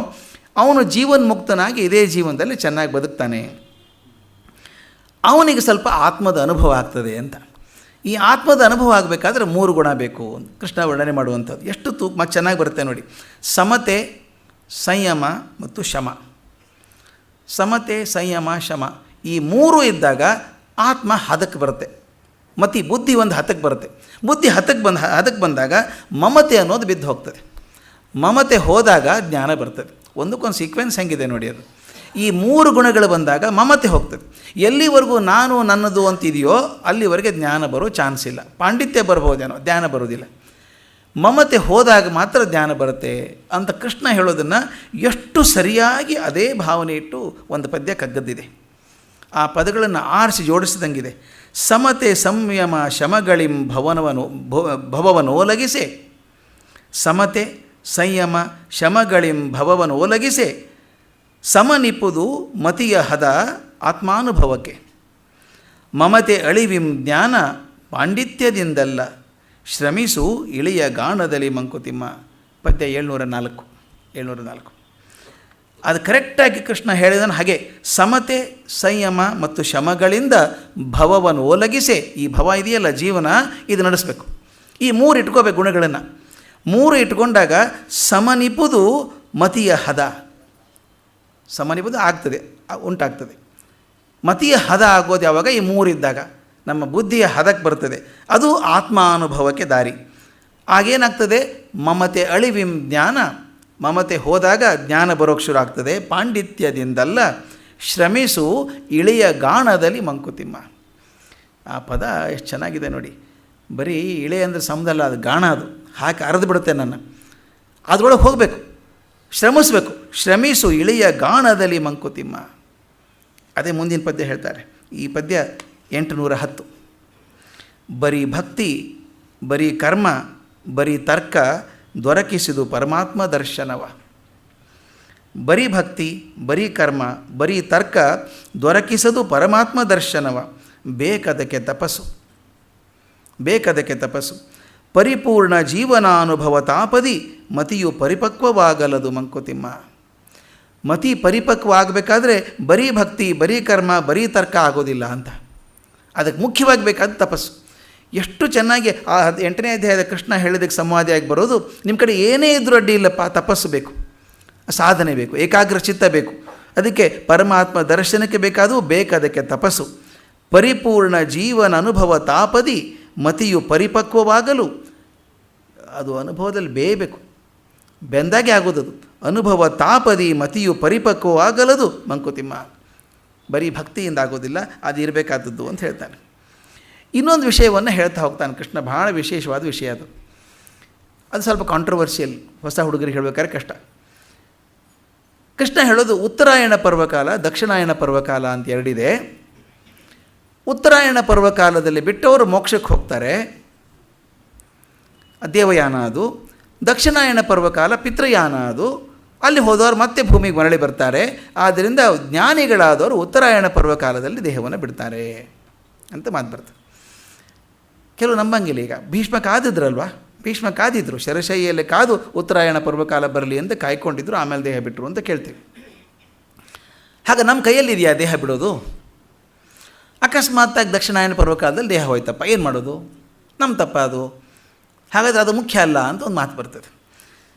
ಅವನು ಜೀವನ್ಮುಕ್ತನಾಗಿ ಇದೇ ಜೀವನದಲ್ಲಿ ಚೆನ್ನಾಗಿ ಬದುಕ್ತಾನೆ. ಅವನಿಗೆ ಸ್ವಲ್ಪ ಆತ್ಮದ ಅನುಭವ ಆಗ್ತದೆ ಅಂತ. ಈ ಆತ್ಮದ ಅನುಭವ ಆಗಬೇಕಾದ್ರೆ 3 ಗುಣ ಬೇಕು ಅಂತ ಕೃಷ್ಣ ವರ್ಣನೆ ಮಾಡುವಂಥದ್ದು. ಎಷ್ಟು ಚೆನ್ನಾಗಿ ಬರುತ್ತೆ ನೋಡಿ. ಸಮತೆ, ಸಂಯಮ ಮತ್ತು ಶಮ. ಸಮತೆ, ಸಂಯಮ, ಶಮ ಈ 3 ಇದ್ದಾಗ ಆತ್ಮ ಹದಕ್ಕೆ ಬರುತ್ತೆ. ಮತ್ತು ಈ ಬುದ್ಧಿ ಒಂದು ಹತಕ್ಕೆ ಬರುತ್ತೆ. ಬುದ್ಧಿ ಹದಕ್ಕೆ ಬಂದಾಗ ಮಮತೆ ಅನ್ನೋದು ಬಿದ್ದು ಹೋಗ್ತದೆ. ಮಮತೆ ಹೋದಾಗ ಜ್ಞಾನ ಬರ್ತದೆ. ಒಂದಕ್ಕೊಂದು ಸೀಕ್ವೆನ್ಸ್ ಹೆಂಗಿದೆ ನೋಡಿ. ಅದು ಈ 3 ಗುಣಗಳು ಬಂದಾಗ ಮಮತೆ ಹೋಗ್ತದೆ. ಎಲ್ಲಿವರೆಗೂ ನಾನು ನನ್ನದು ಅಂತಿದೆಯೋ ಅಲ್ಲಿವರೆಗೆ ಜ್ಞಾನ ಬರೋ ಚಾನ್ಸ್ ಇಲ್ಲ. ಪಾಂಡಿತ್ಯ ಬರ್ಬೋದೇನೋ, ಜ್ಞಾನ ಬರೋದಿಲ್ಲ. ಮಮತೆ ಹೋದಾಗ ಮಾತ್ರ ಜ್ಞಾನ ಬರುತ್ತೆ ಅಂತ ಕೃಷ್ಣ ಹೇಳೋದನ್ನು ಎಷ್ಟು ಸರಿಯಾಗಿ ಅದೇ ಭಾವನೆ ಇಟ್ಟು ಒಂದು ಪದ್ಯ ಕಗ್ಗದ್ದಿದೆ. ಆ ಪದಗಳನ್ನು ಆರಿಸಿ ಜೋಡಿಸಿದಂಗಿದೆ. ಸಮತೆ ಸಂಯಮ ಶಮಗಳಿಂ ಭವವನೋಲಗಿಸೆ. ಸಮತೆ ಸಂಯಮ ಶಮಗಳಿಂ ಭವವನೋಲಗಿಸೆ. ಸಮನಿಪುದು ಮತಿಯ ಹದ ಆತ್ಮಾನುಭವಕ್ಕೆ. ಮಮತೆ ಅಳಿವಿಂ ಜ್ಞಾನ ಪಾಂಡಿತ್ಯದಿಂದಲ್ಲ ಶ್ರಮಿಸು ಇಳಿಯ ಗಾಣದಲ್ಲಿ ಮಂಕುತಿಮ್ಮ. ಪದ್ಯ 704. ಅದು ಕರೆಕ್ಟಾಗಿ ಕೃಷ್ಣ ಹೇಳಿದನು. ಹಾಗೆ ಸಮತೆ ಸಂಯಮ ಮತ್ತು ಶಮಗಳಿಂದ ಭವವನ್ನು ಓಲಗಿಸೆ. ಈ ಭವ ಇದೆಯಲ್ಲ ಜೀವನ, ಇದು ನಡೆಸಬೇಕು. ಈ 3 ಇಟ್ಕೋಬೇಕು ಗುಣಗಳನ್ನು. 3 ಇಟ್ಕೊಂಡಾಗ ಸಮನಿಪುದು ಮತಿಯ ಹದ. ಸಮನಿಪುದು ಆಗ್ತದೆ, ಉಂಟಾಗ್ತದೆ. ಮತಿಯ ಹದ ಆಗೋದು ಯಾವಾಗ? ಈ 3 ಇದ್ದಾಗ ನಮ್ಮ ಬುದ್ಧಿಯ ಹದಕ್ಕೆ ಬರ್ತದೆ. ಅದು ಆತ್ಮಾನುಭವಕ್ಕೆ ದಾರಿ. ಆಗೇನಾಗ್ತದೆ? ಮಮತೆ ಅಳಿವಿಂ ಜ್ಞಾನ. ಮಮತೆ ಹೋದಾಗ ಜ್ಞಾನ ಬರೋಕ್ಕೆ ಶುರು ಆಗ್ತದೆ. ಪಾಂಡಿತ್ಯದಿಂದಲ್ಲ ಶ್ರಮಿಸು ಇಳೆಯ ಗಾಣದಲ್ಲಿ ಮಂಕುತಿಮ್ಮ. ಆ ಪದ ಎಷ್ಟು ಚೆನ್ನಾಗಿದೆ ನೋಡಿ. ಬರೀ ಇಳೆ ಅಂದರೆ ಸಮದಲ್ಲ, ಅದು ಗಾಣ. ಅದು ಹಾಕಿ ಅರೆದು ಬಿಡುತ್ತೆ ನನ್ನ. ಅದರೊಳಗೆ ಹೋಗಬೇಕು, ಶ್ರಮಿಸಬೇಕು. ಶ್ರಮಿಸು ಇಳೆಯ ಗಾಣದಲ್ಲಿ ಮಂಕುತಿಮ್ಮ. ಅದೇ ಮುಂದಿನ ಪದ್ಯ ಹೇಳ್ತಾರೆ. ಈ ಪದ್ಯ 810. ಬರೀ ಭಕ್ತಿ, ಬರೀ ಕರ್ಮ, ಬರೀ ತರ್ಕ ದೊರಕಿಸಿದು ಪರಮಾತ್ಮ ದರ್ಶನವ. ಬರೀ ಭಕ್ತಿ, ಬರೀ ಕರ್ಮ, ಬರೀ ತರ್ಕ ದೊರಕಿಸದು ಪರಮಾತ್ಮ ದರ್ಶನವ. ಬೇಕದಕ್ಕೆ ತಪಸ್ಸು. ಪರಿಪೂರ್ಣ ಜೀವನಾನುಭವ ತಾಪದಿ ಮತಿಯು ಪರಿಪಕ್ವವಾಗಲದು ಮಂಕುತಿಮ್ಮ. ಮತಿ ಪರಿಪಕ್ವ ಆಗಬೇಕಾದ್ರೆ ಬರೀ ಭಕ್ತಿ, ಬರೀ ಕರ್ಮ, ಬರೀ ತರ್ಕ ಆಗೋದಿಲ್ಲ ಅಂತ. ಅದಕ್ಕೆ ಮುಖ್ಯವಾಗಿ ಬೇಕಾದ ತಪಸ್ಸು. ಎಷ್ಟು ಚೆನ್ನಾಗಿ ಆ 8ನೇ ಅಧ್ಯಾಯದ ಕೃಷ್ಣ ಹೇಳಿದಕ್ಕೆ ಸಂವಾದಿಯಾಗಿ ಬರೋದು. ನಿಮ್ಮ ಕಡೆ ಏನೇ ಇದ್ರೂ ಅಡ್ಡಿ ಇಲ್ಲಪ್ಪ, ತಪಸ್ಸು ಬೇಕು, ಸಾಧನೆ ಬೇಕು, ಏಕಾಗ್ರ ಚಿತ್ತ ಬೇಕು. ಅದಕ್ಕೆ ಪರಮಾತ್ಮ ದರ್ಶನಕ್ಕೆ ಬೇಕದಕ್ಕೆ ತಪಸ್ಸು. ಪರಿಪೂರ್ಣ ಜೀವನ ಅನುಭವ ತಾಪದಿ ಮತಿಯು ಪರಿಪಕ್ವವಾಗಲು. ಅದು ಅನುಭವದಲ್ಲಿ ಬೇಯಬೇಕು, ಬೆಂದಾಗೆ ಆಗೋದದು. ಅನುಭವ ತಾಪದಿ ಮತಿಯು ಪರಿಪಕ್ವವಾಗಲದು ಮಂಕುತಿಮ್ಮ. ಬರೀ ಭಕ್ತಿಯಿಂದ ಆಗೋದಿಲ್ಲ, ಅದು ಇರಬೇಕಾದದ್ದು ಅಂತ ಹೇಳ್ತಾನೆ. ಇನ್ನೊಂದು ವಿಷಯವನ್ನು ಹೇಳ್ತಾ ಹೋಗ್ತಾನೆ ಕೃಷ್ಣ. ಭಾಳ ವಿಶೇಷವಾದ ವಿಷಯ ಅದು. ಅದು ಸ್ವಲ್ಪ ಕಾಂಟ್ರವರ್ಷಿಯಲ್, ಹೊಸ ಹುಡುಗರಿಗೆ ಹೇಳಬೇಕಾದ್ರೆ ಕಷ್ಟ. ಕೃಷ್ಣ ಹೇಳೋದು ಉತ್ತರಾಯಣ ಪರ್ವಕಾಲ, ದಕ್ಷಿಣಾಯಣ ಪರ್ವಕಾಲ ಅಂತ 2 ಇದೆ. ಉತ್ತರಾಯಣ ಪರ್ವಕಾಲದಲ್ಲಿ ಬಿಟ್ಟವರು ಮೋಕ್ಷಕ್ಕೆ ಹೋಗ್ತಾರೆ, ದೇವಯಾನ ಅದು. ದಕ್ಷಿಣಾಯಣ ಪರ್ವಕಾಲ ಪಿತೃಯಾನ ಅದು. ಅಲ್ಲಿ ಹೋದವರು ಮತ್ತೆ ಭೂಮಿಗೆ ಮರಳಿ ಬರ್ತಾರೆ. ಆದ್ದರಿಂದ ಜ್ಞಾನಿಗಳಾದವರು ಉತ್ತರಾಯಣ ಪರ್ವಕಾಲದಲ್ಲಿ ದೇಹವನ್ನು ಬಿಡ್ತಾರೆ ಅಂತ ಮಾತು ಬರ್ತದೆ. ಕೆಲವು ನಂಬಂಗಿಲ್ಲ. ಈಗ ಭೀಷ್ಮ ಕಾದಿದ್ರಲ್ವ, ಭೀಷ್ಮ ಕಾದಿದ್ರು, ಶರಶೈಯಲ್ಲಿ ಕಾದು ಉತ್ತರಾಯಣ ಪರ್ವಕಾಲ ಬರಲಿ ಅಂತ ಕಾಯ್ಕೊಂಡಿದ್ರು, ಆಮೇಲೆ ದೇಹ ಬಿಟ್ಟರು ಅಂತ ಕೇಳ್ತೀವಿ. ಹಾಗೆ ನಮ್ಮ ಕೈಯಲ್ಲಿದೆಯಾ ದೇಹ ಬಿಡೋದು? ಅಕಸ್ಮಾತ್ತಾಗಿ ದಕ್ಷಿಣಾಯನ ಪರ್ವಕಾಲದಲ್ಲಿ ದೇಹ ಹೋಯ್ತಪ್ಪ, ಏನು ಮಾಡೋದು? ನಮ್ಮ ತಪ್ಪ ಅದು. ಹಾಗಾದರೆ ಅದು ಮುಖ್ಯ ಅಲ್ಲ ಅಂತ ಒಂದು ಮಾತು ಬರ್ತದೆ.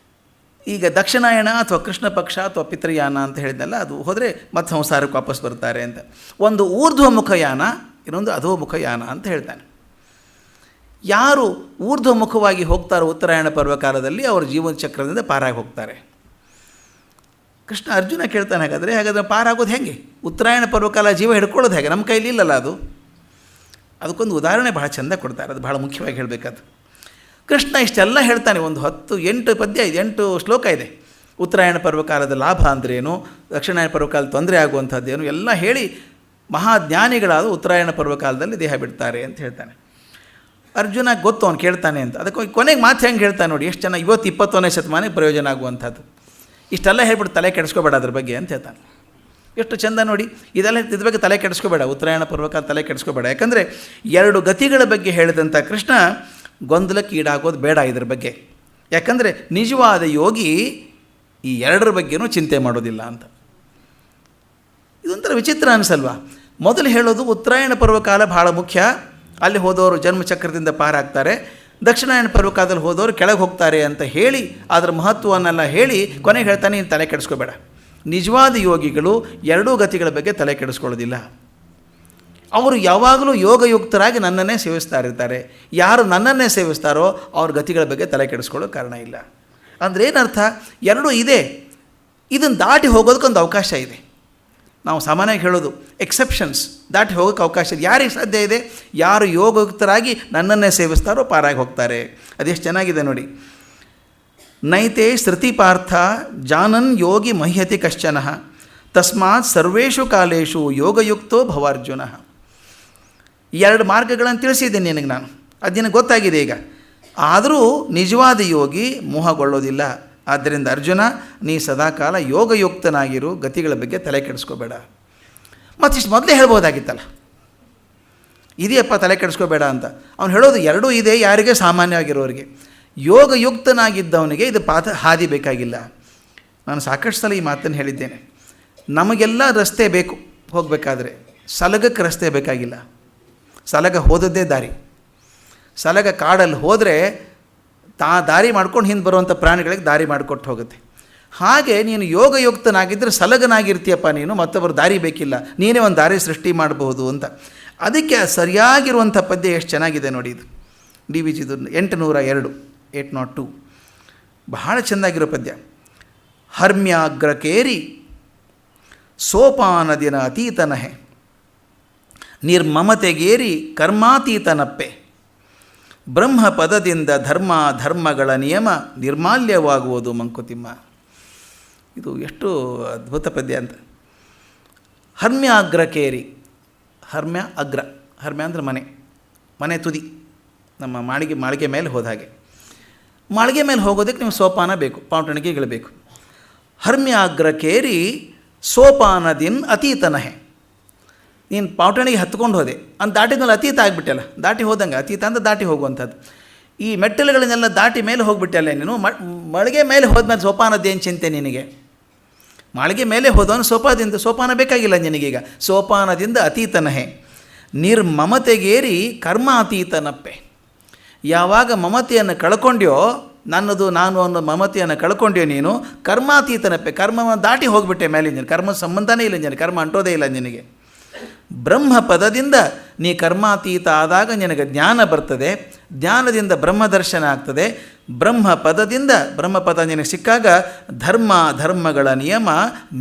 ಈಗ ದಕ್ಷಿಣಾಯನ ಅಥವಾ ಕೃಷ್ಣ ಪಕ್ಷ ಅಥವಾ ಪಿತೃಯಾನ ಅಂತ ಹೇಳಿದ್ನಲ್ಲ, ಅದು ಹೋದರೆ ಮತ್ತೆ ಸಂಸಾರಕ್ಕೆ ವಾಪಸ್ ಬರ್ತಾರೆ ಅಂತ. ಒಂದು ಊರ್ಧ್ವಮುಖಯಾನ, ಇನ್ನೊಂದು ಅಧೋಮುಖಯಾನ ಅಂತ ಹೇಳ್ತಾನೆ. ಯಾರು ಊರ್ಧ್ವಮುಖವಾಗಿ ಹೋಗ್ತಾರೋ ಉತ್ತರಾಯಣ ಪರ್ವಕಾಲದಲ್ಲಿ ಅವರ ಜೀವನ ಚಕ್ರದಿಂದ ಪಾರಾಗಿ ಹೋಗ್ತಾರೆ. ಕೃಷ್ಣ ಅರ್ಜುನ ಕೇಳ್ತಾನೆ, ಹಾಗಾದರೆ ಪಾರಾಗೋದು ಹೇಗೆ? ಉತ್ತರಾಯಣ ಪರ್ವಕಾಲ ಜೀವ ಹಿಡ್ಕೊಳ್ಳೋದು ಹೇಗೆ? ನಮ್ಮ ಕೈಲಿ ಇಲ್ಲಲ್ಲ ಅದು. ಅದಕ್ಕೊಂದು ಉದಾಹರಣೆ ಬಹಳ ಚೆಂದ ಕೊಡ್ತಾರೆ, ಅದು ಬಹಳ ಮುಖ್ಯವಾಗಿ ಹೇಳಬೇಕಾದ್ದು. ಕೃಷ್ಣ ಇಷ್ಟೆಲ್ಲ ಹೇಳ್ತಾನೆ, ಒಂದು 8 ಪದ್ಯ ಇದೆ, 8 ಶ್ಲೋಕ ಇದೆ. ಉತ್ತರಾಯಣ ಪರ್ವಕಾಲದ ಲಾಭ ಅಂದ್ರೇನು, ದಕ್ಷಿಣಾಯನ ಪರ್ವಕಾಲ ತೊಂದರೆ ಆಗುವಂಥದ್ದೇನು ಎಲ್ಲ ಹೇಳಿ ಮಹಾಜ್ಞಾನಿಗಳಾದ ಉತ್ತರಾಯಣ ಪರ್ವಕಾಲದಲ್ಲಿ ದೇಹ ಬಿಡ್ತಾರೆ ಅಂತ ಹೇಳ್ತಾನೆ. ಅರ್ಜುನ ಗೊತ್ತು ಅವನು ಕೇಳ್ತಾನೆ ಅಂತ. ಅದಕ್ಕೆ ಕೊನೆಗೆ ಮಾತು ಹೆಂಗೆ ಹೇಳ್ತಾನೆ ನೋಡಿ, ಎಷ್ಟು ಚೆನ್ನಾಗಿ. ಇವತ್ತು 21ನೇ ಶತಮಾನಕ್ಕೆ ಪ್ರಯೋಜನ ಆಗುವಂಥದ್ದು. ಇಷ್ಟೆಲ್ಲ ಹೇಳ್ಬಿಟ್ಟು ತಲೆ ಕೆಡಿಸ್ಕೋಬೇಡ ಅದ್ರ ಬಗ್ಗೆ ಅಂತ ಹೇಳ್ತಾನೆ. ಎಷ್ಟು ಚೆಂದ ನೋಡಿ. ಇದ್ರ ಬಗ್ಗೆ ತಲೆ ಕೆಡಿಸ್ಕೋಬೇಡ, ಉತ್ತರಾಯಣ ಪರ್ವಕಾಲ ತಲೆ ಕೆಡಿಸ್ಕೋಬೇಡ. ಯಾಕಂದರೆ 2 ಗತಿಗಳ ಬಗ್ಗೆ ಹೇಳಿದಂಥ ಕೃಷ್ಣ ಗೊಂದಲಕ್ಕೆ ಈಡಾಗೋದು ಬೇಡ ಇದ್ರ ಬಗ್ಗೆ. ಯಾಕಂದರೆ ನಿಜವಾದ ಯೋಗಿ ಈ 2 ಬಗ್ಗೆನೂ ಚಿಂತೆ ಮಾಡೋದಿಲ್ಲ ಅಂತ. ಇದೊಂಥರ ವಿಚಿತ್ರ ಅನಿಸಲ್ವಾ? ಮೊದಲು ಹೇಳೋದು ಉತ್ತರಾಯಣ ಪರ್ವಕಾಲ ಭಾಳ ಮುಖ್ಯ, ಅಲ್ಲಿ ಹೋದವರು ಜನ್ಮಚಕ್ರದಿಂದ ಪಾರಾಗ್ತಾರೆ, ದಕ್ಷಿಣಾಯನ ಪರ್ವಕಾಲದಲ್ಲಿ ಹೋದವರು ಕೆಳಗೆ ಹೋಗ್ತಾರೆ ಅಂತ ಹೇಳಿ ಅದರ ಮಹತ್ವವನ್ನೆಲ್ಲ ಹೇಳಿ ಕೊನೆಗೆ ಹೇಳ್ತಾನೆ, ನೀನು ತಲೆ ಕೆಡಿಸ್ಕೋಬೇಡ. ನಿಜವಾದ ಯೋಗಿಗಳು 2 ಗತಿಗಳ ಬಗ್ಗೆ ತಲೆ ಕೆಡಿಸ್ಕೊಳ್ಳೋದಿಲ್ಲ. ಅವರು ಯಾವಾಗಲೂ ಯೋಗಯುಕ್ತರಾಗಿ ನನ್ನನ್ನೇ ಸೇವಿಸ್ತಾ ಇರ್ತಾರೆ. ಯಾರು ನನ್ನನ್ನೇ ಸೇವಿಸ್ತಾರೋ ಅವ್ರ ಗತಿಗಳ ಬಗ್ಗೆ ತಲೆ ಕೆಡಿಸ್ಕೊಳ್ಳೋ ಕಾರಣ ಇಲ್ಲ. ಅಂದರೆ ಏನರ್ಥ? 2 ಇದೆ, ಇದನ್ನು ದಾಟಿ ಹೋಗೋದಕ್ಕೊಂದು ಅವಕಾಶ ಇದೆ. ನಾವು ಸಾಮಾನ್ಯವಾಗಿ ಹೇಳೋದು ಎಕ್ಸೆಪ್ಷನ್ಸ್, ದಾಟಿ ಹೋಗೋಕ್ಕೆ ಅವಕಾಶ ಇದೆ. ಯಾರಿಗೆ ಸಾಧ್ಯ ಇದೆ? ಯಾರು ಯೋಗಯುಕ್ತರಾಗಿ ನನ್ನನ್ನೇ ಸೇವಿಸ್ತಾರೋ ಪಾರಾಗಿ ಹೋಗ್ತಾರೆ. ಅದೆಷ್ಟು ಚೆನ್ನಾಗಿದೆ ನೋಡಿ. ನೈತೆ ಶ್ರುತಿ ಪಾರ್ಥ ಜಾನನ್ ಯೋಗಿ ಮಹ್ಯತಿ ಕಶ್ಚನ ತಸ್ಮಾತ್ ಸರ್ವೇಷು ಕಾಲೇಶು ಯೋಗಯುಕ್ತೋ ಭವಾರ್ಜುನ. 2 ಮಾರ್ಗಗಳನ್ನು ತಿಳಿಸಿದ್ದೇನೆ ನಿನಗೆ ನಾನು, ಅದು ನಿನಗೆ ಗೊತ್ತಾಗಿದೆ ಈಗ. ಆದರೂ ನಿಜವಾದ ಯೋಗಿ ಮೋಹಗೊಳ್ಳೋದಿಲ್ಲ. ಆದ್ದರಿಂದ ಅರ್ಜುನ, ನೀ ಸದಾಕಾಲ ಯೋಗಯುಕ್ತನಾಗಿರು, ಗತಿಗಳ ಬಗ್ಗೆ ತಲೆ ಕೆಡಿಸ್ಕೋಬೇಡ. ಮತ್ತಿಷ್ಟು ಮೊದಲೇ ಹೇಳ್ಬೋದಾಗಿತ್ತಲ್ಲ, ಇದೆಯಪ್ಪ ತಲೆ ಕೆಡಿಸ್ಕೋಬೇಡ ಅಂತ. ಅವನು ಹೇಳೋದು 2 ಇದೆ, ಯಾರಿಗೆ? ಸಾಮಾನ್ಯವಾಗಿರೋರಿಗೆ. ಯೋಗಯುಕ್ತನಾಗಿದ್ದವನಿಗೆ ಇದು ಹಾದಿ ಬೇಕಾಗಿಲ್ಲ. ನಾನು ಸಾಕಷ್ಟು ಸಲ ಈ ಮಾತನ್ನು ಹೇಳಿದ್ದೇನೆ. ನಮಗೆಲ್ಲ ರಸ್ತೆ ಬೇಕು ಹೋಗಬೇಕಾದ್ರೆ, ಸಲಗಕ್ಕೆ ರಸ್ತೆ ಬೇಕಾಗಿಲ್ಲ. ಸಲಗ ಹೋದದ್ದೇ ದಾರಿ. ಸಲಗ ಕಾಡಲ್ಲಿ ಹೋದರೆ ದಾರಿ ಮಾಡ್ಕೊಂಡು ಹಿಂದೆ ಬರುವಂಥ ಪ್ರಾಣಿಗಳಿಗೆ ದಾರಿ ಮಾಡಿಕೊಟ್ಟು ಹೋಗುತ್ತೆ. ಹಾಗೆ ನೀನು ಯೋಗಯುಕ್ತನಾಗಿದ್ದರೆ ಸಲಗನಾಗಿರ್ತೀಯಪ್ಪ ನೀನು, ಮತ್ತೊಬ್ಬರು ದಾರಿ ಬೇಕಿಲ್ಲ, ನೀನೇ ಒಂದು ದಾರಿ ಸೃಷ್ಟಿ ಮಾಡಬಹುದು ಅಂತ. ಅದಕ್ಕೆ ಸರಿಯಾಗಿರುವಂಥ ಪದ್ಯ ಎಷ್ಟು ಚೆನ್ನಾಗಿದೆ ನೋಡಿ. ಇದು DVGದು 802 802 ಬಹಳ ಚೆಂದಾಗಿರೋ ಪದ್ಯ. ಹರ್ಮ್ಯಾಗ್ರಕೇರಿ ಸೋಪಾನದಿನ ಅತೀತನಹೆ ನಿರ್ಮಮತೆಗೇರಿ ಕರ್ಮಾತೀತನಪ್ಪೆ ಬ್ರಹ್ಮ ಪದದಿಂದ ಧರ್ಮಗಳ ನಿಯಮ ನಿರ್ಮಾಲ್ಯವಾಗುವುದು ಮಂಕುತಿಮ್ಮ. ಇದು ಎಷ್ಟು ಅದ್ಭುತ ಪದ್ಯ ಅಂತ. ಹರ್ಮ್ಯಾಗ್ರಕೇರಿ, ಹರ್ಮ್ಯ ಅಗ್ರ, ಹರ್ಮ್ಯ ಅಂದರೆ ಮನೆ ತುದಿ, ನಮ್ಮ ಮಾಳಿಗೆ ಮೇಲೆ ಹೋದ ಹಾಗೆ. ಮಾಳಿಗೆ ಮೇಲೆ ಹೋಗೋದಕ್ಕೆ ನೀವು ಸೋಪಾನ ಬೇಕು, ಪಾವಟಣಿಗೆಗಳು ಬೇಕು. ಹರ್ಮ್ಯಾಗ್ರಕೇರಿ ಸೋಪಾನದಿನ್ ಅತೀತನಹೆ. ನೀನು ಪಾವಟಣಿಗೆ ಹತ್ಕೊಂಡು ಹೋದೆ, ಅಂತ ದಾಟಿದ್ಮೇಲೆ ಅತೀತ ಆಗಿಬಿಟ್ಟಲ್ಲ, ದಾಟಿ ಹೋದಂಗೆ. ಅತೀತ ಅಂತ ದಾಟಿ ಹೋಗುವಂಥದ್ದು. ಈ ಮೆಟ್ಟಲುಗಳನ್ನೆಲ್ಲ ದಾಟಿ ಮೇಲೆ ಹೋಗಿಬಿಟ್ಟಲ್ಲ ನೀನು. ಮಾಳಿಗೆ ಮೇಲೆ ಹೋದ್ಮೇಲೆ ಸೋಪಾನದ್ದೇನು ಚಿಂತೆ ನಿನಗೆ? ಮಾಳಿಗೆ ಮೇಲೆ ಹೋದವನು ಸೋಪಾನ ಬೇಕಾಗಿಲ್ಲ ನಿನಗೀಗ. ಸೋಪಾನದಿಂದ ಅತೀತನಹೆ ನಿರ್ಮಮತೆಗೇರಿ ಕರ್ಮ ಅತೀತನಪ್ಪೆ. ಯಾವಾಗ ಮಮತೆಯನ್ನು ಕಳ್ಕೊಂಡ್ಯೋ, ನನ್ನದು ನಾನು ಅನ್ನೋ ಮಮತೆಯನ್ನು ಕಳ್ಕೊಂಡ್ಯೋ ನೀನು, ಕರ್ಮಾತೀತನಪ್ಪೆ, ಕರ್ಮವನ್ನು ದಾಟಿ ಹೋಗಿಬಿಟ್ಟೆ ಮೇಲೆ. ನೀನು ಕರ್ಮ ಸಂಬಂಧನೇ ಇಲ್ಲ ನಿನಗೆ, ಕರ್ಮ ಅಂಟೋದೇ ಇಲ್ಲ ನಿನಗೆ. ಬ್ರಹ್ಮ ಪದದಿಂದ ನೀ ಕರ್ಮಾತೀತ ಆದಾಗ ನಿನಗೆ ಜ್ಞಾನ ಬರ್ತದೆ, ಜ್ಞಾನದಿಂದ ಬ್ರಹ್ಮದರ್ಶನ ಆಗ್ತದೆ. ಬ್ರಹ್ಮಪದ ನಿನಗೆ ಸಿಕ್ಕಾಗ ಧರ್ಮಗಳ ನಿಯಮ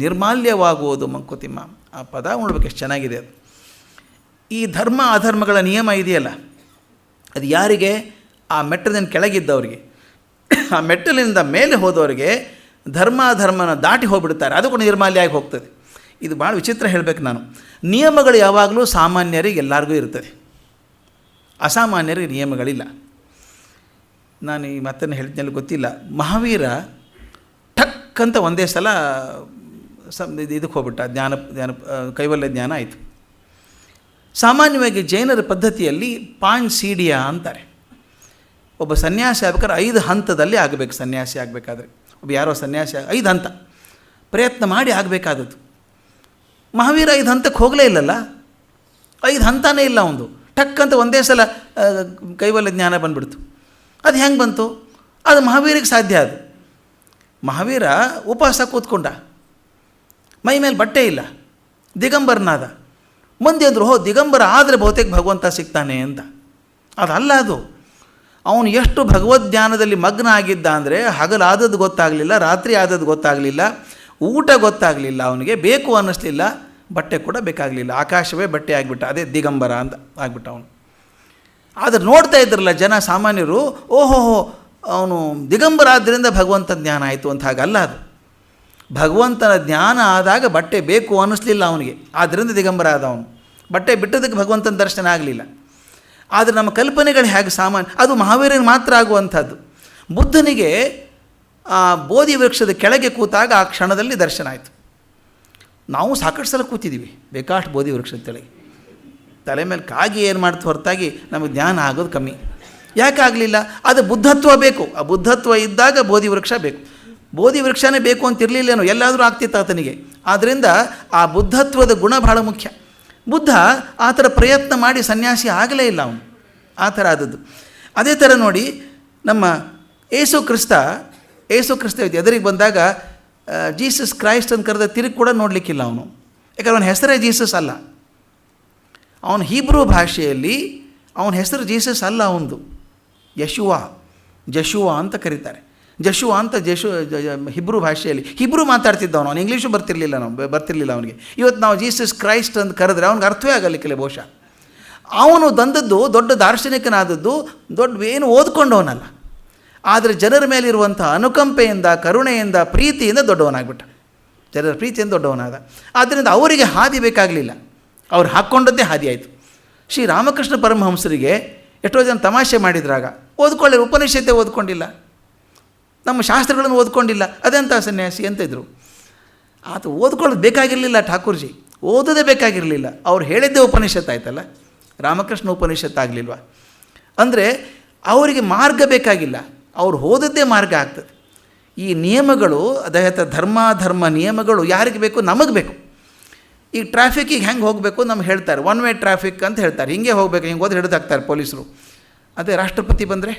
ನಿರ್ಮಾಲ್ಯವಾಗುವುದು ಮಂಕುತಿಮ್ಮ. ಆ ಪದ ಉಳ್ಬೇಕು, ಎಷ್ಟು ಚೆನ್ನಾಗಿದೆ ಅದು. ಈ ಧರ್ಮ ಅಧರ್ಮಗಳ ನಿಯಮ ಇದೆಯಲ್ಲ, ಅದು ಯಾರಿಗೆ? ಆ ಮೆಟ್ಟಲಿನ ಕೆಳಗಿದ್ದವರಿಗೆ. ಆ ಮೆಟ್ಟಲಿನಿಂದ ಮೇಲೆ ಹೋದವರಿಗೆ ಧರ್ಮನ ದಾಟಿ ಹೋಗ್ಬಿಡ್ತಾರೆ, ಅದು ಕೂಡ ನಿರ್ಮಾಲ್ಯ ಆಗಿ ಹೋಗ್ತದೆ. ಇದು ಭಾಳ ವಿಚಿತ್ರ ಹೇಳಬೇಕು ನಾನು. ನಿಯಮಗಳು ಯಾವಾಗಲೂ ಸಾಮಾನ್ಯರಿಗೆ ಎಲ್ಲರಿಗೂ ಇರ್ತದೆ, ಅಸಾಮಾನ್ಯರಿಗೆ ನಿಯಮಗಳಿಲ್ಲ. ನಾನು ಈ ಮಾತನ್ನು ಹೇಳಿದ್ಮೇಲೆ ಗೊತ್ತಿಲ್ಲ, ಮಹಾವೀರ ಠಕ್ ಅಂತ ಒಂದೇ ಸಲ ಇದಕ್ಕೆ ಹೋಗ್ಬಿಟ್ಟ, ಜ್ಞಾನ ಕೈವಲ್ಯ ಜ್ಞಾನ ಆಯಿತು. ಸಾಮಾನ್ಯವಾಗಿ ಜೈನರ ಪದ್ಧತಿಯಲ್ಲಿ ಪಾಂಚ್ ಅಂತಾರೆ. ಒಬ್ಬ ಸನ್ಯಾಸಿ ಆಗ್ಬೇಕಾದ್ರೆ 5 ಹಂತದಲ್ಲಿ ಆಗಬೇಕು. ಸನ್ಯಾಸಿ ಆಗಬೇಕಾದ್ರೆ ಯಾರೋ ಸನ್ಯಾಸಿ 5 ಹಂತ ಪ್ರಯತ್ನ ಮಾಡಿ ಆಗಬೇಕಾದದ್ದು. ಮಹಾವೀರ 5 ಹಂತಕ್ಕೆ ಹೋಗಲೇ ಇಲ್ಲಲ್ಲ, 5 ಹಂತನೇ ಇಲ್ಲ ಅವನು. ಟಕ್ ಅಂತ ಒಂದೇ ಸಲ ಕೈವಲ್ಯ ಜ್ಞಾನ ಬಂದುಬಿಡ್ತು. ಅದು ಹೆಂಗೆ ಬಂತು? ಅದು ಮಹಾವೀರಿಗೆ ಸಾಧ್ಯ. ಅದು ಮಹಾವೀರ ಉಪವಾಸ ಕೂತ್ಕೊಂಡ, ಮೈ ಮೇಲೆ ಬಟ್ಟೆ ಇಲ್ಲ, ದಿಗಂಬರನಾದ. ಮಂದಿ ಅಂದರು, ದಿಗಂಬರ ಆದರೆ ಬಹುತೇಕ ಭಗವಂತ ಸಿಗ್ತಾನೆ ಅಂತ. ಅದಲ್ಲ ಅದು. ಅವನು ಎಷ್ಟು ಭಗವದ್ಜ್ಞಾನದಲ್ಲಿ ಮಗ್ನ ಆಗಿದ್ದ ಅಂದರೆ ಹಗಲಾದದ್ದು ಗೊತ್ತಾಗಲಿಲ್ಲ, ರಾತ್ರಿ ಆದದ್ದು ಗೊತ್ತಾಗಲಿಲ್ಲ, ಊಟ ಗೊತ್ತಾಗಲಿಲ್ಲ, ಅವನಿಗೆ ಬೇಕು ಅನ್ನಿಸ್ಲಿಲ್ಲ, ಬಟ್ಟೆ ಕೂಡ ಬೇಕಾಗಲಿಲ್ಲ, ಆಕಾಶವೇ ಬಟ್ಟೆ ಆಗಿಬಿಟ್ಟ. ಅದೇ ದಿಗಂಬರ ಅಂತ ಆಗಿಬಿಟ್ಟ ಅವನು. ಆದರೆ ನೋಡ್ತಾ ಇದ್ರಲ್ಲ ಜನ ಸಾಮಾನ್ಯರು, ಓಹೋಹೋ ಅವನು ದಿಗಂಬರ ಆದ್ದರಿಂದ ಭಗವಂತ ಜ್ಞಾನ ಆಯಿತು ಅಂತ. ಹಾಗಲ್ಲ ಅದು. ಭಗವಂತನ ಜ್ಞಾನ ಆದಾಗ ಬಟ್ಟೆ ಬೇಕು ಅನ್ನಿಸ್ಲಿಲ್ಲ ಅವನಿಗೆ, ಆದ್ದರಿಂದ ದಿಗಂಬರ ಆದ ಅವನು. ಬಟ್ಟೆ ಬಿಟ್ಟದಕ್ಕೆ ಭಗವಂತನ ದರ್ಶನ ಆಗಲಿಲ್ಲ. ಆದರೆ ನಮ್ಮ ಕಲ್ಪನೆಗಳು ಹೇಗೆ ಸಾಮಾನ್ಯ, ಅದು ಮಹಾವೀರನಿಗೆ ಮಾತ್ರ ಆಗುವಂಥದ್ದು. ಬುದ್ಧನಿಗೆ ಆ ಬೋಧಿ ವೃಕ್ಷದ ಕೆಳಗೆ ಕೂತಾಗ ಆ ಕ್ಷಣದಲ್ಲಿ ದರ್ಶನ ಆಯಿತು. ನಾವು ಸಾಕಷ್ಟು ಸಲ ಕೂತಿದ್ದೀವಿ ಬೇಕಾಷ್ಟು ಬೋಧಿ ವೃಕ್ಷದ ಕೆಳಗೆ, ತಲೆ ಮೇಲೆ ಕಾಗಿ ಏನು ಮಾಡ್ತು ಹೊರತಾಗಿ ನಮಗೆ ಜ್ಞಾನ ಆಗೋದು ಕಮ್ಮಿ. ಯಾಕೆ ಆಗಲಿಲ್ಲ? ಅದು ಬುದ್ಧತ್ವ ಬೇಕು. ಆ ಬುದ್ಧತ್ವ ಇದ್ದಾಗ ಬೋಧಿ ವೃಕ್ಷ ಬೇಕು. ಬೋಧಿ ವೃಕ್ಷನೇ ಬೇಕು ಅಂತಿರಲಿಲ್ಲೇನೋ, ಎಲ್ಲಾದರೂ ಆಗ್ತಿತ್ತು ಆತನಿಗೆ. ಆದ್ದರಿಂದ ಆ ಬುದ್ಧತ್ವದ ಗುಣ ಬಹಳ ಮುಖ್ಯ. ಬುದ್ಧ ಆ ಥರ ಪ್ರಯತ್ನ ಮಾಡಿ ಸನ್ಯಾಸಿ ಆಗಲೇ ಇಲ್ಲ ಅವನು, ಆ ಥರ ಆದದ್ದು. ಅದೇ ಥರ ನೋಡಿ ನಮ್ಮ ಏಸು ಕ್ರಿಸ್ತ ಎದುರಿಗೆ ಬಂದಾಗ ಜೀಸಸ್ ಕ್ರೈಸ್ಟ್ ಅಂತ ಕರೆದ ತಿರುಗಿ ಕೂಡ ನೋಡಲಿಕ್ಕಿಲ್ಲ ಅವನು. ಯಾಕಂದ್ರೆ ಅವನ ಹೆಸರೇ ಜೀಸಸ್ ಅಲ್ಲ. ಅವನ ಹೀಬ್ರೂ ಭಾಷೆಯಲ್ಲಿ ಅವನ ಹೆಸರು ಜೀಸಸ್ ಅಲ್ಲ, ಅವನದು ಜಶುವ ಅಂತ ಕರೀತಾರೆ. ಜಶುವ ಅಂತ ಹಿಬ್ರೂ ಭಾಷೆಯಲ್ಲಿ ಹಿಬ್ರೂ ಮಾತಾಡ್ತಿದ್ದವನು. ಅವನು ಇಂಗ್ಲೀಷು ಬರ್ತಿರಲಿಲ್ಲ ಅವನಿಗೆ. ಇವತ್ತು ನಾವು ಜೀಸಸ್ ಕ್ರೈಸ್ಟ್ ಅಂತ ಕರೆದ್ರೆ ಅವ್ನಿಗೆ ಅರ್ಥವೇ ಆಗಲಿಕ್ಕಿಲ್ಲ ಬಹುಶಃ. ಅವನು ತಂದದ್ದು ದೊಡ್ಡ ದಾರ್ಶನಿಕನಾದದ್ದು, ದೊಡ್ಡ ಏನು ಓದ್ಕೊಂಡವನಲ್ಲ. ಆದರೆ ಜನರ ಮೇಲಿರುವಂಥ ಅನುಕಂಪೆಯಿಂದ, ಕರುಣೆಯಿಂದ, ಪ್ರೀತಿಯಿಂದ ದೊಡ್ಡವನಾಗ್ಬಿಟ್ಟ. ಜನರ ಪ್ರೀತಿಯಿಂದ ದೊಡ್ಡವನಾದ. ಆದ್ದರಿಂದ ಅವರಿಗೆ ಹಾದಿ ಬೇಕಾಗಲಿಲ್ಲ, ಅವ್ರು ಹಾಕ್ಕೊಂಡದ್ದೇ ಹಾದಿ ಆಯಿತು. ಶ್ರೀ ರಾಮಕೃಷ್ಣ ಪರಮಹಂಸರಿಗೆ ಎಷ್ಟೋ ಜನ ತಮಾಷೆ ಮಾಡಿದ್ರಾಗ, ಓದ್ಕೊಳ್ಳಿ, ಉಪನಿಷತ್ತೇ ಓದ್ಕೊಂಡಿಲ್ಲ, ನಮ್ಮ ಶಾಸ್ತ್ರಗಳನ್ನು ಓದ್ಕೊಂಡಿಲ್ಲ, ಅದೆಂಥ ಸನ್ಯಾಸಿ ಅಂತ ಇದ್ದರು. ಆತ ಓದ್ಕೊಳ್ಳೋದು ಬೇಕಾಗಿರಲಿಲ್ಲ, ಠಾಕೂರ್ಜಿ ಓದೋದೇ ಬೇಕಾಗಿರಲಿಲ್ಲ. ಅವ್ರು ಹೇಳಿದ್ದೇ ಉಪನಿಷತ್ತು ಆಯ್ತಲ್ಲ, ರಾಮಕೃಷ್ಣ ಉಪನಿಷತ್ತು ಆಗಲಿಲ್ವ? ಅಂದರೆ ಅವರಿಗೆ ಮಾರ್ಗ ಬೇಕಾಗಿಲ್ಲ, ಅವ್ರು ಓದದ್ದೇ ಮಾರ್ಗ ಆಗ್ತದೆ. ಈ ನಿಯಮಗಳು, ಅದಹತ ಧರ್ಮ ನಿಯಮಗಳು ಯಾರಿಗೆ ಬೇಕು? ನಮಗೆ ಬೇಕು. ಈಗ ಟ್ರಾಫಿಕ್ಕಿಗೆ ಹೆಂಗೆ ಹೋಗಬೇಕು ನಮ್ಗೆ ಹೇಳ್ತಾರೆ, 1 ವೇ ಟ್ರಾಫಿಕ್ ಅಂತ ಹೇಳ್ತಾರೆ. ಹಿಂಗೆ ಹೋಗಬೇಕು, ಹಿಂಗೆ ಹೋದ್ರೆ ಹಿಡಿದಾಕ್ತಾರೆ ಪೊಲೀಸರು. ಅದೇ ರಾಷ್ಟ್ರಪತಿ ಬಂದರೆ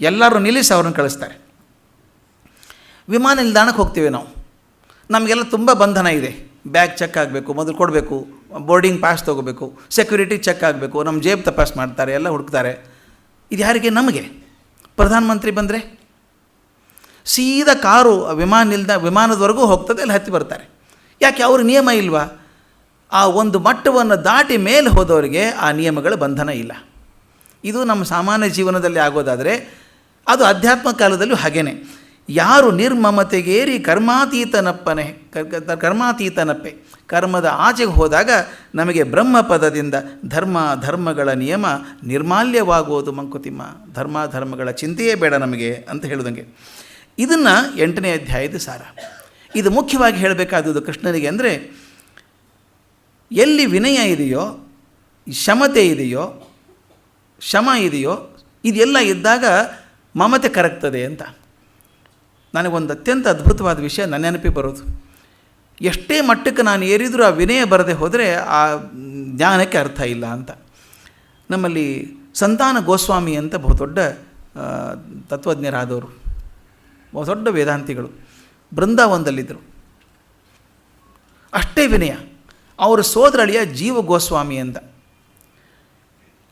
ಎಲ್ಲರೂ ನಿಲ್ಲಿಸಿ ಅವ್ರನ್ನ ಕಳಿಸ್ತಾರೆ. ವಿಮಾನ ನಿಲ್ದಾಣಕ್ಕೆ ಹೋಗ್ತೀವಿ ನಾವು, ನಮಗೆಲ್ಲ ತುಂಬ ಬಂಧನ ಇದೆ. ಬ್ಯಾಗ್ ಚೆಕ್ ಆಗಬೇಕು, ಮೊದಲು ಕೊಡಬೇಕು, ಬೋರ್ಡಿಂಗ್ ಪಾಸ್ ತೊಗೋಬೇಕು, ಸೆಕ್ಯೂರಿಟಿ ಚೆಕ್ ಆಗಬೇಕು, ನಮ್ಮ ಜೇಬ್ ತಪಾಸ್ ಮಾಡ್ತಾರೆ, ಎಲ್ಲ ಹುಡುಕ್ತಾರೆ. ಇದು ಯಾರಿಗೆ? ನಮಗೆ. ಪ್ರಧಾನಮಂತ್ರಿ ಬಂದರೆ ಸೀದಾ ಕಾರು ವಿಮಾನದವರೆಗೂ ಹೋಗ್ತದೆ, ಅಲ್ಲಿ ಹತ್ತಿ ಬರ್ತಾರೆ. ಯಾಕೆ? ಅವ್ರ ನಿಯಮ ಇಲ್ವಾ? ಆ ಒಂದು ಮಟ್ಟವನ್ನು ದಾಟಿ ಮೇಲೆ ಹೋದವರಿಗೆ ಆ ನಿಯಮಗಳ ಬಂಧನ ಇಲ್ಲ. ಇದು ನಮ್ಮ ಸಾಮಾನ್ಯ ಜೀವನದಲ್ಲಿ ಆಗೋದಾದರೆ, ಅದು ಅಧ್ಯಾತ್ಮ ಕಾಲದಲ್ಲೂ ಹಾಗೇನೆ. ಯಾರು ನಿರ್ಮಮತೆಗೇರಿ ಕರ್ಮಾತೀತನಪ್ಪೆ ಕರ್ಮದ ಆಚೆಗೆ ಹೋದಾಗ ನಮಗೆ ಬ್ರಹ್ಮಪದದಿಂದ ಧರ್ಮಗಳ ನಿಯಮ ನಿರ್ಮಾಲ್ಯವಾಗುವುದು ಮಂಕುತಿಮ್ಮ. ಧರ್ಮಗಳ ಚಿಂತೆಯೇ ಬೇಡ ನಮಗೆ ಅಂತ ಹೇಳುದಂಗೆ. ಇದನ್ನು 8ನೇ ಅಧ್ಯಾಯದ ಸಾರ. ಇದು ಮುಖ್ಯವಾಗಿ ಹೇಳಬೇಕಾದದ್ದು ಕೃಷ್ಣನಿಗೆ. ಅಂದರೆ ಎಲ್ಲಿ ವಿನಯ ಇದೆಯೋ, ಶಮ ಇದೆಯೋ, ಇದೆಲ್ಲ ಇದ್ದಾಗ ಮಮತೆ ಕರಗ್ತದೆ ಅಂತ. ನನಗೊಂದು ಅತ್ಯಂತ ಅದ್ಭುತವಾದ ವಿಷಯ ನನ್ನ ನೆನಪಿಗೆ ಬರೋದು. ಎಷ್ಟೇ ಮಟ್ಟಕ್ಕೆ ನಾನು ಏರಿದರೂ ಆ ವಿನಯ ಬರದೆ ಹೋದರೆ ಆ ಜ್ಞಾನಕ್ಕೆ ಅರ್ಥ ಇಲ್ಲ ಅಂತ. ನಮ್ಮಲ್ಲಿ ಸಂತಾನ ಗೋಸ್ವಾಮಿ ಅಂತ ಬಹುದೊಡ್ಡ ತತ್ವಜ್ಞರಾದವರು, ಬಹುದೊಡ್ಡ ವೇದಾಂತಿಗಳು, ಬೃಂದಾವನದಲ್ಲಿದ್ದರು. ಅಷ್ಟೇ ವಿನಯ. ಅವರ ಸೋದರ ಅಳಿಯ ಜೀವ ಗೋಸ್ವಾಮಿ ಅಂತ.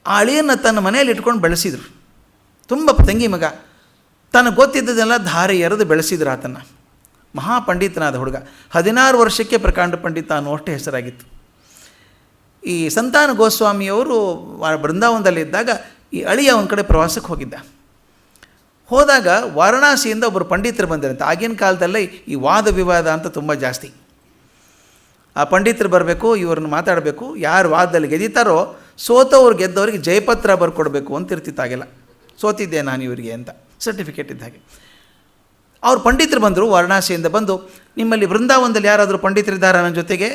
ಆ ಅಳಿಯನ್ನು ತನ್ನ ಮನೆಯಲ್ಲಿ ಇಟ್ಕೊಂಡು ಬೆಳೆಸಿದರು. ತುಂಬ ತಂಗಿ ಮಗ. ತನಗೆ ಗೊತ್ತಿದ್ದದೆಲ್ಲ ಧಾರೆ ಎರೆದು ಬೆಳೆಸಿದ್ರು ಆತನ್ನು. ಮಹಾಪಂಡಿತನಾದ ಹುಡುಗ. 16 ವರ್ಷಕ್ಕೆ ಪ್ರಕಾಂಡ ಪಂಡಿತ ಅನ್ನುವಷ್ಟು ಹೆಸರಾಗಿತ್ತು. ಈ ಸಂತಾನ ಗೋಸ್ವಾಮಿಯವರು ಬೃಂದಾವನದಲ್ಲಿದ್ದಾಗ ಈ ಅಳಿಯ ಒಂದು ಕಡೆ ಪ್ರವಾಸಕ್ಕೆ ಹೋದಾಗ ವಾರಣಾಸಿಯಿಂದ ಒಬ್ಬರು ಪಂಡಿತರು ಬಂದಿರಂತೆ. ಆಗಿನ ಕಾಲದಲ್ಲೇ ಈ ವಾದ ವಿವಾದ ಅಂತ ತುಂಬ ಜಾಸ್ತಿ. ಆ ಪಂಡಿತರು ಬರಬೇಕು, ಇವ್ರನ್ನ ಮಾತಾಡಬೇಕು, ಯಾರು ವಾದದಲ್ಲಿ ಗೆದ್ದಿತಾರೋ ಸೋತವ್ರು ಗೆದ್ದವ್ರಿಗೆ ಜಯಪತ್ರ ಬರ್ಕೊಡ್ಬೇಕು ಅಂತ ಇರ್ತಿತ್ತಾಗೆಲ್ಲ. ಸೋತಿದ್ದೆ ನಾನು ಇವರಿಗೆ ಅಂತ ಸರ್ಟಿಫಿಕೇಟ್ ಇದ್ದ ಹಾಗೆ. ಅವ್ರು ಪಂಡಿತರು ಬಂದರು, ವಾರಣಾಸಿಯಿಂದ ಬಂದು, ನಿಮ್ಮಲ್ಲಿ ಬೃಂದಾವನದಲ್ಲಿ ಯಾರಾದರೂ ಪಂಡಿತರಿದ್ದಾರೆ ನನ್ನ ಜೊತೆಗೆ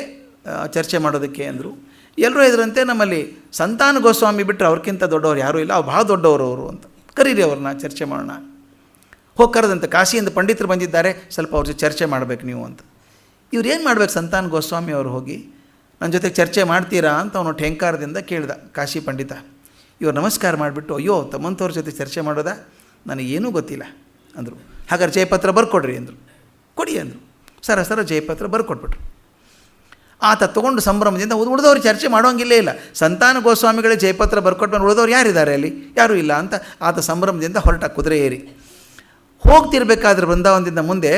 ಚರ್ಚೆ ಮಾಡೋದಕ್ಕೆ ಅಂದರು. ಎಲ್ಲರೂ ಇದರಂತೆ, ನಮ್ಮಲ್ಲಿ ಸಂತಾನ ಗೋಸ್ವಾಮಿ ಬಿಟ್ಟರೆ ಅವ್ರಿಗಿಂತ ದೊಡ್ಡವ್ರು ಯಾರೂ ಇಲ್ಲ, ಅವ್ರು ಭಾಳ ದೊಡ್ಡವರು ಅವರು ಅಂತ. ಕರೀರಿ ಅವ್ರನ್ನ, ಚರ್ಚೆ ಮಾಡೋಣ. ಹೋಗಿ ಕರೆದಂತೆ, ಕಾಶಿಯಿಂದ ಪಂಡಿತರು ಬಂದಿದ್ದಾರೆ, ಸ್ವಲ್ಪ ಅವ್ರ ಜೊತೆ ಚರ್ಚೆ ಮಾಡಬೇಕು ನೀವು ಅಂತ. ಇವ್ರು ಏನು ಮಾಡ್ಬೇಕು ಸಂತಾನ ಗೋಸ್ವಾಮಿ ಅವರು ಹೋಗಿ ನನ್ನ ಜೊತೆಗೆ ಚರ್ಚೆ ಮಾಡ್ತೀರಾ ಅಂತ ಅವನು ಠೇಂಕಾರದಿಂದ ಕೇಳ್ದ ಕಾಶಿ ಪಂಡಿತ. ಇವ್ರು ನಮಸ್ಕಾರ ಮಾಡಿಬಿಟ್ಟು, ಅಯ್ಯೋ ತಮ್ಮಂಥವ್ರ ಜೊತೆ ಚರ್ಚೆ ಮಾಡೋದಾ, ನನಗೇನೂ ಗೊತ್ತಿಲ್ಲ ಅಂದರು. ಹಾಗಾದ್ರೆ ಜಯಪತ್ರ ಬರ್ಕೊಡ್ರಿ ಅಂದರು. ಕೊಡಿ ಅಂದರು. ಸರ ಜಯಪತ್ರ ಬರ್ಕೊಟ್ಬಿಟ್ರು. ಆತ ತೊಗೊಂಡು ಸಂಭ್ರಮದಿಂದ ಉಳಿದವ್ರು ಚರ್ಚೆ ಮಾಡೋಂಗಿಲ್ಲೇ ಇಲ್ಲ. ಸಂತಾನ ಗೋಸ್ವಾಮಿಗಳೇ ಜಯಪತ್ರ ಬರ್ಕೊಟ್ಟು ಉಳಿದವ್ರು ಯಾರಿದ್ದಾರೆ ಅಲ್ಲಿ, ಯಾರೂ ಇಲ್ಲ ಅಂತ ಆತ ಸಂಭ್ರಮದಿಂದ ಹೊರಟ ಕುದುರೆ ಏರಿ. ಹೋಗ್ತಿರ್ಬೇಕಾದ್ರೆ ಬೃಂದಾವನದಿಂದ ಮುಂದೆ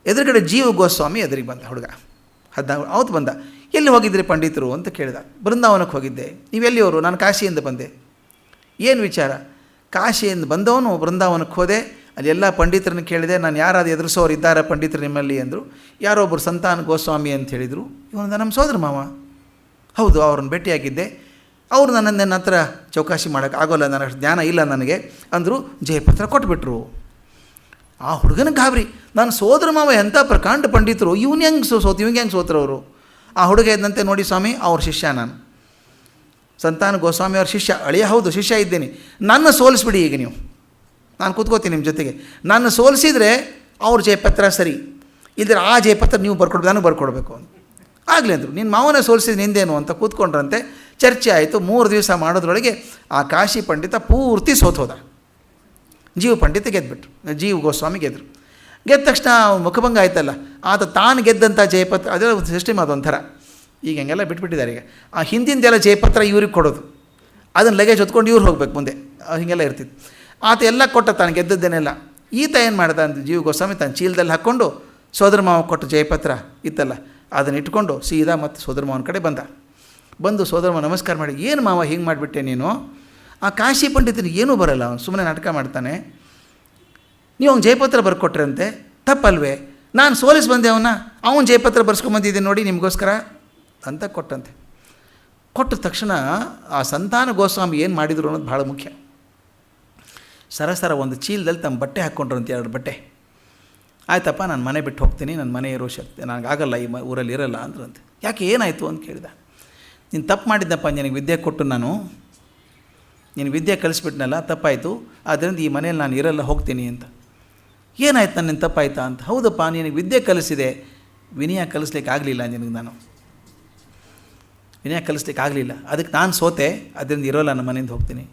ಎದುರುಗಡೆ ಜೀವ ಗೋಸ್ವಾಮಿ ಎದುರಿಗೆ ಬಂದ ಹುಡುಗ. ಅವತ್ತು ಬಂದ. ಎಲ್ಲಿ ಹೋಗಿದ್ರಿ ಪಂಡಿತರು ಅಂತ ಕೇಳಿದ. ಬೃಂದಾವನಕ್ಕೆ ಹೋಗಿದ್ದೆ. ನೀವೆಲ್ಲಿಯವರು? ನಾನು ಕಾಶಿಯಿಂದ ಬಂದೆ. ಏನು ವಿಚಾರ? ಕಾಶಿಯಿಂದ ಬಂದವನು ಬೃಂದಾವನಕ್ಕೆ ಹೋದೆ. ಅಲ್ಲಿ ಎಲ್ಲ ಪಂಡಿತರನ್ನು ಕೇಳಿದೆ, ನಾನು ಯಾರಾದ್ರು ಎದುರಿಸೋರು ಇದ್ದಾರೆ ಪಂಡಿತರು ನಿಮ್ಮಲ್ಲಿ ಅಂದರು. ಯಾರೊಬ್ಬರು ಸಂತಾನ ಗೋಸ್ವಾಮಿ ಅಂತ ಹೇಳಿದರು. ಇವನು ನಮ್ಮ ಸೋದರ ಮಾವ. ಹೌದು, ಅವ್ರನ್ನ ಭೇಟಿಯಾಗಿದ್ದೆ. ಅವರು ನನ್ನ ಹತ್ರ ಚೌಕಾಶಿ ಮಾಡೋಕ್ಕೆ ಆಗೋಲ್ಲ, ನನಗೆ ಜ್ಞಾನ ಇಲ್ಲ ನನಗೆ ಅಂದರು. ಜಯಪತ್ರ ಕೊಟ್ಬಿಟ್ರು. ಆ ಹುಡುಗನ ಗಾಬರಿ. ನಾನು ಸೋದರ ಮಾವ ಎಂಥ ಪ್ರಕಾಂಡ ಪಂಡಿತರು, ಇವ್ನು ಹೆಂಗೆ ಇವ್ನಿಗೆ ಹೆಂಗೆ ಸೋತರು ಅವರು. ಆ ಹುಡುಗ ಇದ್ದಂತೆ, ನೋಡಿ ಸ್ವಾಮಿ, ಅವ್ರ ಶಿಷ್ಯ ನಾನು, ಸಂತಾನ ಗೋಸ್ವಾಮಿ ಅವ್ರ ಶಿಷ್ಯ. ಅಳಿಯ ಹೌದು, ಶಿಷ್ಯ ಇದ್ದೀನಿ. ನನ್ನ ಸೋಲಿಸ್ಬಿಡಿ ಈಗ ನೀವು, ನಾನು ಕೂತ್ಕೋತೀನಿ ನಿಮ್ಮ ಜೊತೆಗೆ. ನಾನು ಸೋಲಿಸಿದರೆ ಅವ್ರ ಜಯಪತ್ರ ಸರಿ, ಇದ್ರೆ ಆ ಜಯಪತ್ರ ನೀವು ಬರ್ಕೊಡ್ಬೇಕು, ನಾನು ಬರ್ಕೊಡ್ಬೇಕು ಅಂತ. ಆಗಲಿ ಅಂದರು. ನಿನ್ನ ಮಾವನೇ ಸೋಲಿಸಿದ ನಿಂದೇನು ಅಂತ ಕೂತ್ಕೊಂಡ್ರಂತೆ. ಚರ್ಚೆ ಆಯಿತು. 3 ದಿವಸ ಮಾಡೋದ್ರೊಳಗೆ ಆ ಕಾಶಿ ಪಂಡಿತ ಪೂರ್ತಿ ಸೋತೋದ. ಜೀವ ಪಂಡಿತ ಗೆದ್ದುಬಿಟ್ರು. ಜೀವ ಗೋಸ್ವಾಮಿ ಗೆದ್ದರು. ಗೆದ್ದ ತಕ್ಷಣ ಮುಖಭಂಗ ಆಯ್ತಲ್ಲ. ಆತ ತಾನು ಗೆದ್ದಂಥ ಜಯಪತ್ರ, ಅದೆಲ್ಲ ಸಿಸ್ಟಮ್ ಅದೊಂಥರ. ಈಗ ಹಂಗೆಲ್ಲ ಬಿಟ್ಬಿಟ್ಟಿದ್ದಾರೆ. ಈಗ ಆ ಹಿಂದಿಂದೆಲ್ಲ ಜಯಪತ್ರ ಇವ್ರಿಗೆ ಕೊಡೋದು, ಅದನ್ನು ಲಗೇಜ್ ಹೊತ್ಕೊಂಡು ಇವ್ರು ಹೋಗ್ಬೇಕು ಮುಂದೆ, ಹೀಗೆಲ್ಲ ಇರ್ತಿತ್ತು. ಆತ ಎಲ್ಲ ಕೊಟ್ಟ, ತಾನು ಗೆದ್ದದ್ದೇನೆಲ್ಲ. ಈತ ಏನು ಮಾಡ್ದ ಅಂತ ಜೀವ ಗೋಸ್ವಾಮಿ ತನ್ನ ಚೀಲದಲ್ಲಿ ಹಾಕ್ಕೊಂಡು ಸೋದರ ಮಾವ ಕೊಟ್ಟ ಜಯಪತ್ರ ಇತ್ತಲ್ಲ ಅದನ್ನು ಇಟ್ಕೊಂಡು ಸೀದಾ ಮತ್ತು ಸೋದರ ಮಾವನ ಕಡೆ ಬಂದು ಸೋದರ ಮಾವ ನಮಸ್ಕಾರ ಮಾಡಿ, ಏನು ಮಾವ ಹಿಂಗೆ ಮಾಡಿಬಿಟ್ಟೆ ನೀನು? ಆ ಕಾಶಿ ಪಂಡಿತನಿಗೆ ಏನೂ ಬರಲ್ಲ, ಅವನು ಸುಮ್ಮನೆ ನಾಟಕ ಮಾಡ್ತಾನೆ. ನೀವು ಅವ್ನು ಜಯಪತ್ರ ಬರ್ಕೊಟ್ರಂತೆ, ತಪ್ಪಲ್ವೇ? ನಾನು ಸೋಲಿಸಿ ಬಂದೆ ಅವನು ಜಯಪತ್ರ ಬರ್ಸ್ಕೊಂಬಂದಿದ್ದೀನಿ ನೋಡಿ ನಿಮಗೋಸ್ಕರ ಅಂತ ಕೊಟ್ಟಂತೆ. ಕೊಟ್ಟ ತಕ್ಷಣ ಆ ಸಂತಾನ ಗೋಸ್ವಾಮಿ ಏನು ಮಾಡಿದರು ಅನ್ನೋದು ಭಾಳ ಮುಖ್ಯ. ಸರಸರ ಒಂದು ಚೀಲದಲ್ಲಿ ತಮ್ಮ ಬಟ್ಟೆ ಹಾಕ್ಕೊಂಡ್ರಂತೆ, 2 ಬಟ್ಟೆ. ಆಯ್ತಪ್ಪ, ನಾನು ಮನೆ ಬಿಟ್ಟು ಹೋಗ್ತೀನಿ, ನನ್ನ ಮನೆ ಇರೋ ಶಕ್ತಿ ನನಗಾಗಲ್ಲ, ಈ ಊರಲ್ಲಿ ಇರಲ್ಲ ಅಂದ್ರಂತೆ. ಯಾಕೆ, ಏನಾಯಿತು ಅಂತ ಕೇಳಿದ. ನೀನು ತಪ್ಪು ಮಾಡಿದ್ದಪ್ಪ, ನಿನಗೆ ವಿದ್ಯೆ ಕೊಟ್ಟು ನೀನು ವಿದ್ಯೆ ಕಲಿಸ್ಬಿಟ್ನಲ್ಲ, ತಪ್ಪಾಯಿತು. ಆದ್ದರಿಂದ ಈ ಮನೇಲಿ ನಾನು ಇರಲ್ಲ, ಹೋಗ್ತೀನಿ ಅಂತ. ಏನಾಯ್ತು, ನನ್ನ ತಪ್ಪಾಯ್ತಾ ಅಂತ. ಹೌದಪ್ಪ, ನಿನಗೆ ವಿದ್ಯೆ ಕಲಿಸಿದೆ, ವಿನಯ ಕಲಿಸ್ಲಿಕ್ಕೆ ಆಗಲಿಲ್ಲ ನಿನಗೆ. ನಾನು ವಿನಯ ಕಲಿಸ್ಲಿಕ್ಕೆ ಆಗಲಿಲ್ಲ, ಅದಕ್ಕೆ ನಾನು ಸೋತೆ, ಅದರಿಂದ ಇರೋಲ್ಲ, ನಮ್ಮ ಮನೆಯಿಂದ ಹೋಗ್ತೀನಿ.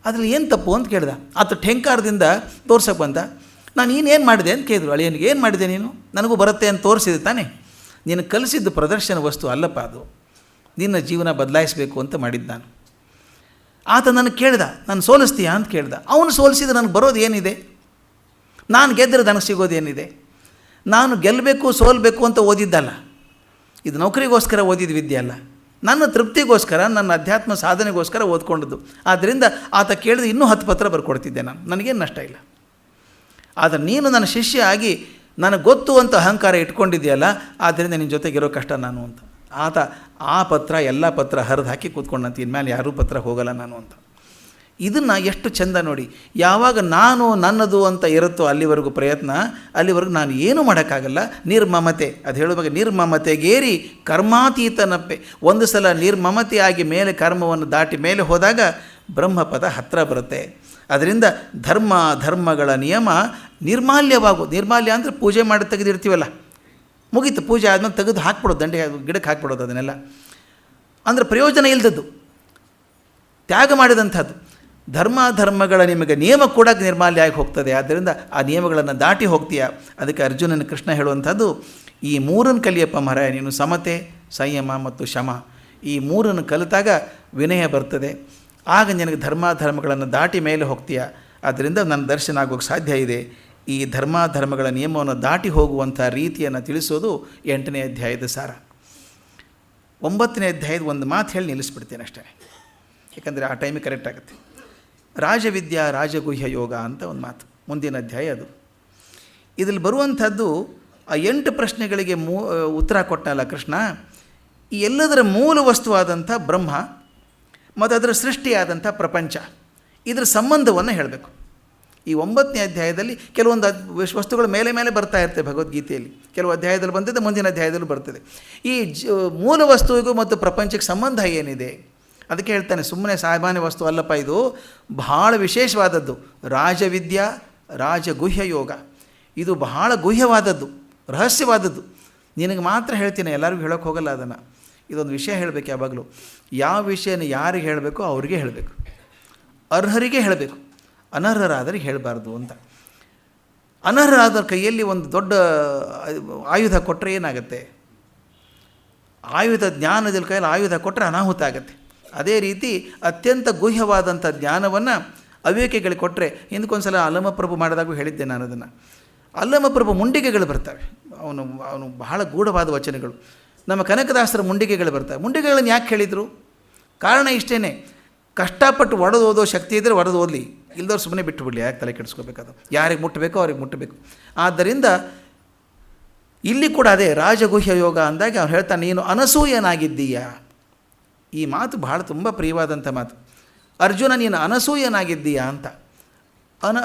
ಅದರಲ್ಲಿ ಏನು ತಪ್ಪು ಅಂತ ಕೇಳ್ದ. ಆತ ಠೇಂಕಾರದಿಂದ ತೋರ್ಸಕ್ಕೆ ಬಂದ. ನಾನು ಏನು ಮಾಡಿದೆ ಅಂತ ಕೇಳಿದ್ರು. ಅಳಿಯನಿಗೆ ಏನು ಮಾಡಿದೆ ನೀನು? ನನಗೂ ಬರುತ್ತೆ ಅಂತ ತೋರಿಸಿದೆ ತಾನೇ. ನೀನು ಕಲಿಸಿದ್ದು ಪ್ರದರ್ಶನ ವಸ್ತು ಅಲ್ಲಪ್ಪ, ಅದು ನಿನ್ನ ಜೀವನ ಬದಲಾಯಿಸಬೇಕು ಅಂತ ಮಾಡಿದ್ದು ನಾನು. ಆತ ನನಗೆ ಕೇಳ್ದ, ನಾನು ಸೋಲಿಸ್ತೀಯಾ ಅಂತ ಕೇಳ್ದ. ಅವನು ಸೋಲಿಸಿದ್ರೆ ನನಗೆ ಬರೋದು ಏನಿದೆ? ನಾನು ಗೆದ್ದರೆ ನನಗೆ ಸಿಗೋದು ಏನಿದೆ? ನಾನು ಗೆಲ್ಲಬೇಕು ಸೋಲ್ಬೇಕು ಅಂತ ಓದಿದ್ದಲ್ಲ, ಇದು ನೌಕರಿಗೋಸ್ಕರ ಓದಿದ ವಿದ್ಯೆ ಅಲ್ಲ, ನನ್ನ ತೃಪ್ತಿಗೋಸ್ಕರ, ನನ್ನ ಅಧ್ಯಾತ್ಮ ಸಾಧನೆಗೋಸ್ಕರ ಓದ್ಕೊಂಡದ್ದು. ಆದ್ದರಿಂದ ಆತ ಕೇಳಿದ್ರೆ ಇನ್ನೂ 10 ಪತ್ರ ಬರ್ಕೊಡ್ತಿದ್ದೆ ನಾನು, ನನಗೇನು ನಷ್ಟ ಇಲ್ಲ. ಆದರೆ ನೀನು ನನ್ನ ಶಿಷ್ಯ ಆಗಿ ನನಗೆ ಗೊತ್ತು ಅಂತ ಅಹಂಕಾರ ಇಟ್ಕೊಂಡಿದೆಯಲ್ಲ, ಆದ್ದರಿಂದ ನಿನ್ನ ಜೊತೆಗಿರೋ ಕಷ್ಟ ನಾನು ಅಂತ. ಆತ ಆ ಪತ್ರ ಎಲ್ಲ ಪತ್ರ ಹರಿದು ಹಾಕಿ ಕೂತ್ಕೊಂಡಂತ, ಇನ್ಮೇಲೆ ಯಾರೂ ಪತ್ರ ಹೋಗಲ್ಲ ನಾನು ಅಂತ. ಇದನ್ನು ಎಷ್ಟು ಚೆಂದ ನೋಡಿ. ಯಾವಾಗ ನಾನು ನನ್ನದು ಅಂತ ಇರುತ್ತೋ ಅಲ್ಲಿವರೆಗೂ ಪ್ರಯತ್ನ, ಅಲ್ಲಿವರೆಗೂ ನಾನು ಏನೂ ಮಾಡೋಕ್ಕಾಗಲ್ಲ. ನಿರ್ಮಮತೆ, ಅದು ಹೇಳುವಾಗ ನಿರ್ಮಮತೆಗೇರಿ ಕರ್ಮಾತೀತನಪ್ಪೆ. ಒಂದು ಸಲ ನಿರ್ಮಮತೆಯಾಗಿ ಮೇಲೆ ಕರ್ಮವನ್ನು ದಾಟಿ ಮೇಲೆ ಹೋದಾಗ ಬ್ರಹ್ಮಪದ ಹತ್ತಿರ ಬರುತ್ತೆ. ಅದರಿಂದ ಧರ್ಮಗಳ ನಿಯಮ ನಿರ್ಮಾಲ್ಯವಾಗು. ನಿರ್ಮಾಲ್ಯ ಅಂದರೆ ಪೂಜೆ ಮಾಡಿ ತೆಗೆದಿರ್ತೀವಲ್ಲ, ಮುಗೀತು, ಪೂಜೆ ಆದಮೇಲೆ ತೆಗೆದು ಹಾಕ್ಬಿಡೋದು, ದಂಡೆಗೆ ಗಿಡಕ್ಕೆ ಹಾಕ್ಬಿಡೋದು. ಅದನ್ನೆಲ್ಲ ಅಂದರೆ ಪ್ರಯೋಜನ ಇಲ್ಲದದ್ದು, ತ್ಯಾಗ ಮಾಡಿದಂಥದ್ದು. ಧರ್ಮಗಳ ನಿಮಗೆ ನಿಯಮ ಕೂಡ ನಿರ್ಮಾಲ್ಯ ಆಗಿ ಹೋಗ್ತದೆ. ಆದ್ದರಿಂದ ಆ ನಿಯಮಗಳನ್ನು ದಾಟಿ ಹೋಗ್ತೀಯ. ಅದಕ್ಕೆ ಅರ್ಜುನನ ಕೃಷ್ಣ ಹೇಳುವಂಥದ್ದು, ಈ 3 ಕಲಿಯಪ್ಪ ಮಹಾರಾಯ ನೀನು, ಸಮತೆ, ಸಂಯಮ ಮತ್ತು ಶಮ. ಈ 3 ಕಲಿತಾಗ ವಿನಯ ಬರ್ತದೆ. ಆಗ ನಿನಗೆ ಧರ್ಮಗಳನ್ನು ದಾಟಿ ಮೇಲೆ ಹೋಗ್ತೀಯ. ಆದ್ದರಿಂದ ನನ್ನ ದರ್ಶನ ಆಗೋಕ್ಕೆ ಸಾಧ್ಯ ಇದೆ. ಈ ಧರ್ಮಗಳ ನಿಯಮವನ್ನು ದಾಟಿ ಹೋಗುವಂಥ ರೀತಿಯನ್ನು ತಿಳಿಸೋದು 8ನೇ ಅಧ್ಯಾಯದ ಸಾರ. 9ನೇ ಅಧ್ಯಾಯದ ಒಂದು ಮಾತು ಹೇಳಿ ನಿಲ್ಲಿಸ್ಬಿಡ್ತೇನೆ ಅಷ್ಟೇ, ಯಾಕಂದರೆ ಆ ಟೈಮಿಗೆ ಕರೆಕ್ಟ್ ಆಗುತ್ತೆ. ರಾಜವಿದ್ಯಾ ರಾಜಗುಹ್ಯ ಯೋಗ ಅಂತ ಒಂದು ಮಾತು, ಮುಂದಿನ ಅಧ್ಯಾಯ ಅದು. ಇದರಲ್ಲಿ ಬರುವಂಥದ್ದು ಆ 8 ಪ್ರಶ್ನೆಗಳಿಗೆ ಉತ್ತರ ಕೊಟ್ಟನಲ್ಲ ಕೃಷ್ಣ. ಈ ಎಲ್ಲದರ ಮೂಲ ವಸ್ತುವಾದಂಥ ಬ್ರಹ್ಮ ಮತ್ತು ಅದರ ಸೃಷ್ಟಿಯಾದಂಥ ಪ್ರಪಂಚ, ಇದರ ಸಂಬಂಧವನ್ನು ಹೇಳಬೇಕು. ಈ 9ನೇ ಅಧ್ಯಾಯದಲ್ಲಿ ಕೆಲವೊಂದು ವಸ್ತುಗಳು ಮೇಲೆ ಬರ್ತಾ ಇರ್ತವೆ ಭಗವದ್ಗೀತೆಯಲ್ಲಿ. ಕೆಲವು ಅಧ್ಯಾಯದಲ್ಲಿ ಬಂದಿದೆ, ಮುಂದಿನ ಅಧ್ಯಾಯದಲ್ಲೂ ಬರ್ತದೆ. ಈ ಮೂಲ ವಸ್ತುವಿಗೂ ಮತ್ತು ಪ್ರಪಂಚಕ್ಕೆ ಸಂಬಂಧ ಏನಿದೆ ಅದಕ್ಕೆ ಹೇಳ್ತಾನೆ. ಸುಮ್ಮನೆ ಸಾಮಾನ್ಯ ವಸ್ತು ಅಲ್ಲಪ್ಪ, ಇದು ಬಹಳ ವಿಶೇಷವಾದದ್ದು. ರಾಜವಿದ್ಯಾ ರಾಜಗುಹ್ಯ ಯೋಗ, ಇದು ಬಹಳ ಗುಹ್ಯವಾದದ್ದು, ರಹಸ್ಯವಾದದ್ದು. ನಿನಗೆ ಮಾತ್ರ ಹೇಳ್ತೀನಿ, ಎಲ್ಲರಿಗೂ ಹೇಳೋಕ್ಕೆ ಹೋಗಲ್ಲ ಅದನ್ನು. ಇದೊಂದು ವಿಷಯ ಹೇಳಬೇಕು ಯಾವಾಗಲೂ. ಯಾವ ವಿಷಯನ ಯಾರಿಗೆ ಹೇಳಬೇಕೋ ಅವ್ರಿಗೆ ಹೇಳಬೇಕು, ಅರ್ಹರಿಗೆ ಹೇಳಬೇಕು, ಅನರ್ಹರಾದರೆ ಹೇಳಬಾರ್ದು ಅಂತ. ಅನರ್ಹರಾದ ಕೈಯಲ್ಲಿ ಒಂದು ದೊಡ್ಡ ಆಯುಧ ಕೊಟ್ಟರೆ ಏನಾಗುತ್ತೆ? ಆಯುಧ ಜ್ಞಾನದ ಕೈಯಲ್ಲಿ ಆಯುಧ ಕೊಟ್ಟರೆ ಅನಾಹುತ ಆಗುತ್ತೆ. ಅದೇ ರೀತಿ ಅತ್ಯಂತ ಗುಹ್ಯವಾದಂಥ ಜ್ಞಾನವನ್ನು ಅವಿವೇಕಿಗಳಿಗೆ ಕೊಟ್ಟರೆ, ಹಿಂದಕ್ಕೊಂದು ಸಲ ಅಲ್ಲಮಪ್ರಭು ಮಾಡಿದಾಗೂ ಹೇಳಿದ್ದೆ ನಾನು ಅದನ್ನು. ಅಲ್ಲಮಪ್ರಭು ಮುಂಡಿಗೆಗಳು ಬರ್ತವೆ, ಅವನು ಬಹಳ ಗೂಢವಾದ ವಚನಗಳು. ನಮ್ಮ ಕನಕದಾಸರ ಮುಂಡಿಗೆಗಳು ಬರ್ತವೆ. ಮುಂಡಿಗೆಗಳನ್ನು ಯಾಕೆ ಹೇಳಿದರು? ಕಾರಣ ಇಷ್ಟೇ, ಕಷ್ಟಪಟ್ಟು ಒಡೆದು ಓದೋ ಶಕ್ತಿ ಇದ್ದರೆ ಒಡೆದು ಓದಲಿ, ಇಲ್ದವ್ರು ಸುಮ್ಮನೆ ಬಿಟ್ಟು ಬಿಡಲಿ, ಯಾಕೆ ತಲೆ ಕೆಡಿಸ್ಕೋಬೇಕಾದ? ಯಾರಿಗೆ ಮುಟ್ಟಬೇಕೋ ಅವ್ರಿಗೆ ಮುಟ್ಟಬೇಕು. ಆದ್ದರಿಂದ ಇಲ್ಲಿ ಕೂಡ ಅದೇ ರಾಜಗುಹ್ಯ ಯೋಗ ಅಂದಾಗ ಅವ್ನು ಹೇಳ್ತಾನೆ, ನೀನು ಅನಸೂಯನಾಗಿದ್ದೀಯಾ. ಈ ಮಾತು ಬಹಳ ತುಂಬ ಪ್ರಿಯವಾದಂಥ ಮಾತು. ಅರ್ಜುನ, ನೀನು ಅನಸೂಯನಾಗಿದ್ದೀಯಾ ಅಂತ.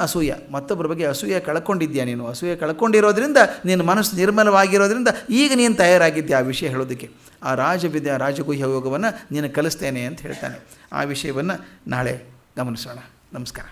ಅಸೂಯ, ಮತ್ತೊಬ್ಬರ ಬಗ್ಗೆ ಅಸೂಯೆ ಕಳ್ಕೊಂಡಿದ್ದೀಯಾ ನೀನು. ಅಸೂಯೆ ಕಳ್ಕೊಂಡಿರೋದ್ರಿಂದ ನಿನ್ನ ಮನಸ್ಸು ನಿರ್ಮಲವಾಗಿರೋದ್ರಿಂದ ಈಗ ನೀನು ತಯಾರಾಗಿದ್ದೀಯ ಆ ವಿಷಯ ಹೇಳೋದಕ್ಕೆ. ಆ ರಾಜವಿದ್ಯೆ, ರಾಜಗುಹ್ಯ ಯೋಗವನ್ನು ನೀನು ಕಲಿಸ್ತೇನೆ ಅಂತ ಹೇಳ್ತಾನೆ. ಆ ವಿಷಯವನ್ನು ನಾಳೆ ಗಮನಿಸೋಣ. ನಮಸ್ಕಾರ.